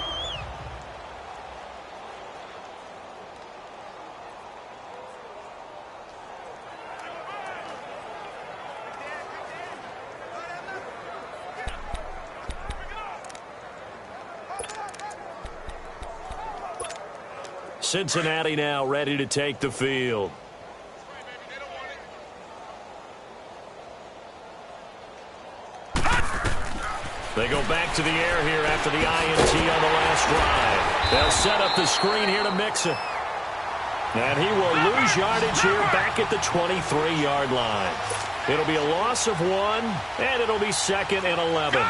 Cincinnati now ready to take the field. They go back to the air here after the INT on the last drive. They'll set up the screen here to Mixon. And he will lose yardage here back at the 23-yard line. It'll be a loss of 1, and it'll be 2nd and 11.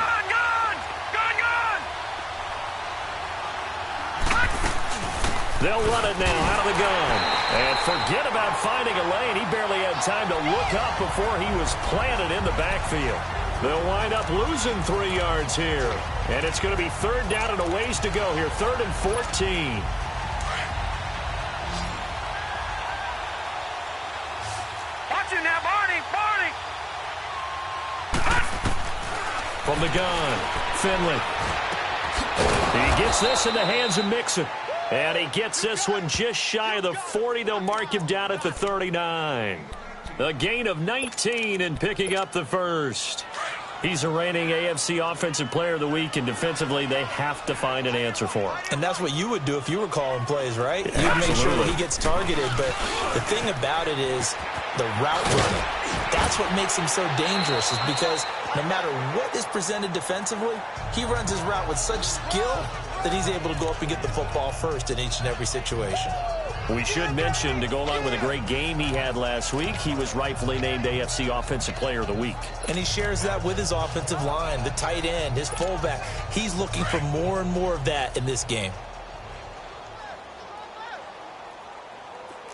They'll run it now out of the gun. And forget about finding a lane. He barely had time to look up before he was planted in the backfield. They'll wind up losing 3 yards here. And it's going to be 3rd down and a ways to go here. 3rd and 14. Watch it now, Barney. Barney. From the gun, Finley. He gets this in the hands of Mixon. And he gets this one just shy of the 40. They'll mark him down at the 39. A gain of 19 and picking up the first. He's a reigning AFC Offensive Player of the Week, and defensively they have to find an answer for him. And that's what you would do if you were calling plays, right? Yeah, You'd make sure absolutely. that he gets targeted. But the thing about it is the route running. That's what makes him so dangerous, is because no matter what is presented defensively, he runs his route with such skill that he's able to go up and get the football first in each and every situation. We should mention, to go along with a great game he had last week, he was rightfully named AFC Offensive Player of the Week. And he shares that with his offensive line, the tight end, his fullback. He's looking for more and more of that in this game.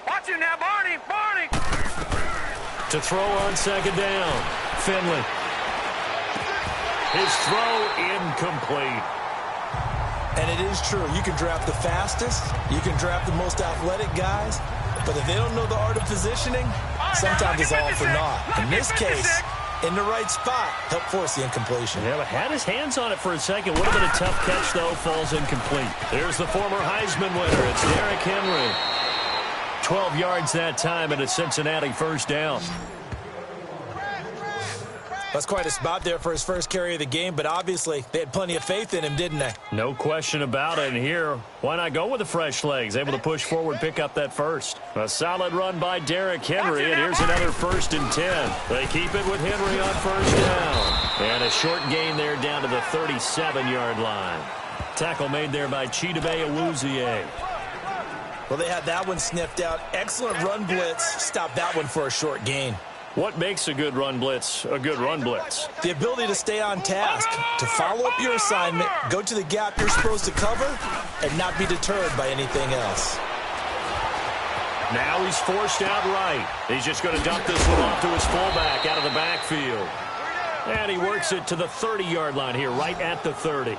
Watch it now, Barney. Barney. To throw on 2nd down, Finley. His throw incomplete. And it is true. You can draft the fastest. You can draft the most athletic guys. But if they don't know the art of positioning, sometimes it's all for naught. In this case, in the right spot, help force the incompletion. Yeah, but had his hands on it for a second. Would have been a tough catch, though. Falls incomplete. There's the former Heisman winner. It's Derrick Henry. 12 yards that time, and a Cincinnati 1st down. That's quite a spot there for his first carry of the game, but obviously they had plenty of faith in him, didn't they? No question about it. And here, why not go with the fresh legs? Able to push forward, pick up that first. A solid run by Derrick Henry, and here's another 1st and 10. They keep it with Henry on 1st down. And a short gain there down to the 37-yard line. Tackle made there by Chidobe Awuzie. Well, they had that one sniffed out. Excellent run blitz. Stopped that one for a short gain. What makes a good run blitz a good run blitz? The ability to stay on task, to follow up your assignment, go to the gap you're supposed to cover, and not be deterred by anything else. Now he's forced out right. He's just going to dump this one off to his fullback out of the backfield. And he works it to the 30-yard line here, right at the 30.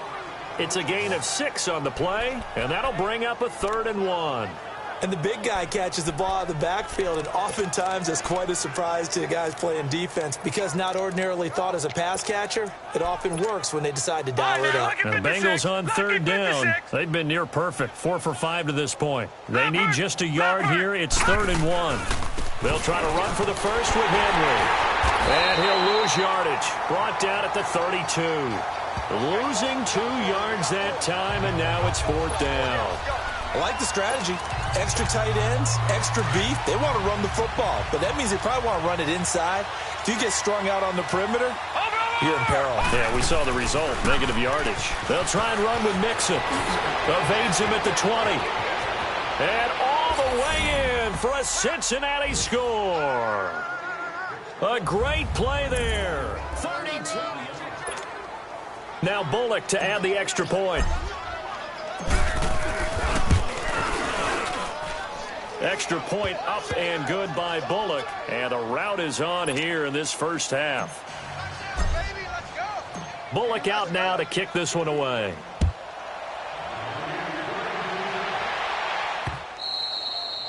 It's a gain of 6 on the play, and that'll bring up a 3rd and 1. And the big guy catches the ball out of the backfield, and oftentimes it's quite a surprise to the guys playing defense because not ordinarily thought as a pass catcher, it often works when they decide to dial it up. The Bengals on 3rd down. They've been near perfect, 4 for 5 to this point. They need just a yard here. It's 3rd and 1. They'll try to run for the first with Henry. And he'll lose yardage. Brought down at the 32. Losing 2 yards that time, and now it's 4th down. I like the strategy. Extra tight ends, extra beef. They want to run the football, but that means they probably want to run it inside. If you get strung out on the perimeter, you're in peril. Yeah, we saw the result, negative yardage. They'll try and run with Mixon. Evades him at the 20. And all the way in for a Cincinnati score. A great play there. 32. Now Bullock to add the extra point. Extra point up and good by Bullock. And a rout is on here in this first half. Bullock out now to kick this one away.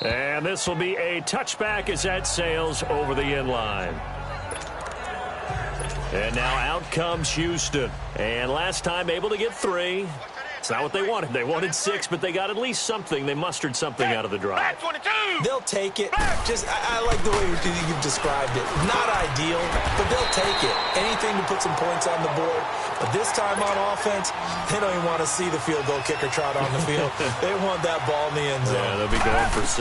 And this will be a touchback as that sails over the end line. And now out comes Houston. And last time able to get 3. It's not what they wanted. They wanted 6, but they got at least something. They mustered something out of the drive. They'll take it. I like the way you've described it. Not ideal, but they'll take it. Anything to put some points on the board. But this time on offense, they don't even want to see the field goal kicker trot on the field. They want that ball in the end zone. Yeah, they'll be going for 6.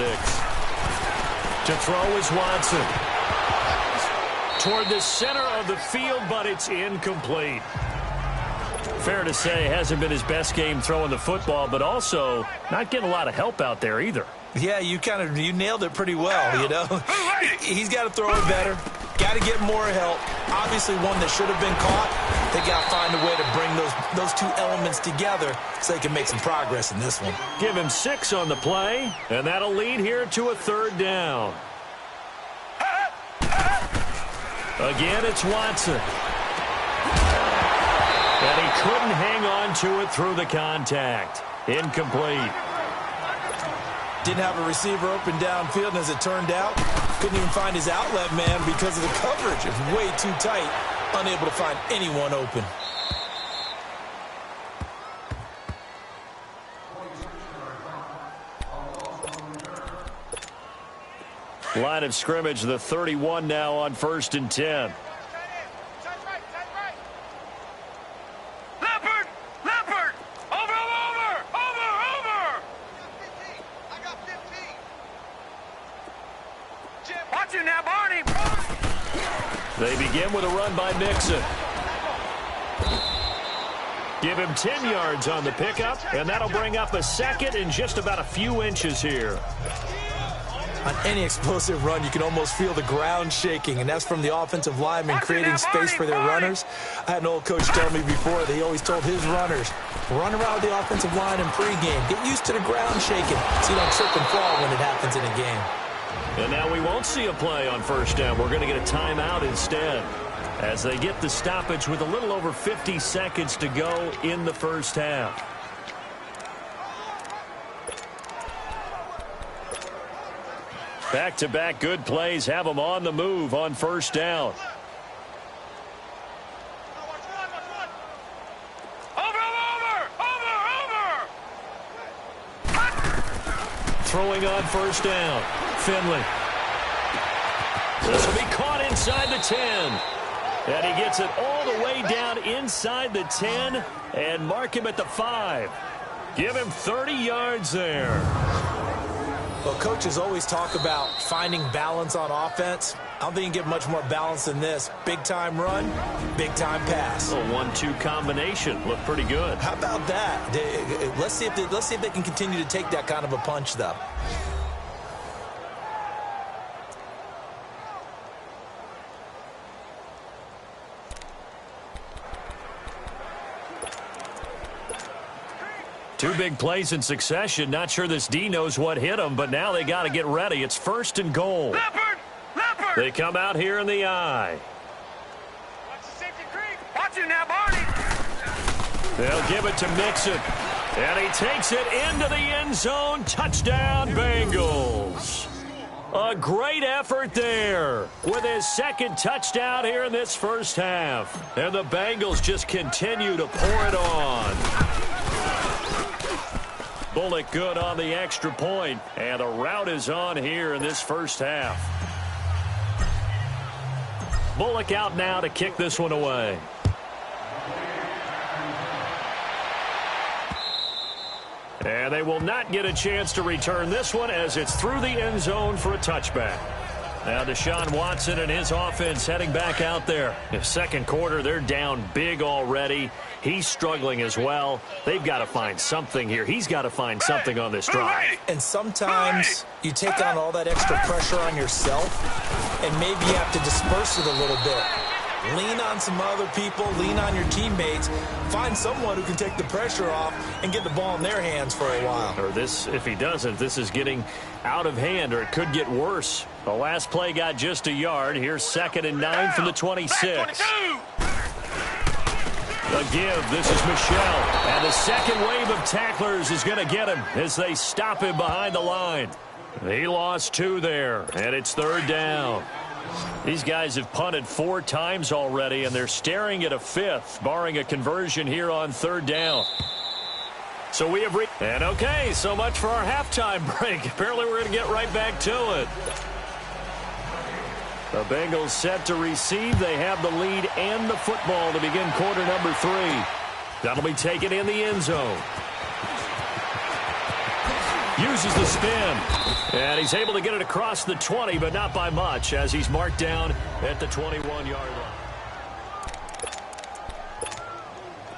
To throw is Watson. Toward the center of the field, but it's incomplete. Fair to say, hasn't been his best game throwing the football, but also not getting a lot of help out there either. Yeah, you nailed it pretty well, you know. He's got to throw it better. Got to get more help. Obviously one that should have been caught. They got to find a way to bring those two elements together so they can make some progress in this one. Give him 6 on the play, and that'll lead here to a 3rd down. Again, it's Watson. And he couldn't hang on to it through the contact. Incomplete. Didn't have a receiver open downfield, and as it turned out, couldn't even find his outlet man because of the coverage. It was way too tight, unable to find anyone open. Line of scrimmage, the 31 now on 1st and 10. They begin with a run by Mixon. Give him 10 yards on the pickup, and that'll bring up a 2nd and just about a few inches here. On any explosive run, you can almost feel the ground shaking, and that's from the offensive linemen creating space for their runners. I had an old coach tell me before that he always told his runners, run around the offensive line in pregame. Get used to the ground shaking so you don't trip and fall when it happens in a game. And now we won't see a play on 1st down. We're going to get a timeout instead as they get the stoppage with a little over 50 seconds to go in the 1st half. Back-to-back good plays have them on the move on 1st down. Throwing on 1st down. Finley. This will be caught inside the 10. And he gets it all the way down inside the 10 and mark him at the 5. Give him 30 yards there. Well, coaches always talk about finding balance on offense. I don't think you get much more balance than this. Big-time run, big-time pass. A 1-2 combination. Looked pretty good. How about that? Let's see if they can continue to take that kind of a punch, though. Two big plays in succession. Not sure this D knows what hit him, but now they got to get ready. It's 1st and goal. Leopard! They come out here in the I. Watch the safety creep. Watch it now, Barney. They'll give it to Mixon. And he takes it into the end zone. Touchdown, Bengals. A great effort there with his 2nd touchdown here in this 1st half. And the Bengals just continue to pour it on. Bullock good on the extra point, and the route is on here in this 1st half. Bullock out now to kick this one away. And they will not get a chance to return this one as it's through the end zone for a touchback. Now Deshaun Watson and his offense heading back out there. In the 2nd quarter, they're down big already. He's struggling as well. They've got to find something here. He's got to find something on this drive. And sometimes you take on all that extra pressure on yourself, and maybe you have to disperse it a little bit. Lean on some other people, lean on your teammates, find someone who can take the pressure off and get the ball in their hands for a while. Or this, if he doesn't, this is getting out of hand, or it could get worse. The last play got just a yard. Here's 2nd and 9 from the 26. A give. This is Michel. And the second wave of tacklers is going to get him as they stop him behind the line. He lost 2 there, and it's 3rd down. These guys have punted 4 times already, and they're staring at a 5th, barring a conversion here on 3rd down. So we have and okay, so much for our halftime break. Apparently we're going to get right back to it. The Bengals set to receive. They have the lead and the football to begin quarter number 3. That'll be taken in the end zone. Uses the spin. And he's able to get it across the 20, but not by much, as he's marked down at the 21-yard line.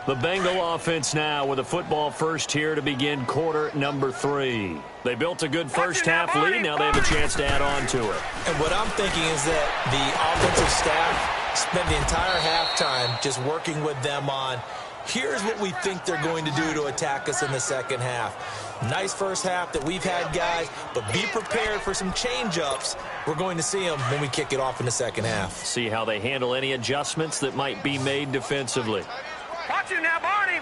The Bengal offense now with a football first here to begin quarter number 3. They built a good first half lead. Now they have a chance to add on to it. And what I'm thinking is that the offensive staff spent the entire halftime just working with them on, here's what we think they're going to do to attack us in the second half. Nice first half that we've had, guys, but be prepared for some change-ups. We're going to see them when we kick it off in the second half. See how they handle any adjustments that might be made defensively. Watch him now, Barney.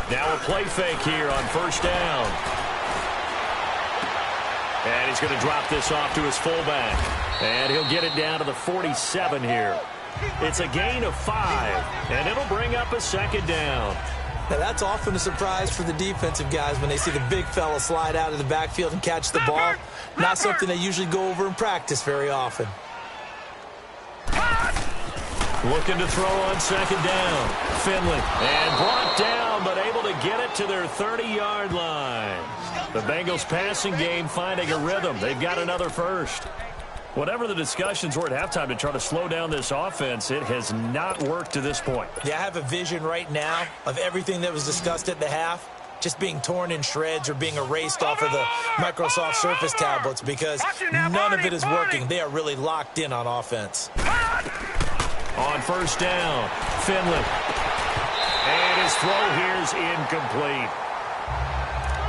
Now a play fake here on first down. And he's going to drop this off to his fullback. And he'll get it down to the 47 here. It's a gain of 5, and it'll bring up a 2nd down. Now, that's often a surprise for the defensive guys when they see the big fella slide out of the backfield and catch the ball. Not something they usually go over in practice very often. Looking to throw on 2nd down. Finley. And brought down, but able to get it to their 30-yard line. The Bengals passing game finding a rhythm. They've got another first. Whatever the discussions were at halftime to try to slow down this offense, it has not worked to this point. Yeah, I have a vision right now of everything that was discussed at the half just being torn in shreds or being erased off of the Microsoft Surface tablets because none of it is working. They are really locked in on offense. On first down, Finley. And his throw here is incomplete.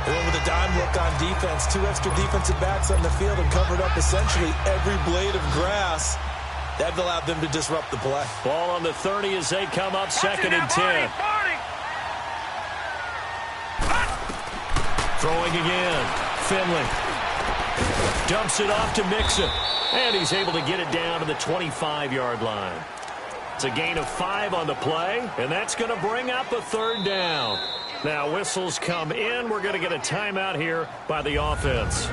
They went with a dime look on defense. 2 extra defensive backs on the field and covered up essentially every blade of grass. That allowed them to disrupt the play. Ball on the 30 as they come up 2nd and 10. Throwing again. Finley. Dumps it off to Mixon. And he's able to get it down to the 25-yard line. It's a gain of 5 on the play, and that's going to bring up a 3rd down. Now whistles come in. We're going to get a timeout here by the offense.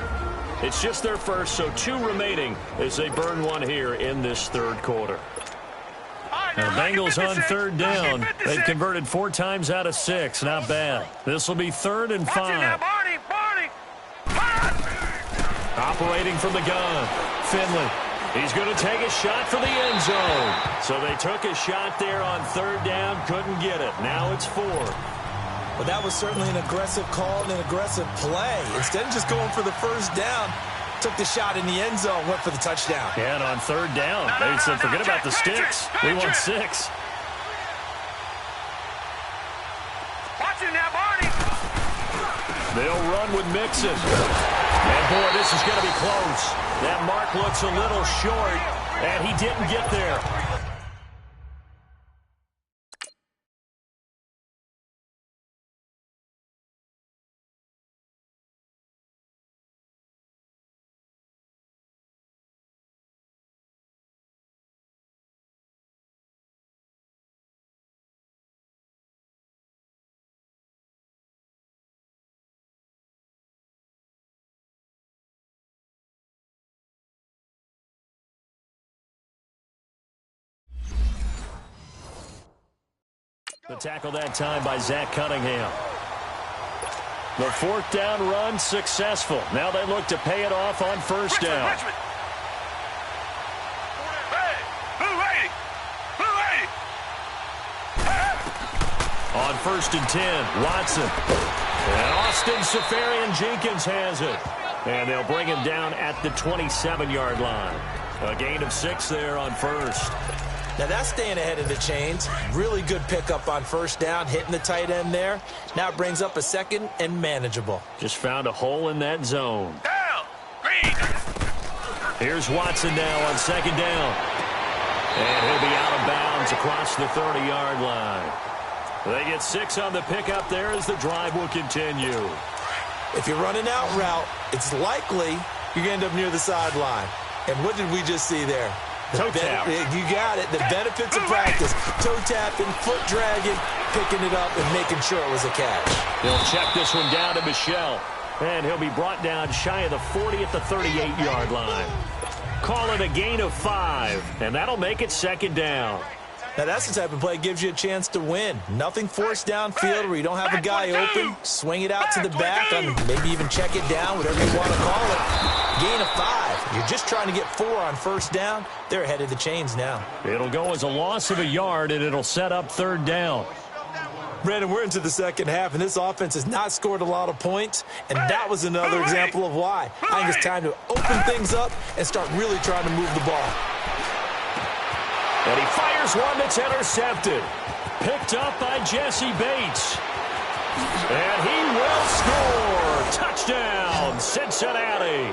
It's just their first, so 2 remaining as they burn one here in this 3rd quarter. Now Bengals on 3rd down. They've converted 4 times out of 6. Not bad. This will be 3rd and 5. Operating from the gun. Finley. He's going to take a shot for the end zone. So they took a shot there on 3rd down. Couldn't get it. Now it's 4. Well, that was certainly an aggressive call and an aggressive play. Instead of just going for the first down, took the shot in the end zone, went for the touchdown. Yeah, and on 3rd down, they said, forget about the sticks. We want 6. Watch him now, Barney. They'll run with Mixon. And, boy, this is going to be close. That mark looks a little short, and he didn't get there. The tackle that time by Zach Cunningham. The 4th down run successful. Now they look to pay it off on first down. On 1st and 10, Watson. And Austin Seferian-Jenkins has it. And they'll bring him down at the 27-yard line. A gain of 6 there on first. Now that's staying ahead of the chains. Really good pickup on first down, hitting the tight end there. Now it brings up a 2nd and manageable. Just found a hole in that zone. Down. Green. Here's Watson now on 2nd down. And he'll be out of bounds across across the 30-yard line. They get 6 on the pickup there as the drive will continue. If you're running out route, it's likely you're going to end up near the sideline. And what did we just see there? Toe tap. You got it. The benefits of practice. Toe tapping, foot dragging, picking it up, and making sure it was a catch. He'll check this one down to Michel. And he'll be brought down shy of the 40 at the 38-yard line. Call it a gain of 5, and that'll make it 2nd down. Now, that's the type of play that gives you a chance to win. Nothing forced downfield where you don't have a guy open. Swing it out to the back, maybe even check it down, whatever you want to call it. Gain of 5. You're just trying to get 4 on first down. They're ahead of the chains now. It'll go as a loss of a yard, and it'll set up 3rd down. Brandon, we're into the second half, and this offense has not scored a lot of points, and that was another example of why. I think it's time to open things up and start really trying to move the ball. And he fires one that's intercepted. Picked up by Jesse Bates. And he will score. Touchdown, Cincinnati.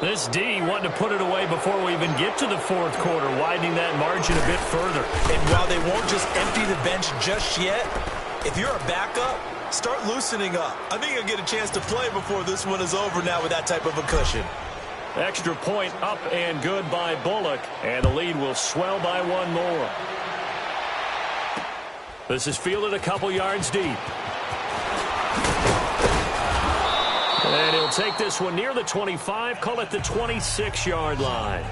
This D wanting to put it away before we even get to the 4th quarter, widening that margin a bit further. And while they won't just empty the bench just yet, if you're a backup, start loosening up. I think you'll get a chance to play before this one is over now with that type of a cushion. Extra point up and good by Bullock, and the lead will swell by 1 more. This is fielded a couple yards deep. And he'll take this one near the 25, call it the 26-yard line.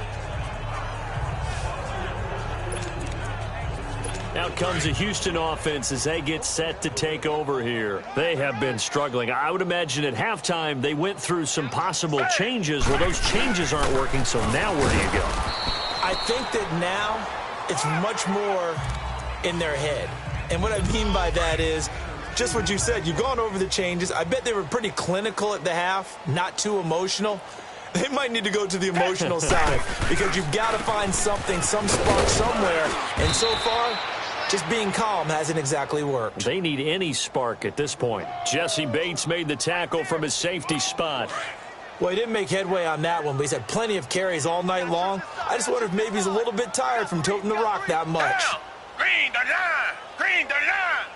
Out comes the Houston offense as they get set to take over here. They have been struggling. I would imagine at halftime they went through some possible changes. Well, those changes aren't working, so now where do you go? I think that now it's much more in their head. And what I mean by that is just what you said. You've gone over the changes. I bet they were pretty clinical at the half, not too emotional. They might need to go to the emotional side because you've got to find something, some spark somewhere. And so far, just being calm hasn't exactly worked. They need any spark at this point. Jesse Bates made the tackle from his safety spot. Well, he didn't make headway on that one, but he's had plenty of carries all night long. I just wonder if maybe he's a little bit tired from toting the rock that much. Green the line! Green the line!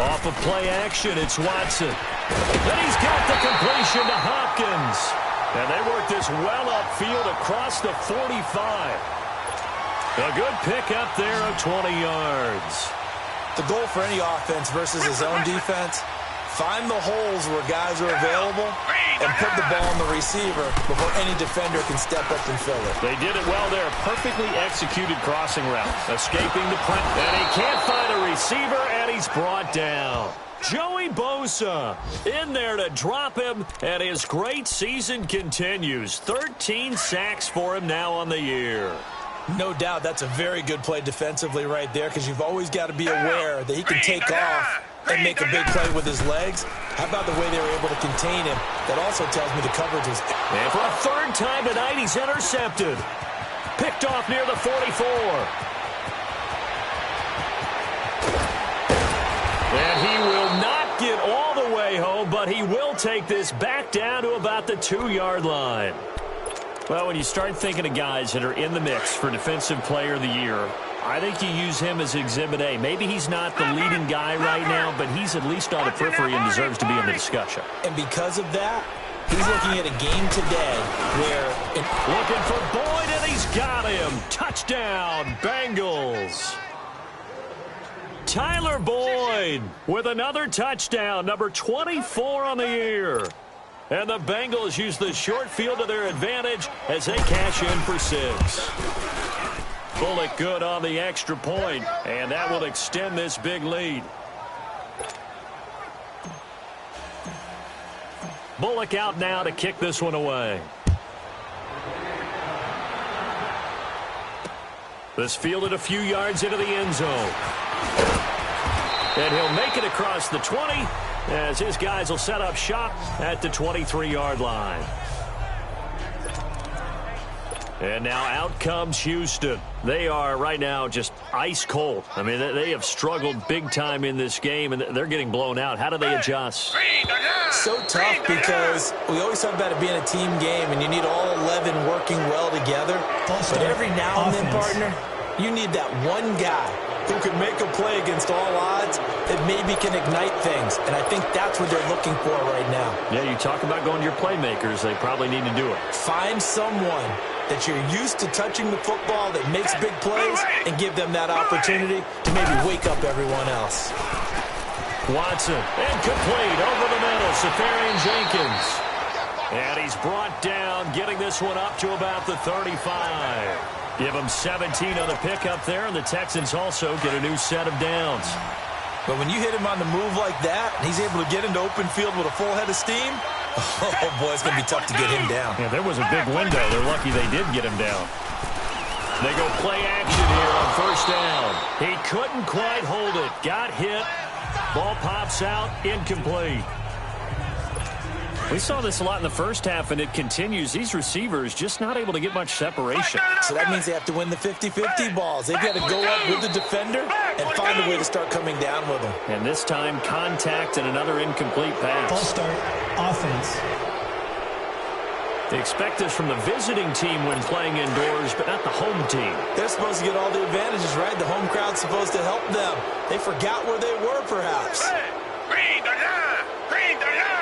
Off of play action, it's Watson. Then he's got the completion to Hopkins. And they work this well upfield across the 45. A good pick up there of 20 yards. The goal for any offense versus his own defense, find the holes where guys are available and put the ball on the receiver before any defender can step up and fill it. They did it well there. Perfectly executed crossing route. Escaping the press. And he can't find a receiver, and he's brought down. Joey Bosa in there to drop him, and his great season continues. 13 sacks for him now on the year. No doubt that's a very good play defensively right there because you've always got to be aware that he can take off and make a big play with his legs. How about the way they were able to contain him? That also tells me the coverage was... And for a 3rd time tonight, he's intercepted. Picked off near the 44. And he will not get all the way home, but he will take this back down to about the 2-yard line. Well, when you start thinking of guys that are in the mix for Defensive Player of the Year, I think you use him as Exhibit A. Maybe he's not the leading guy right now, but he's at least on the periphery and deserves to be in the discussion. And because of that, he's looking at a game today where... Looking for Boyd, and he's got him. Touchdown, Bengals. Tyler Boyd with another touchdown, number 24 on the year. And the Bengals use the short field to their advantage as they cash in for 6. Bullock good on the extra point, and that will extend this big lead. Bullock out now to kick this one away. This fielded a few yards into the end zone. And he'll make it across the 20 as his guys will set up shop at the 23-yard line. And now out comes Houston. They are right now just ice cold. I mean, they have struggled big time in this game, and they're getting blown out. How do they adjust? So tough because we always talk about it being a team game, and you need all 11 working working well together. But every now and then, partner, you need that one guy who can make a play against all odds that maybe can ignite things. And I think that's what they're looking for right now. Yeah, you talk about going to your playmakers. They probably need to do it. Find someone that you're used to touching the football that makes big plays and give them that opportunity to maybe wake up everyone else. Watson, incomplete, over the middle, Safarian Jenkins. And he's brought down, getting this one up to about the 35. Give him 17 on the pickup there, and the Texans also get a new set of downs. But when you hit him on the move like that, and he's able to get into open field with a full head of steam, oh, boy, it's going to be tough to get him down. Yeah, there was a big window. They're lucky they did get him down. They go play action here on first down. He couldn't quite hold it. Got hit. Ball pops out, incomplete. We saw this a lot in the first half, and it continues. These receivers just not able to get much separation. So that means they have to win the 50-50 balls. They've got to go up with the defender and find a way to start coming down with them. And this time, contact and another incomplete pass. Full start, offense. They expect this from the visiting team when playing indoors, but not the home team. They're supposed to get all the advantages, right? The home crowd's supposed to help them. They forgot where they were, perhaps. Green the line! Green the line!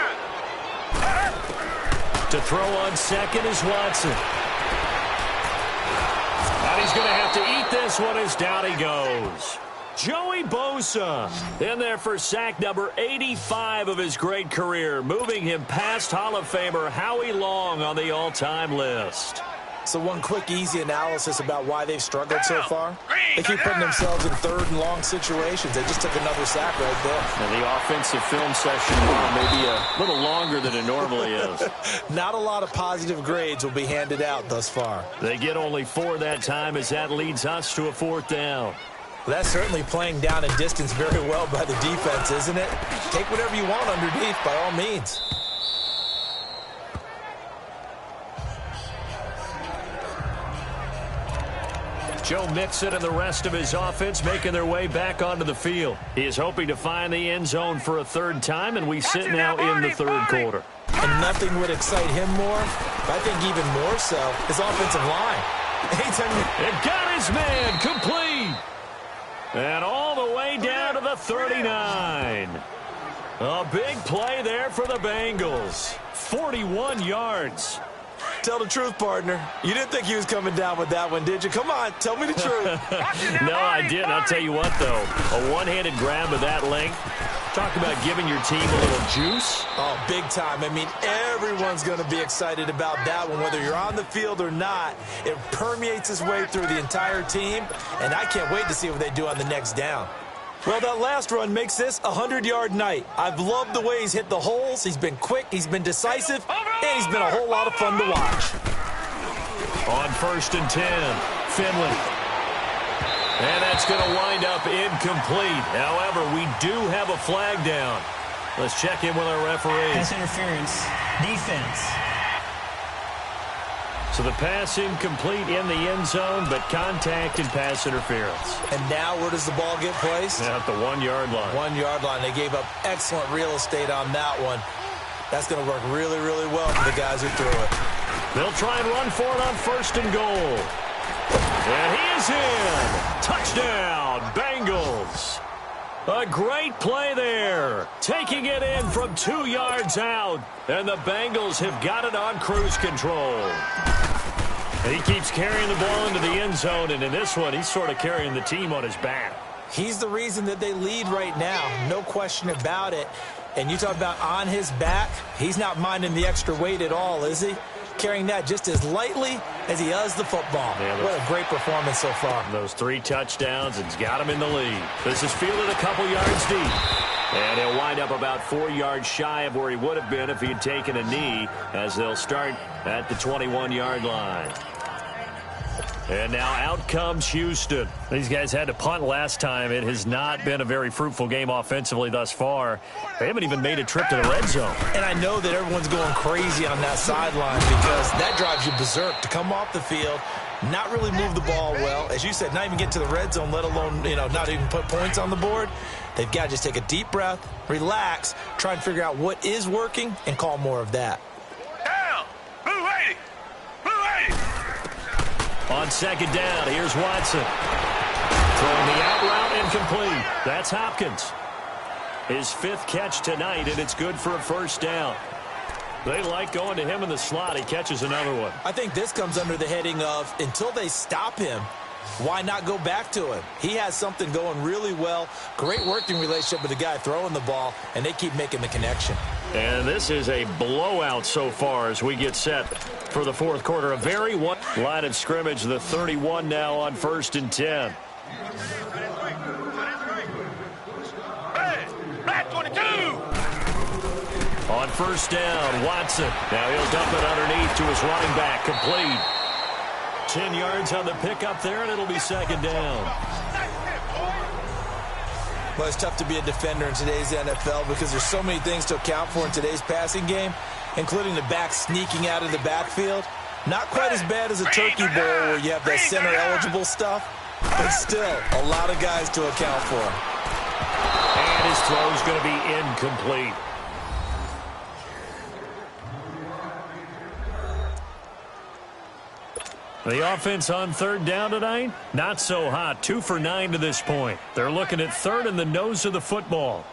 To throw on second is Watson. And he's going to have to eat this one as down he goes. Joey Bosa in there for sack number 85 of his great career, moving him past Hall of Famer Howie Long on the all-time list. So one quick, easy analysis about why they've struggled so far. They keep putting themselves in third and long situations. They just took another sack right there. And the offensive film session may be a little longer than it normally is. Not a lot of positive grades will be handed out thus far. They get only 4 that time as that leads us to a 4th down. Well, that's certainly playing down and distance very well by the defense, isn't it? Take whatever you want underneath by all means. Joe Mixon and the rest of his offense making their way back onto the field. He is hoping to find the end zone for a 3rd time, and we sit now in the 3rd quarter. And nothing would excite him more, but I think even more so, his offensive line. It got his man complete. And all the way down to the 39. A big play there for the Bengals. 41 yards. Tell the truth, partner. You didn't think he was coming down with that one, did you? Come on, tell me the truth. No, I didn't. I'll tell you what, though. A one-handed grab of that length. Talk about giving your team a little juice. Oh, big time. I mean, everyone's going to be excited about that one, whether you're on the field or not. It permeates its way through the entire team, and I can't wait to see what they do on the next down. Well, that last run makes this a 100-yard night. I've loved the way he's hit the holes. He's been quick, he's been decisive, and he's been a whole lot of fun to watch. On 1st and 10, Finley. And that's going to wind up incomplete. However, we do have a flag down. Let's check in with our referee. Pass interference, defense. So the pass incomplete in the end zone, but contact and pass interference. And now where does the ball get placed? At the 1-yard line. 1-yard line. They gave up excellent real estate on that one. That's going to work really, really well for the guys who threw it. They'll try and run for it on 1st and goal. And he is in. Touchdown, Bengals. A great play there. Taking it in from 2 yards out. And the Bengals have got it on cruise control. And he keeps carrying the ball into the end zone. And in this one, he's sort of carrying the team on his back. He's the reason that they lead right now. No question about it. And you talk about on his back, he's not minding the extra weight at all, is he? Carrying that just as lightly as he does the football. Yeah, what a great performance so far. Those 3 touchdowns, it's got him in the lead. This is fielded a couple yards deep. And he'll wind up about 4 yards shy of where he would have been if he had taken a knee, as they'll start at the 21-yard line. And now out comes Houston. These guys had to punt last time. It has not been a very fruitful game offensively thus far. They haven't even made a trip to the red zone. And I know that everyone's going crazy on that sideline because that drives you berserk to come off the field, not really move the ball well. As you said, not even get to the red zone, let alone, not even put points on the board. They've got to just take a deep breath, relax, try and figure out what is working, and call more of that. Down! Blue 80! Blue 80! On second down, here's Watson. Throwing the out route incomplete. That's Hopkins. His 5th catch tonight, and it's good for a first down. They like going to him in the slot. He catches another one. I think this comes under the heading of until they stop him, why not go back to him? He has something going really well. Great working relationship with the guy throwing the ball, and they keep making the connection. And this is a blowout so far as we get set for the 4th quarter. A very one line of scrimmage, the 31 now on 1st and 10. On first down, Watson. Now he'll dump it underneath to his running back. Complete. 10 yards on the pickup there, and it'll be second down. Well, it's tough to be a defender in today's NFL because there's so many things to account for in today's passing game, including the back sneaking out of the backfield. Not quite as bad as a turkey bowl where you have that center-eligible stuff, but still a lot of guys to account for. And his throw's going to be incomplete. The offense on 3rd down tonight, not so hot. 2 for 9 to this point. They're looking at 3rd and the nose of the football.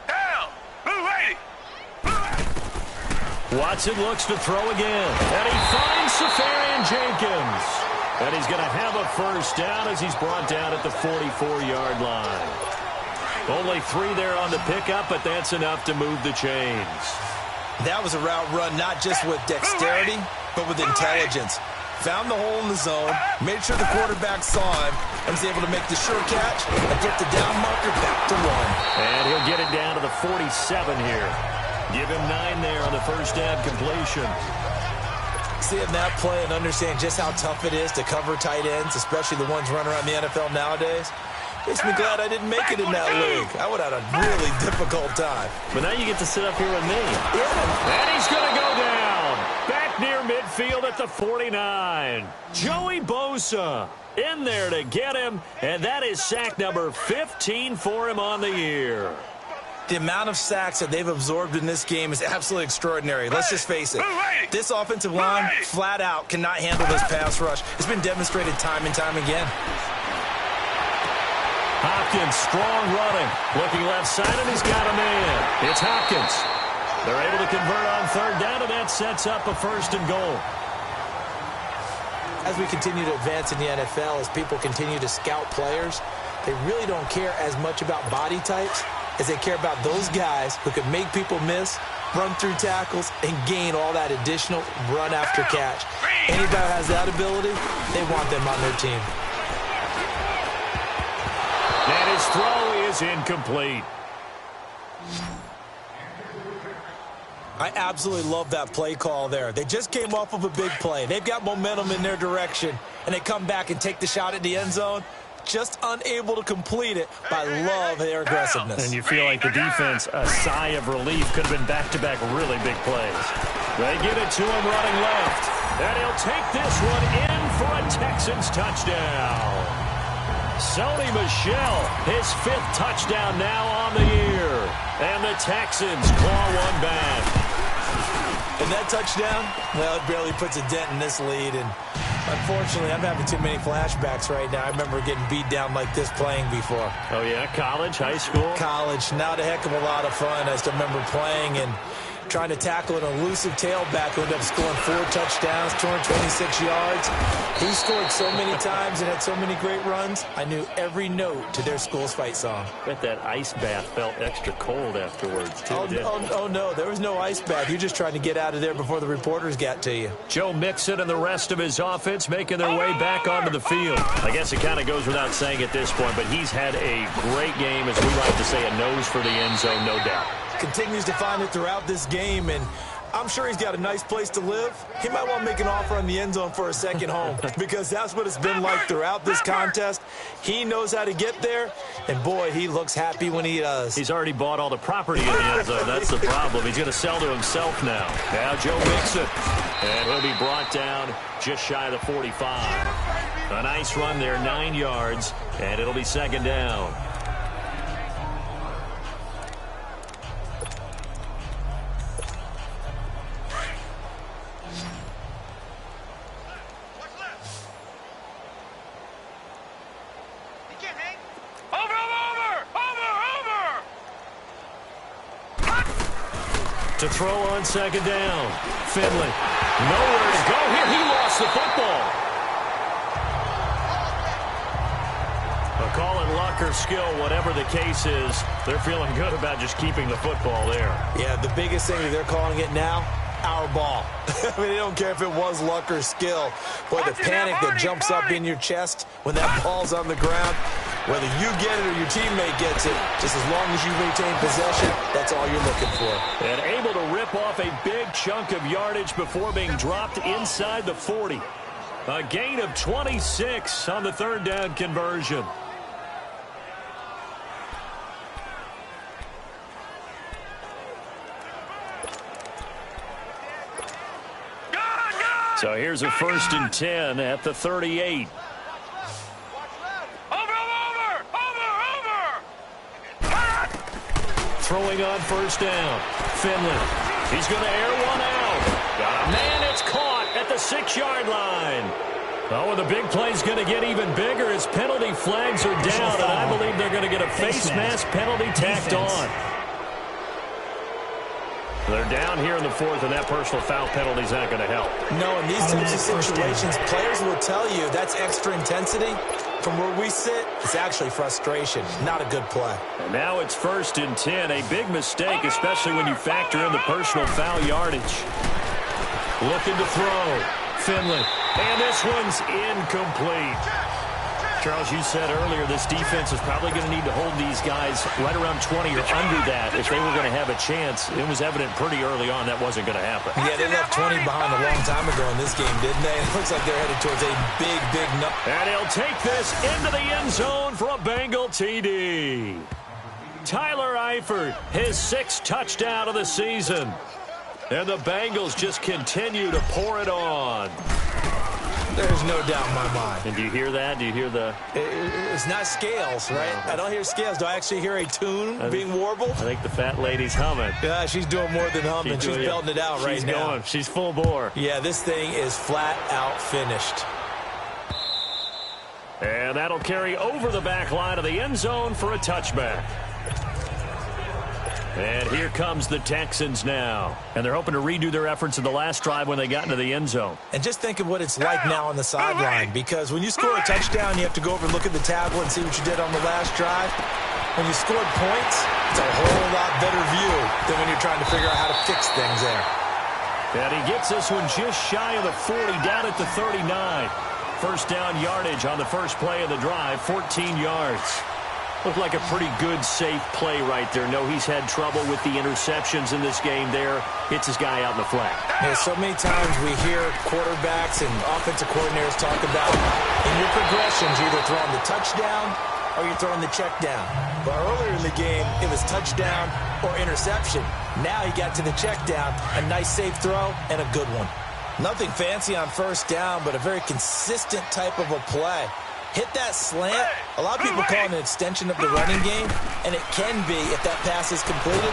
Down. Blue 80. Watson looks to throw again. And he finds Safarian Jenkins. And he's going to have a first down as he's brought down at the 44-yard line. Only 3 there on the pickup, but that's enough to move the chains. That was a route run not just with dexterity, but with intelligence. Found the hole in the zone, made sure the quarterback saw him, and was able to make the sure catch and get the down marker back to 1. And he'll get it down to the 47 here. Give him 9 there on the first down completion. Seeing that play and understand just how tough it is to cover tight ends, especially the ones running around the NFL nowadays, makes me glad I didn't make it in that league. I would have had a really difficult time. But now you get to sit up here with me. Yeah. And he's going to go down. Back near midfield at the 49. Joey Bosa in there to get him, and that is sack number 15 for him on the year. The amount of sacks that they've absorbed in this game is absolutely extraordinary. Let's just face it. This offensive line, flat out, cannot handle this pass rush. It's been demonstrated time and time again. Hopkins, strong running. Looking left side, and he's got a man. It's Hopkins. They're able to convert on 3rd down, and that sets up a 1st and goal. As we continue to advance in the NFL, as people continue to scout players, they really don't care as much about body types as they care about those guys who can make people miss, run through tackles, and gain all that additional run after catch. Anybody who has that ability, they want them on their team. And his throw is incomplete. I absolutely love that play call there. They just came off of a big play. They've got momentum in their direction, and they come back and take the shot at the end zone. Just unable to complete it, but I love their aggressiveness. And you feel like the defense, a sigh of relief, could have been back-to-back really big plays. They get it to him running left, and he'll take this one in for a Texans touchdown. Sony Michel, his 5th touchdown now on the year. And the Texans claw one back. And that touchdown, well, it barely puts a dent in this lead. And unfortunately, I'm having too many flashbacks right now. I remember getting beat down like this playing before. Oh, yeah? College, high school? College. Not a heck of a lot of fun. I still remember playing and trying to tackle an elusive tailback who ended up scoring 4 touchdowns, 226 yards. He scored so many times and had so many great runs, I knew every note to their school's fight song. Bet that ice bath felt extra cold afterwards, too, Oh, no, there was no ice bath. You're just trying to get out of there before the reporters got to you. Joe Mixon and the rest of his offense making their way back onto the field. I guess it kind of goes without saying at this point, but he's had a great game, as we like to say, a nose for the end zone, no doubt. Continues to find it throughout this game, and I'm sure he's got a nice place to live. He might want to make an offer on the end zone for a second home because that's what it's been like throughout this contest. He knows how to get there, and boy, he looks happy when he does. He's already bought all the property in the end zone. That's the problem. He's going to sell to himself now. Now Joe Mixon, and he'll be brought down just shy of the 45. A nice run there, 9 yards, and it'll be second down. To throw on second down. Finley. Nowhere to go here. He lost the football. A call in luck or skill, whatever the case is, they're feeling good about just keeping the football there. Yeah, the biggest thing that they're calling it now, our ball. I mean, they don't care if it was luck or skill. Boy, the panic that jumps up in your chest when that ball's on the ground, whether you get it or your teammate gets it, just as long as you retain possession, that's all you're looking for. And able to rip off a big chunk of yardage before being dropped inside the 40. A gain of 26 on the third down conversion. So here's a 1st and 10 at the 38. Throwing on 1st down. Finley. He's going to air one out. Got a man. It's caught at the 6-yard line. Oh, and the big play's going to get even bigger as penalty flags are down, and I believe they're going to get a face mask penalty tacked on. They're down here in the 4th, and that personal foul penalty is not going to help. No, in these types of situations, players will tell you that's extra intensity. From where we sit, it's actually frustration. Not a good play. And now it's 1st and 10. A big mistake, especially when you factor in the personal foul yardage. Looking to throw. Finley. And this one's incomplete. Charles, you said earlier this defense is probably going to need to hold these guys right around 20 or under that if they were going to have a chance. It was evident pretty early on that wasn't going to happen. Yeah, they left 20 behind a long time ago in this game, didn't they? It looks like they're headed towards a big number. And he'll take this into the end zone for a Bengal TD. Tyler Eifert, his 6th touchdown of the season. And the Bengals just continue to pour it on. There's no doubt in my mind. And do you hear that? Do you hear the... It's not scales, right? I don't hear scales. Do I actually hear a tune being warbled? I think the fat lady's humming. Yeah, she's doing more than humming. She's belting it out right now. Going. She's full bore. Yeah, this thing is flat out finished. And that'll carry over the back line of the end zone for a touchback. And here comes the Texans now. And they're hoping to redo their efforts in the last drive when they got into the end zone. And just think of what it's like now on the sideline. Because when you score a touchdown, you have to go over and look at the tablet and see what you did on the last drive. When you scored points, it's a whole lot better view than when you're trying to figure out how to fix things there. And he gets this one just shy of the 40, down at the 39. 1st down yardage on the first play of the drive, 14 yards. Looked like a pretty good, safe play right there. No, he's had trouble with the interceptions in this game there. Hits his guy out in the flat. Yeah, so many times we hear quarterbacks and offensive coordinators talk about in your progressions, you're either throwing the touchdown or you're throwing the check down. But earlier in the game, it was touchdown or interception. Now he got to the check down, a nice safe throw, and a good one. Nothing fancy on 1st down, but a very consistent type of a play. Hit that slant. A lot of people call it an extension of the running game, and it can be if that pass is completed.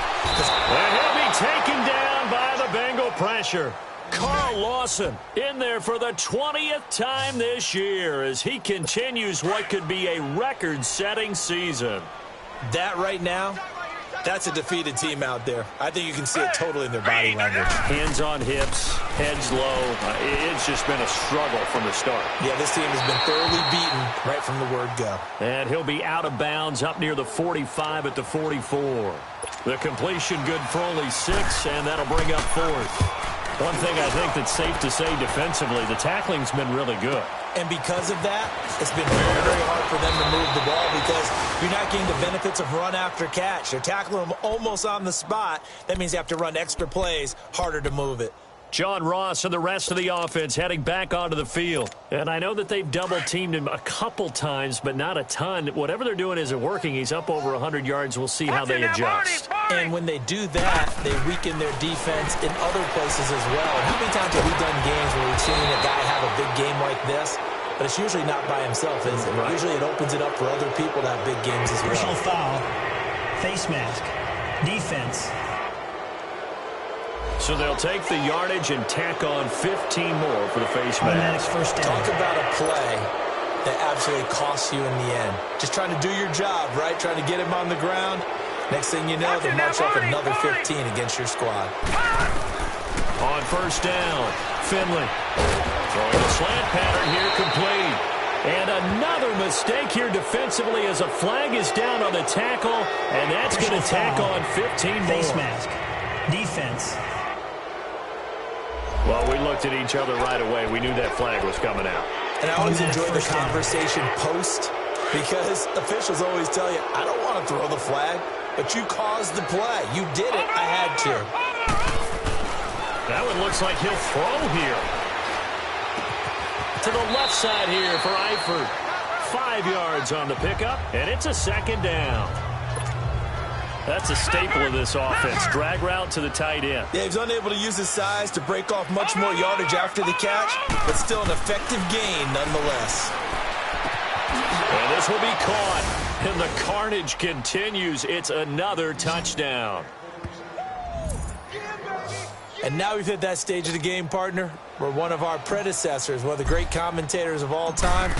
And he'll be taken down by the Bengal pressure. Carl Lawson in there for the 20th time this year as he continues what could be a record-setting season. That right now, that's a defeated team out there. I think you can see it totally in their body language. Hands on hips, heads low. It's just been a struggle from the start. Yeah, this team has been thoroughly beaten right from the word go. And he'll be out of bounds up near the 45 at the 44. The completion good for only 6, and that'll bring up 4th. One thing I think that's safe to say defensively, the tackling's been really good. And because of that, it's been very, very hard for them to move the ball because you're not getting the benefits of run after catch. They're tackling them almost on the spot. That means they have to run extra plays, harder to move it. John Ross and the rest of the offense heading back onto the field. And I know that they've double-teamed him a couple times, but not a ton. Whatever they're doing isn't working. He's up over 100 yards. We'll see how they adjust. And when they do that, they weaken their defense in other places as well. How many times have we done games where we've seen a guy have a big game like this? But it's usually not by himself, is it? Right. Usually it opens it up for other people to have big games as well. Personal foul, face mask, defense. So they'll take the yardage and tack on 15 more for the face mask. First down. Talk about a play that absolutely costs you in the end. Just trying to do your job, right? Trying to get him on the ground. Next thing you know, they march up another 15 against your squad. On first down, Finley throwing a slant pattern here, complete. And another mistake here defensively as a flag is down on the tackle, and that's going to tack on 15 more. Face mask. Defense. Well, we looked at each other right away. We knew that flag was coming out. And I always enjoy the conversation post, because officials always tell you, I don't want to throw the flag, but you caused the play. You did it. I had to. That one looks like he'll throw here. To the left side here for Eifert. 5 yards on the pickup, and it's a second down. That's a staple of this offense. Drag route to the tight end. Yeah, he's unable to use his size to break off much more yardage after the catch, but still an effective gain nonetheless. And this will be caught, and the carnage continues. It's another touchdown. And now we've hit that stage of the game, partner, where one of our predecessors, one of the great commentators of all time,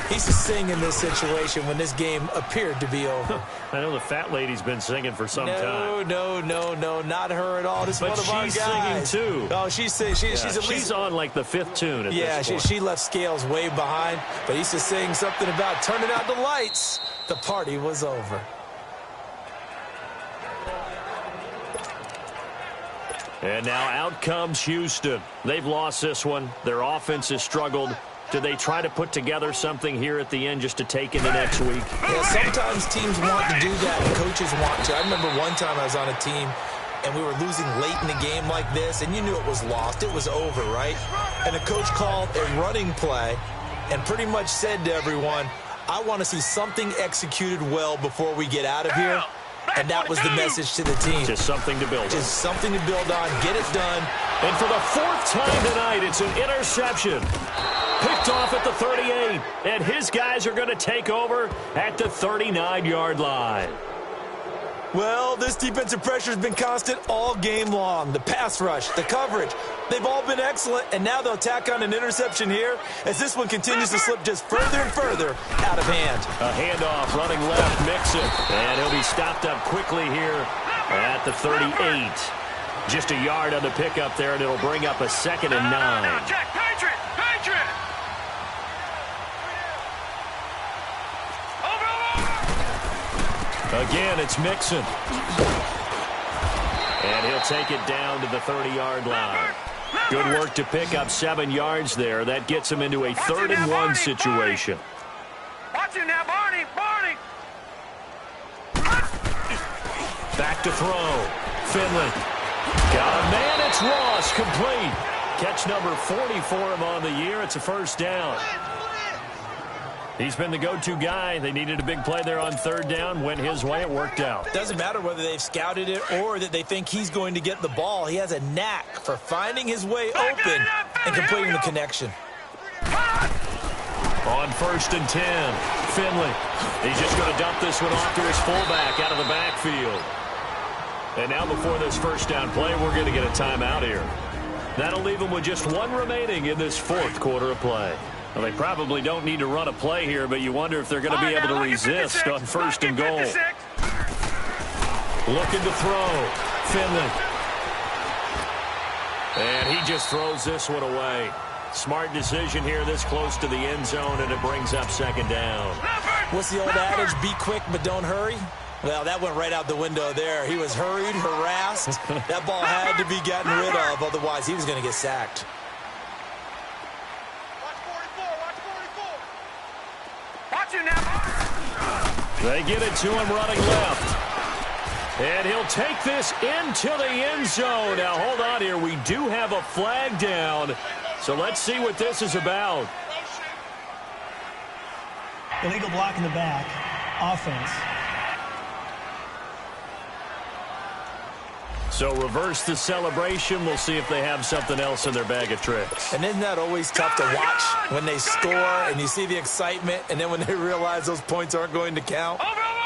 he's to sing in this situation when this game appeared to be over. I know the fat lady's been singing for some time. No, not her at all. This is one of our guys. But she's singing, too. Oh, she's at least... She's on, like, the 5th tune at this point. She left Scales way behind, but he's just saying something about turning out the lights. The party was over. And now out comes Houston. They've lost this one. Their offense has struggled. Do they try to put together something here at the end just to take into next week? Yeah, sometimes teams want to do that and coaches want to. I remember one time I was on a team and we were losing late in the game like this, and you knew it was lost. It was over, right? And the coach called a running play and pretty much said to everyone, I want to see something executed well before we get out of here. And that was the message to the team. Just something to build on. Just something to build on. Get it done. And for the 4th time tonight, it's an interception. Picked off at the 38. And his guys are going to take over at the 39-yard line. Well, this defensive pressure has been constant all game long. The pass rush, the coverage, they've all been excellent, and now they'll tack on an interception here as this one continues to slip just further and further out of hand. A handoff, running left, Mixon, and he'll be stopped up quickly here at the 38. Just a yard on the pickup there, and it'll bring up a 2nd and 9. Check, Patriot! Again, it's Mixon. And he'll take it down to the 30-yard line. Good work to pick up 7 yards there. That gets him into a 3rd and 1 situation. Watch him now, Barney! Back to throw. Finley. Got a man. It's Ross. Complete. Catch number 40 for him on the year. It's a first down. He's been the go-to guy. They needed a big play there on 3rd down. Went his way. It worked out. Doesn't matter whether they've scouted it or that they think he's going to get the ball. He has a knack for finding his way open and completing the connection. On 1st and 10, Finley. He's just going to dump this one off to his fullback out of the backfield. And now before this first down play, we're going to get a timeout here. That'll leave them with just 1 remaining in this 4th quarter of play. Well, they probably don't need to run a play here, but you wonder if they're going to be able to resist on 1st and goal. Looking to throw. Finley. And he just throws this one away. Smart decision here this close to the end zone, and it brings up 2nd down. What's the old adage? Be quick, but don't hurry. Well, that went right out the window there. He was hurried, harassed. That ball had to be gotten rid of, otherwise he was going to get sacked. They get it to him running left. And he'll take this into the end zone. Now, hold on here. We do have a flag down. So let's see what this is about. Illegal block in the back. Offense. So reverse the celebration. We'll see if they have something else in their bag of tricks. And isn't that always tough to watch when they score and you see the excitement, and then when they realize those points aren't going to count?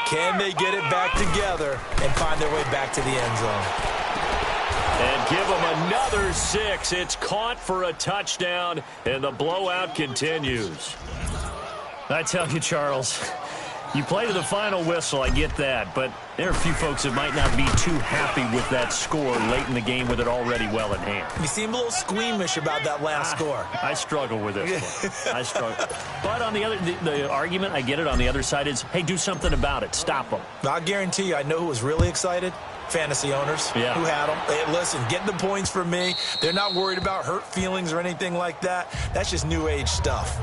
Can they get it back together and find their way back to the end zone? And give them another 6. It's caught for a touchdown, and the blowout continues. I tell you, Charles, You play to the final whistle, I get that, but there are a few folks that might not be too happy with that score late in the game with it already well in hand. You seem a little squeamish about that last score. I struggle with this one. I struggle. But on the argument, I get it, on the other side is, hey, do something about it. Stop them. I guarantee you, I know who was really excited. Fantasy owners who had them. Hey, listen, get the points from me. They're not worried about hurt feelings or anything like that. That's just new age stuff.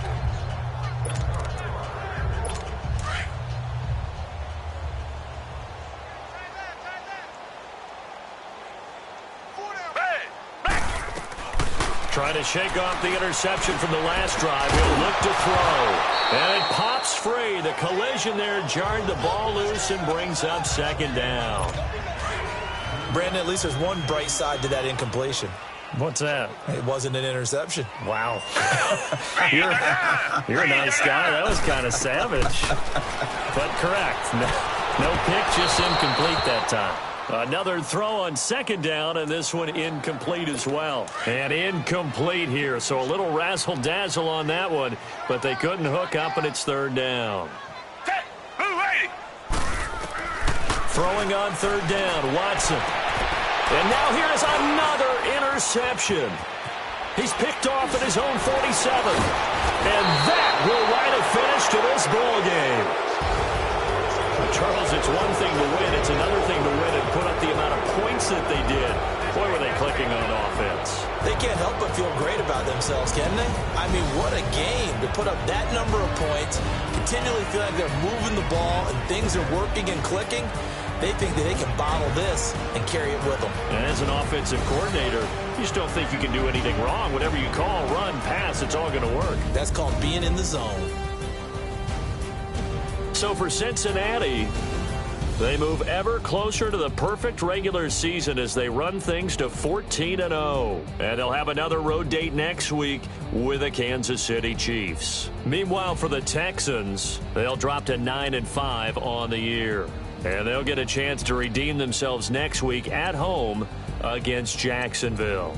Trying to shake off the interception from the last drive. He'll look to throw. And it pops free. The collision there jarred the ball loose and brings up second down. Brandon, at least there's one bright side to that incompletion. What's that? It wasn't an interception. Wow. You're a nice guy. That was kind of savage. But correct. No pick, just incomplete that time. Another throw on second down, and this one incomplete as well. And incomplete here, so a little razzle-dazzle on that one, but they couldn't hook up, and it's third down. Throwing on third down, Watson. And now here's another interception. He's picked off at his own 47. And that will write a finish to this ball game. Charles, it's one thing to win. It's another thing to win and put up the amount of points that they did. Boy, were they clicking on offense. They can't help but feel great about themselves, can they? I mean, what a game to put up that number of points, continually feel like they're moving the ball and things are working and clicking. They think that they can bottle this and carry it with them. And as an offensive coordinator, you just don't think you can do anything wrong. Whatever you call, run, pass, it's all going to work. That's called being in the zone. So for Cincinnati, they move ever closer to the perfect regular season as they run things to 14-0. And they'll have another road date next week with the Kansas City Chiefs. Meanwhile, for the Texans, they'll drop to 9-5 on the year. And they'll get a chance to redeem themselves next week at home against Jacksonville.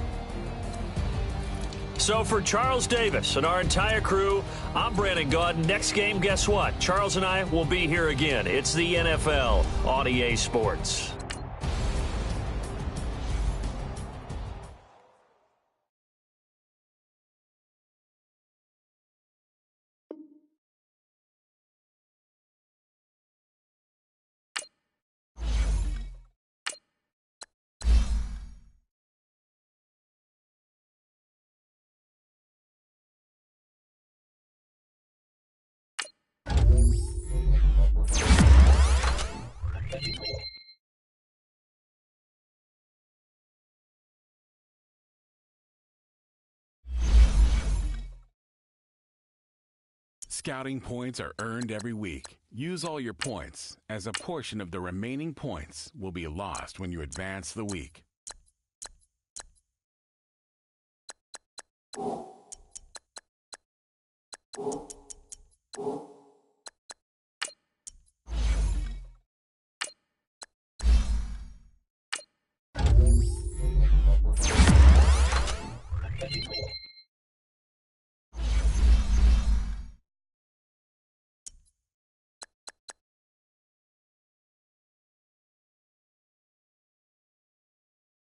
So for Charles Davis and our entire crew, I'm Brandon Gaudin. Next game, guess what? Charles and I will be here again. It's the NFL on EA Sports. Scouting points are earned every week. Use all your points, as a portion of the remaining points will be lost when you advance the week. Oh.